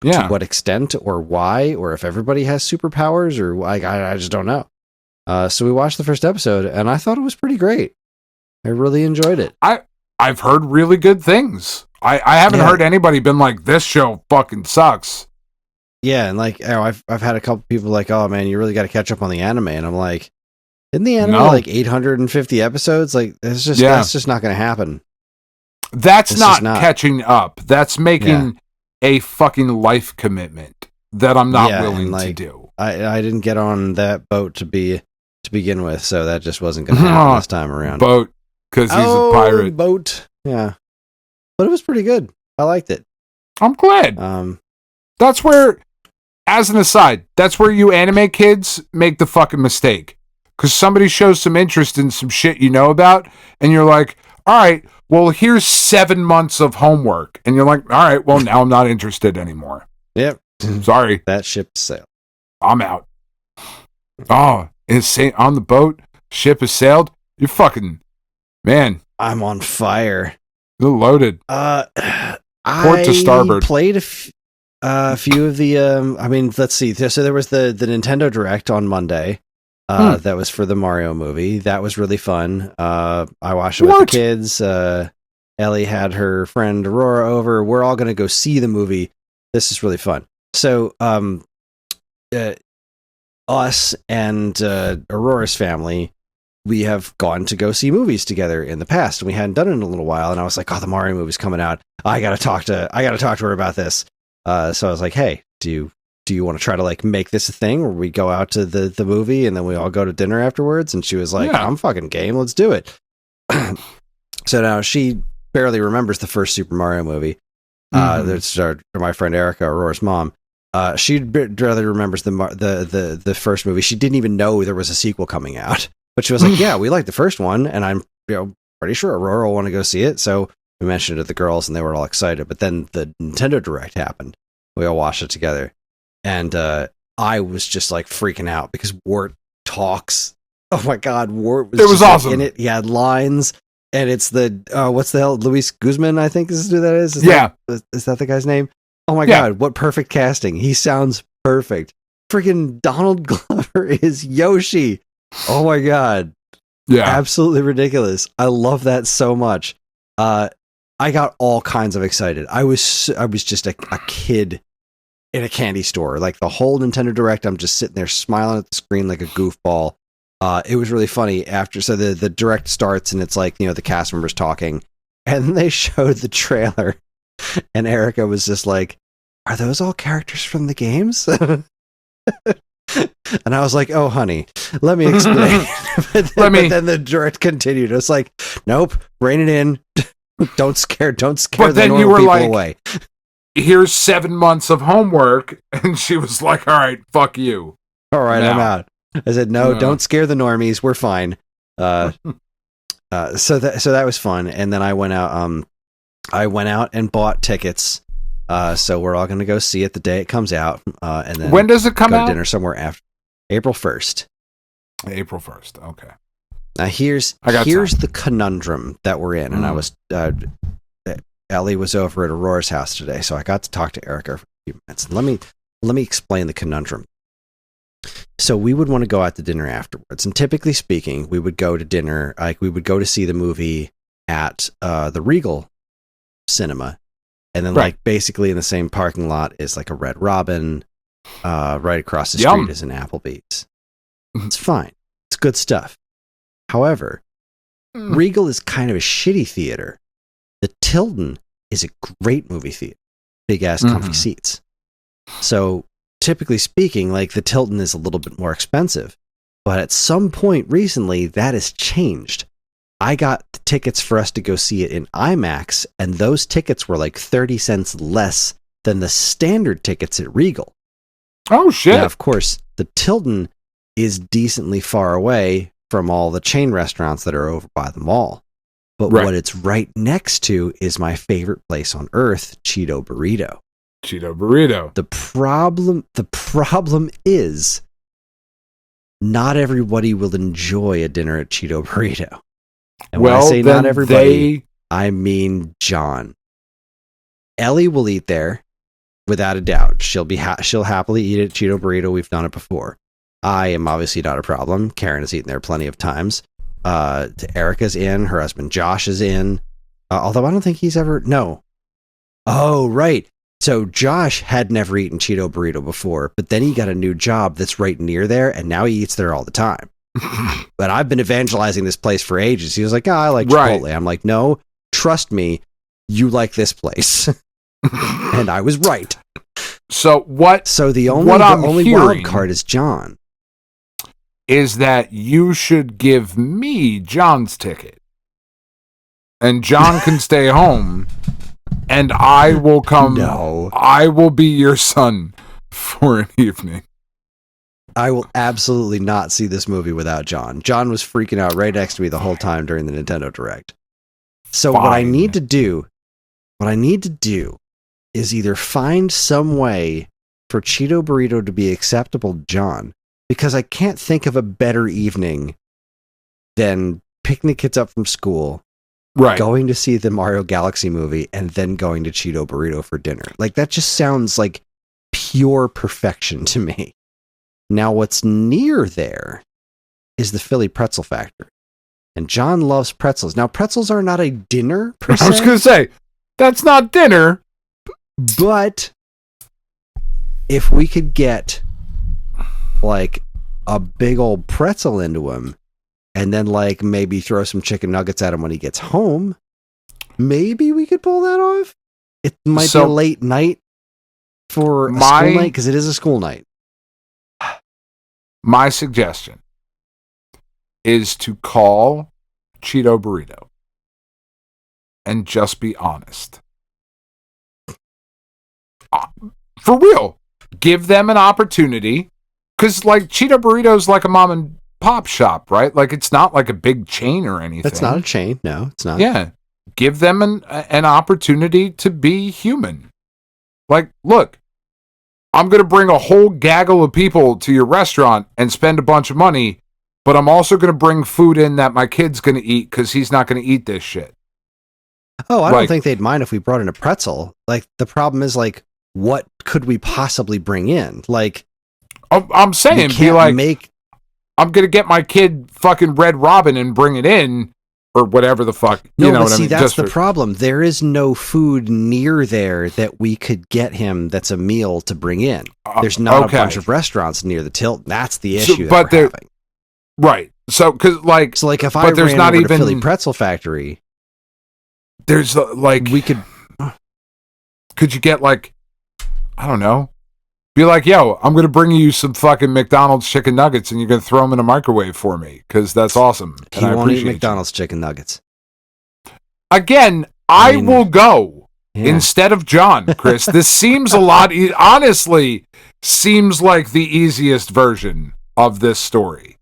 to what extent or why, or if everybody has superpowers, or like I just don't know." So we watched the first episode, and I thought it was pretty great. I really enjoyed it. I've heard really good things. I haven't heard anybody been like, "This show fucking sucks." Yeah, and like I've had a couple people like, "Oh man, you really got to catch up on the anime," and I'm like, "Isn't the anime like 850 episodes? Like that's just not going to happen." That's not catching up. That's making a fucking life commitment that I'm not willing to do. I didn't get on that boat to begin with, so that just wasn't going to happen this time around. Boat, because he's a pirate. Boat, yeah. But it was pretty good. I liked it. I'm glad. That's where, as an aside, that's where you anime kids make the fucking mistake. Because somebody shows some interest in some shit you know about, and you're like, all right, well, here's 7 months of homework. And you're like, all right, well, now I'm not interested anymore. Yep. Sorry. That ship sailed. I'm out. Oh, it's on the boat. Ship has sailed. You're fucking, man. I'm on fire. You're loaded. Port to starboard. Played a few of the, let's see. So there was the Nintendo Direct on Monday. That was for the Mario movie. That was really fun. I watched it with the kids. Ellie had her friend Aurora over. We're all going to go see the movie. This is really fun. So, us and Aurora's family, we have gone to go see movies together in the past, and we hadn't done it in a little while. And I was like, "Oh, the Mario movie's coming out. I gotta talk to her about this." So I was like, "Hey, do you want to try to like make this a thing where we go out to the movie and then we all go to dinner afterwards?" And she was like, "I'm fucking game. Let's do it." So now she barely remembers the first Super Mario movie. That's my friend Erica, Aurora's mom. She barely remembers the first movie. She didn't even know there was a sequel coming out. But she was like, "Yeah, we liked the first one, and I'm pretty sure Aurora will want to go see it." So we mentioned it to the girls, and they were all excited. But then the Nintendo Direct happened. We all watched it together. And I was just like freaking out because Wart talks. Oh my God, Wart was awesome. In it. He had lines, and it's the what's the hell? Luis Guzman, I think is who that is. Is that the guy's name? Oh my God, what perfect casting! He sounds perfect. Freaking Donald Glover is Yoshi. Oh my God, absolutely ridiculous. I love that so much. I got all kinds of excited. I was just a kid in a candy store. Like the whole Nintendo Direct, I'm just sitting there smiling at the screen like a goofball. It was really funny after. So the Direct starts and it's like, the cast members talking, and then they showed the trailer, and Erica was just like, "Are those all characters from the games?" And I was like, "Oh, honey, let me explain." But then the Direct continued. It's like, "Nope, rein it in. Don't scare But the then you normal were people like, away. here's 7 months of homework. And she was like, all right, fuck you. All right, No. I'm out. I said, no, No. don't scare the normies. We're fine. So that was fun. And then I went out and bought tickets. So we're all going to go see it the day it comes out. And then When does it come go out? to dinner somewhere after April 1st. April 1st. Okay. Now here's the conundrum that we're in. And I was, Ellie was over at Aurora's house today. So I got to talk to Erica for a few minutes. Let me explain the conundrum. So we would want to go out to dinner afterwards. And typically speaking, we would go to dinner, like we would go to see the movie at the Regal cinema. And then like basically in the same parking lot is like a Red Robin, right across the street is an Applebee's. It's fine. It's good stuff. However, Regal is kind of a shitty theater. The Tilden is a great movie theater. Big ass comfy seats. So typically speaking, like the Tilton is a little bit more expensive, but at some point recently that has changed. I got the tickets for us to go see it in IMAX, and those tickets were like 30 cents less than the standard tickets at Regal. Oh shit. Now, of course, the Tilton is decently far away from all the chain restaurants that are over by the mall. But what it's right next to is my favorite place on earth, Cheeto Burrito. Cheeto Burrito. The problem is not everybody will enjoy a dinner at Cheeto Burrito. And when I say not everybody, I mean John. Ellie will eat there without a doubt. She'll happily eat at Cheeto Burrito. We've done it before. I am obviously not a problem. Karen has eaten there plenty of times. Erica's in. Her husband Josh is in. Although I don't think he's ever... No. Oh, right. So Josh had never eaten Cheeto Burrito before, but then he got a new job that's right near there, and now he eats there all the time. But I've been evangelizing this place for ages. He was like, I like Chipotle. I'm like, no, trust me, you like this place. And I was right. So the only wild card is John. Is that you should give me John's ticket. And John can stay home. And I will come. No. I will be your son for an evening. I will absolutely not see this movie without John. John was freaking out right next to me the whole time during the Nintendo Direct. So what I need to do is either find some way for Cheeto Burrito to be acceptable to John, because I can't think of a better evening than picking the kids up from school, going to see the Mario Galaxy movie, and then going to Cheeto Burrito for dinner. Like, that just sounds like pure perfection to me. Now, what's near there is the Philly Pretzel Factory. And John loves pretzels. Now, pretzels are not a dinner, per se. I was going to say, that's not dinner. But if we could get, like, a big old pretzel into him, and then, like, maybe throw some chicken nuggets at him when he gets home, maybe we could pull that off. It might be a late night for a school night, because it is a school night. My suggestion is to call Cheeto Burrito and just be honest. For real. Give them an opportunity. Because, like, Cheeto Burrito is like a mom and pop shop, right? Like, it's not like a big chain or anything. It's not a chain. No, it's not. Yeah. Give them an opportunity to be human. Like, look, I'm going to bring a whole gaggle of people to your restaurant and spend a bunch of money, but I'm also going to bring food in that my kid's going to eat because he's not going to eat this shit. Oh, I don't think they'd mind if we brought in a pretzel. Like, the problem is, like, what could we possibly bring in? Like, I'm saying, be like, I'm going to get my kid fucking Red Robin and bring it in, or whatever the fuck. No, you know but what see, I mean? that's the problem. There is no food near there that we could get him that's a meal to bring in. There's not a bunch of restaurants near the Tilt. That's the issue that we're having. Right. So, because, like... So, like, if I ran over to Philly Pretzel Factory... There's, like... We could... Could you get, like... I don't know. Be like, yo, I'm going to bring you some fucking McDonald's chicken nuggets and you're going to throw them in a microwave for me because that's awesome. He won't eat McDonald's chicken nuggets. Again, I mean, will go yeah. instead of John, Chris. This seems a lot, honestly, seems like the easiest version of this story.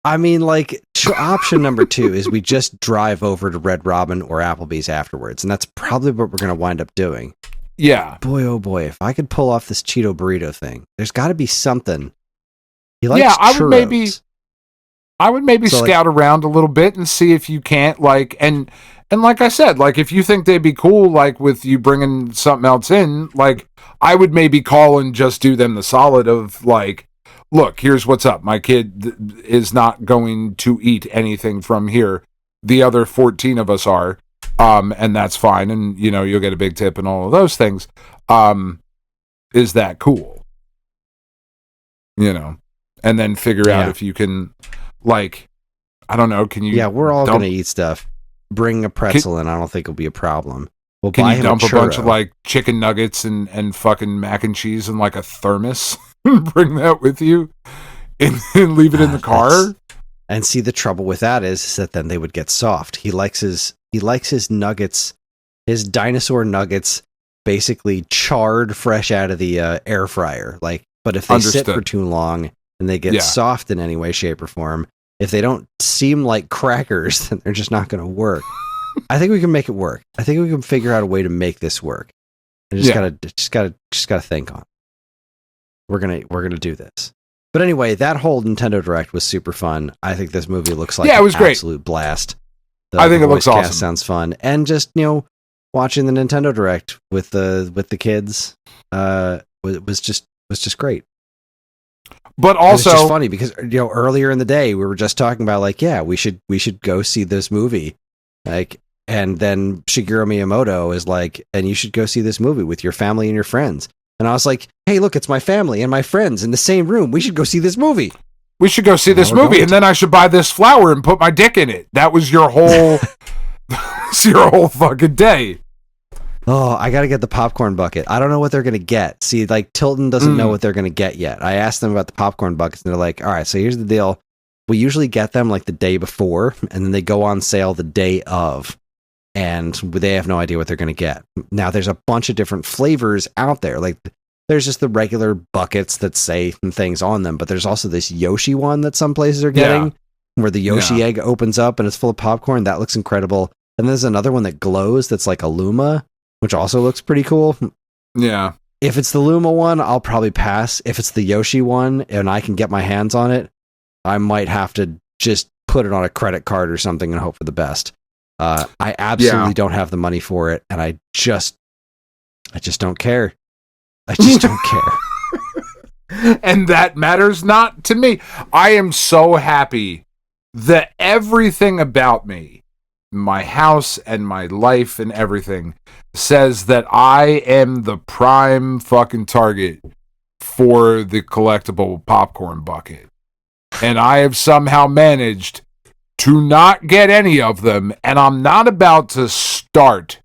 I mean, like, option number 2 is we just drive over to Red Robin or Applebee's afterwards, and that's probably what we're going to wind up doing. Yeah. Boy, oh boy, if I could pull off this Cheeto burrito thing, there's got to be something. He likes I churros. would maybe So, scout around a little bit and see if you can't, like, and like I said, like, if you think they'd be cool, like, with you bringing something else in, like, I would maybe call and just do them the solid of, like, look, here's what's up. My kid is not going to eat anything from here. The other 14 of us are, and that's fine. And, you know, you'll get a big tip and all of those things. Is that cool? You know, and then figure out if you can, like, I don't know, can you... Yeah, we're all going to eat stuff. Bring a pretzel in. I don't think it'll be a problem. We'll can buy you him dump a a bunch of, churro. like, chicken nuggets and fucking mac and cheese in, like, a thermos? Bring that with you and leave it in the car. And see, the trouble with that is that then they would get soft. He likes his nuggets, his dinosaur nuggets, basically charred fresh out of the air fryer. Like, but if they sit for too long and they get soft in any way, shape, or form, if they don't seem like crackers, then they're just not going to work. I think we can make it work. I think we can figure out a way to make this work. I just gotta think on it. We're gonna do this. But anyway, that whole Nintendo Direct was super fun. I think this movie looks like it was an great. Absolute blast. I think it looks voice cast awesome. Sounds fun, and just watching the Nintendo Direct with the kids was just great. But also, it's just funny because earlier in the day we were just talking about like, yeah, we should go see this movie, like, and then Shigeru Miyamoto is like, and you should go see this movie with your family and your friends. And I was like, hey, look, it's my family and my friends in the same room. We should go see this movie. We should go see this movie, and then I should buy this flower and put my dick in it. That was your whole, fucking day. Oh, I got to get the popcorn bucket. I don't know what they're going to get. See, like, Tilton doesn't know what they're going to get yet. I asked them about the popcorn buckets, and they're like, all right, so here's the deal. We usually get them, like, the day before, and then they go on sale the day of, and they have no idea what they're going to get. Now, there's a bunch of different flavors out there. Like, there's just the regular buckets that say things on them, but there's also this Yoshi one that some places are getting, where the Yoshi egg opens up and it's full of popcorn. That looks incredible. And there's another one that glows that's like a Luma, which also looks pretty cool. Yeah. If it's the Luma one, I'll probably pass. If it's the Yoshi one and I can get my hands on it, I might have to just put it on a credit card or something and hope for the best. I absolutely don't have the money for it, and I just don't care. I just don't care. And that matters not to me. I am so happy that everything about me, my house and my life and everything, says that I am the prime fucking target for the collectible popcorn bucket. And I have somehow managed to not get any of them, and I'm not about to start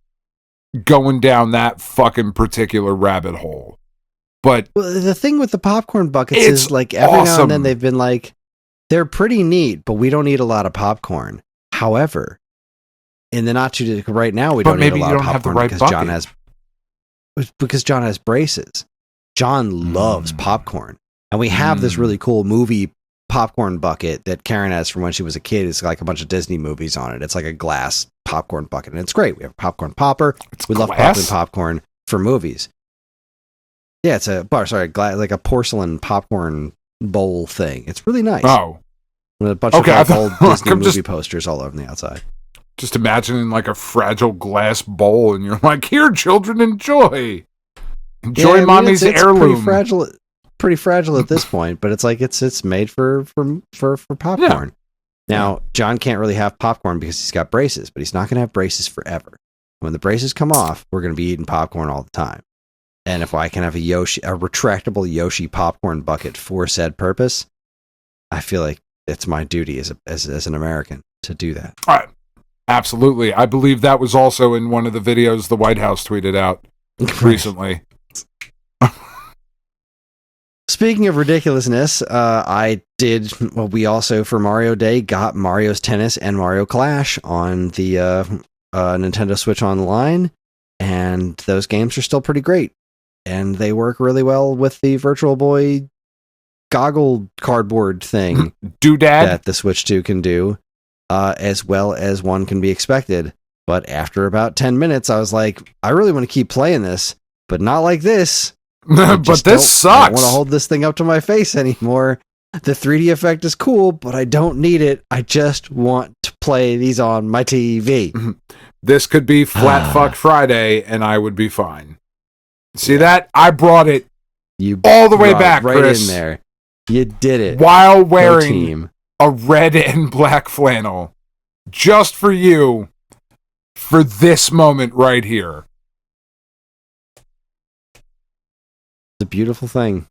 going down that fucking particular rabbit hole. But the thing with the popcorn buckets is, like, every now and then they've been like, they're pretty neat, but we don't eat a lot of popcorn. However, in the not too right now, we don't eat a lot of popcorn because John has braces. John loves popcorn, and we have this really cool movie popcorn bucket that Karen has from when she was a kid. It's like a bunch of Disney movies on it. It's like a glass popcorn bucket, and it's great. We have a popcorn popper. We love popping popcorn for movies. Yeah, it's like a porcelain popcorn bowl thing. It's really nice. Oh, with a bunch of old Disney movie posters all over the outside. Just imagining like a fragile glass bowl, and you're like, "Here, children, enjoy mommy's heirloom." Pretty fragile at this point, but it's like it's made for popcorn. Yeah. Now, John can't really have popcorn because he's got braces, but he's not going to have braces forever. When the braces come off, we're going to be eating popcorn all the time. And if I can have a retractable Yoshi popcorn bucket for said purpose, I feel like it's my duty as an American to do that. All right. Absolutely. I believe that was also in one of the videos the White House tweeted out recently. Speaking of ridiculousness, we also for Mario Day got Mario's Tennis and Mario Clash on the Nintendo Switch Online, and those games are still pretty great. And they work really well with the Virtual Boy goggle cardboard thing Doodad that the Switch 2 can do, as well as one can be expected. But after about 10 minutes, I was like, I really want to keep playing this, but not like this. but this I sucks. don't want to hold this thing up to my face anymore. The 3D effect is cool, but I don't need it. I just want to play these on my TV. This could be Flat Fuck Friday, and I would be fine. See that? I brought it You all the way brought it back, right Chris. in there. You did it. While Go wearing team. a red and black flannel. Just for you. For this moment right here. It's a beautiful thing.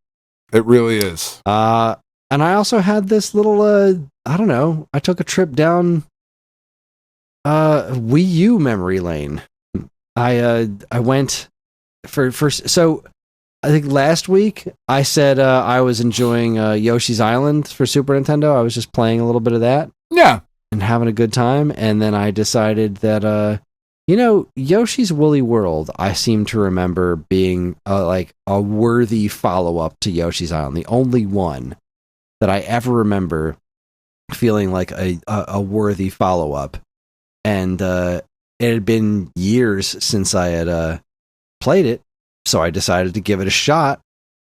It really is. And I also had this little, I don't know, I took a trip down Wii U memory lane. I went so I think last week I said I was enjoying Yoshi's Island for Super Nintendo. I was just playing a little bit of that. Yeah. And having a good time. And then I decided that, Yoshi's Woolly World, I seem to remember being like a worthy follow-up to Yoshi's Island. The only one that I ever remember feeling like a worthy follow-up. And it had been years since I had played it, so I decided to give it a shot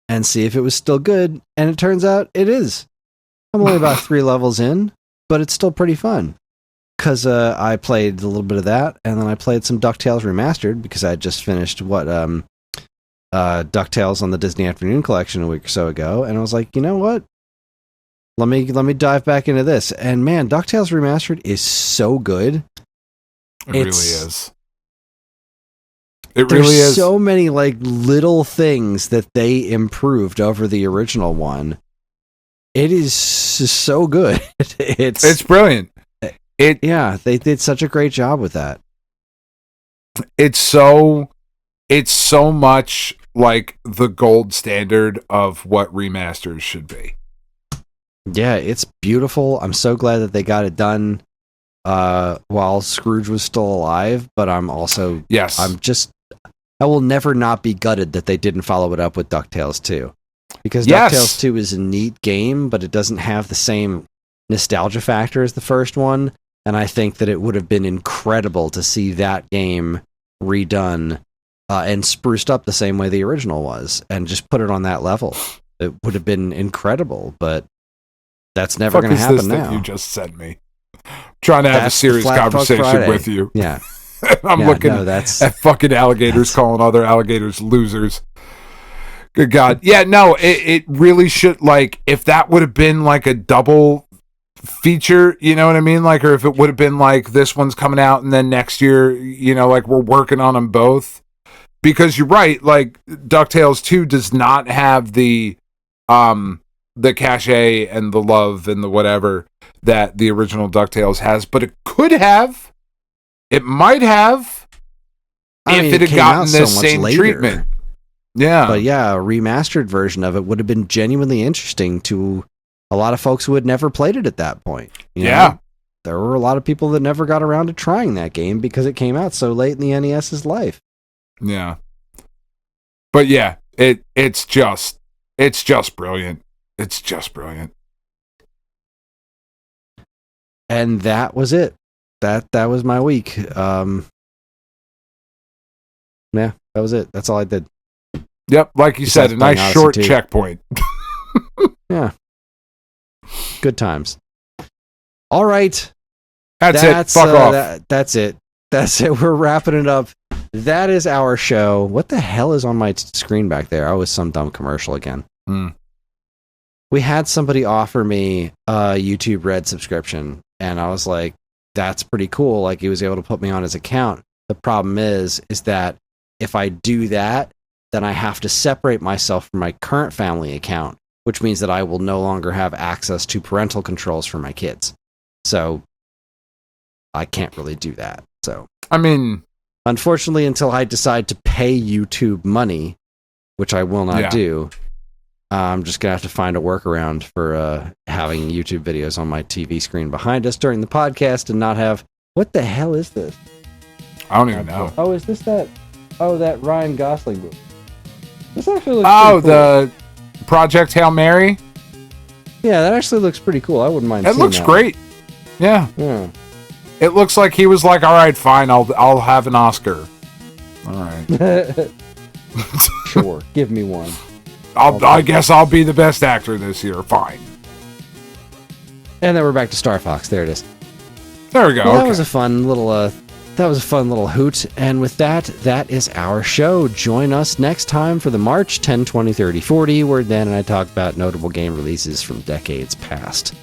and see if it was still good, and it turns out it is. I'm only about 3 levels in, but it's still pretty fun. Because I played a little bit of that, and then I played some DuckTales Remastered, because I had just finished DuckTales on the Disney Afternoon Collection a week or so ago, and I was like, you know what? Let me dive back into this. And man, DuckTales Remastered is so good. It really is. It really There's is. so many like little things that they improved over the original one. It is so good. It's brilliant. Yeah, they did such a great job with that. It's so much like the gold standard of what remasters should be. Yeah, it's beautiful. I'm so glad that they got it done while Scrooge was still alive, but I'm also I will never not be gutted that they didn't follow it up with DuckTales 2. Because DuckTales 2 is a neat game, but it doesn't have the same nostalgia factor as the first one, and I think that it would have been incredible to see that game redone and spruced up the same way the original was, and just put it on that level. It would have been incredible, but that's never going to happen now. That you just sent me. Trying to have a serious conversation with you. Yeah. I'm looking at fucking alligators calling other alligators losers. Good God. Yeah, no, it really should, like, if that would have been like a double feature, you know what I mean? Like, or if it would have been like this one's coming out and then next year, you know, like we're working on them both. Because you're right, like DuckTales 2 does not have the cachet and the love and the whatever that the original DuckTales has, but it could have. It might have if it had gotten this same treatment. Yeah. But yeah, a remastered version of it would have been genuinely interesting to a lot of folks who had never played it at that point. You know? There were a lot of people that never got around to trying that game because it came out so late in the NES's life. Yeah. But yeah, it's just brilliant. It's just brilliant. And that was it. That was my week. Yeah, that was it. That's all I did. Yep, like you said, a nice short checkpoint. Yeah. Good times. All right. That's it. Fuck off. That's it. That's it. We're wrapping it up. That is our show. What the hell is on my screen back there? Oh, it's some dumb commercial again. We had somebody offer me a YouTube Red subscription, and I was like, that's pretty cool. Like, he was able to put me on his account. The problem is that if I do that, then I have to separate myself from my current family account, which means that I will no longer have access to parental controls for my kids. So I can't really do that. So, I mean, unfortunately, until I decide to pay YouTube money, which I will not do, I'm just going to have to find a workaround for having YouTube videos on my TV screen behind us during the podcast and not have... What the hell is this? I don't even know. Oh, is this that? Oh, that Ryan Gosling movie. This actually looks Oh, pretty cool. the Project Hail Mary? Yeah, that actually looks pretty cool. I wouldn't mind It seeing looks that. great. Yeah. Yeah. It looks like he was like, all right, fine, I'll have an Oscar. All right. Sure, give me one. I guess I'll be the best actor this year. Fine. And then we're back to Star Fox. There it is. There we go. Well, okay. that was a fun little hoot. And with that, that is our show. Join us next time for the March 10, 20, 30, 40, where Dan and I talk about notable game releases from decades past.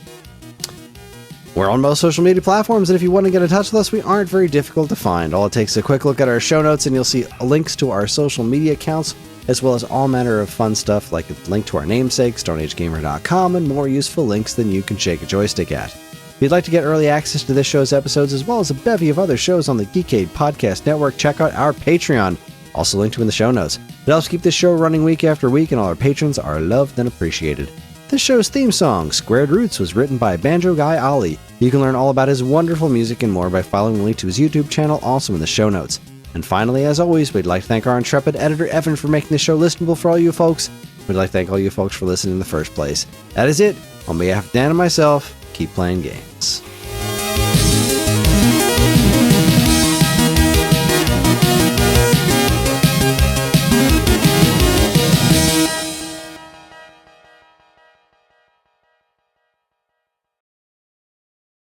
We're on most social media platforms, and if you want to get in touch with us, we aren't very difficult to find. All it takes is a quick look at our show notes, and you'll see links to our social media accounts, as well as all manner of fun stuff like a link to our namesake, StoneAgeGamer.com, and more useful links than you can shake a joystick at. If you'd like to get early access to this show's episodes, as well as a bevy of other shows on the Geekade Podcast Network, check out our Patreon, also linked to in the show notes. It helps keep this show running week after week, and all our patrons are loved and appreciated. This show's theme song, Squared Roots, was written by Banjo Guy Ollie. You can learn all about his wonderful music and more by following the link to his YouTube channel, also in the show notes. And finally, as always, we'd like to thank our intrepid editor, Evan, for making the show listenable for all you folks. We'd like to thank all you folks for listening in the first place. That is it. On behalf of Dan and myself, keep playing games.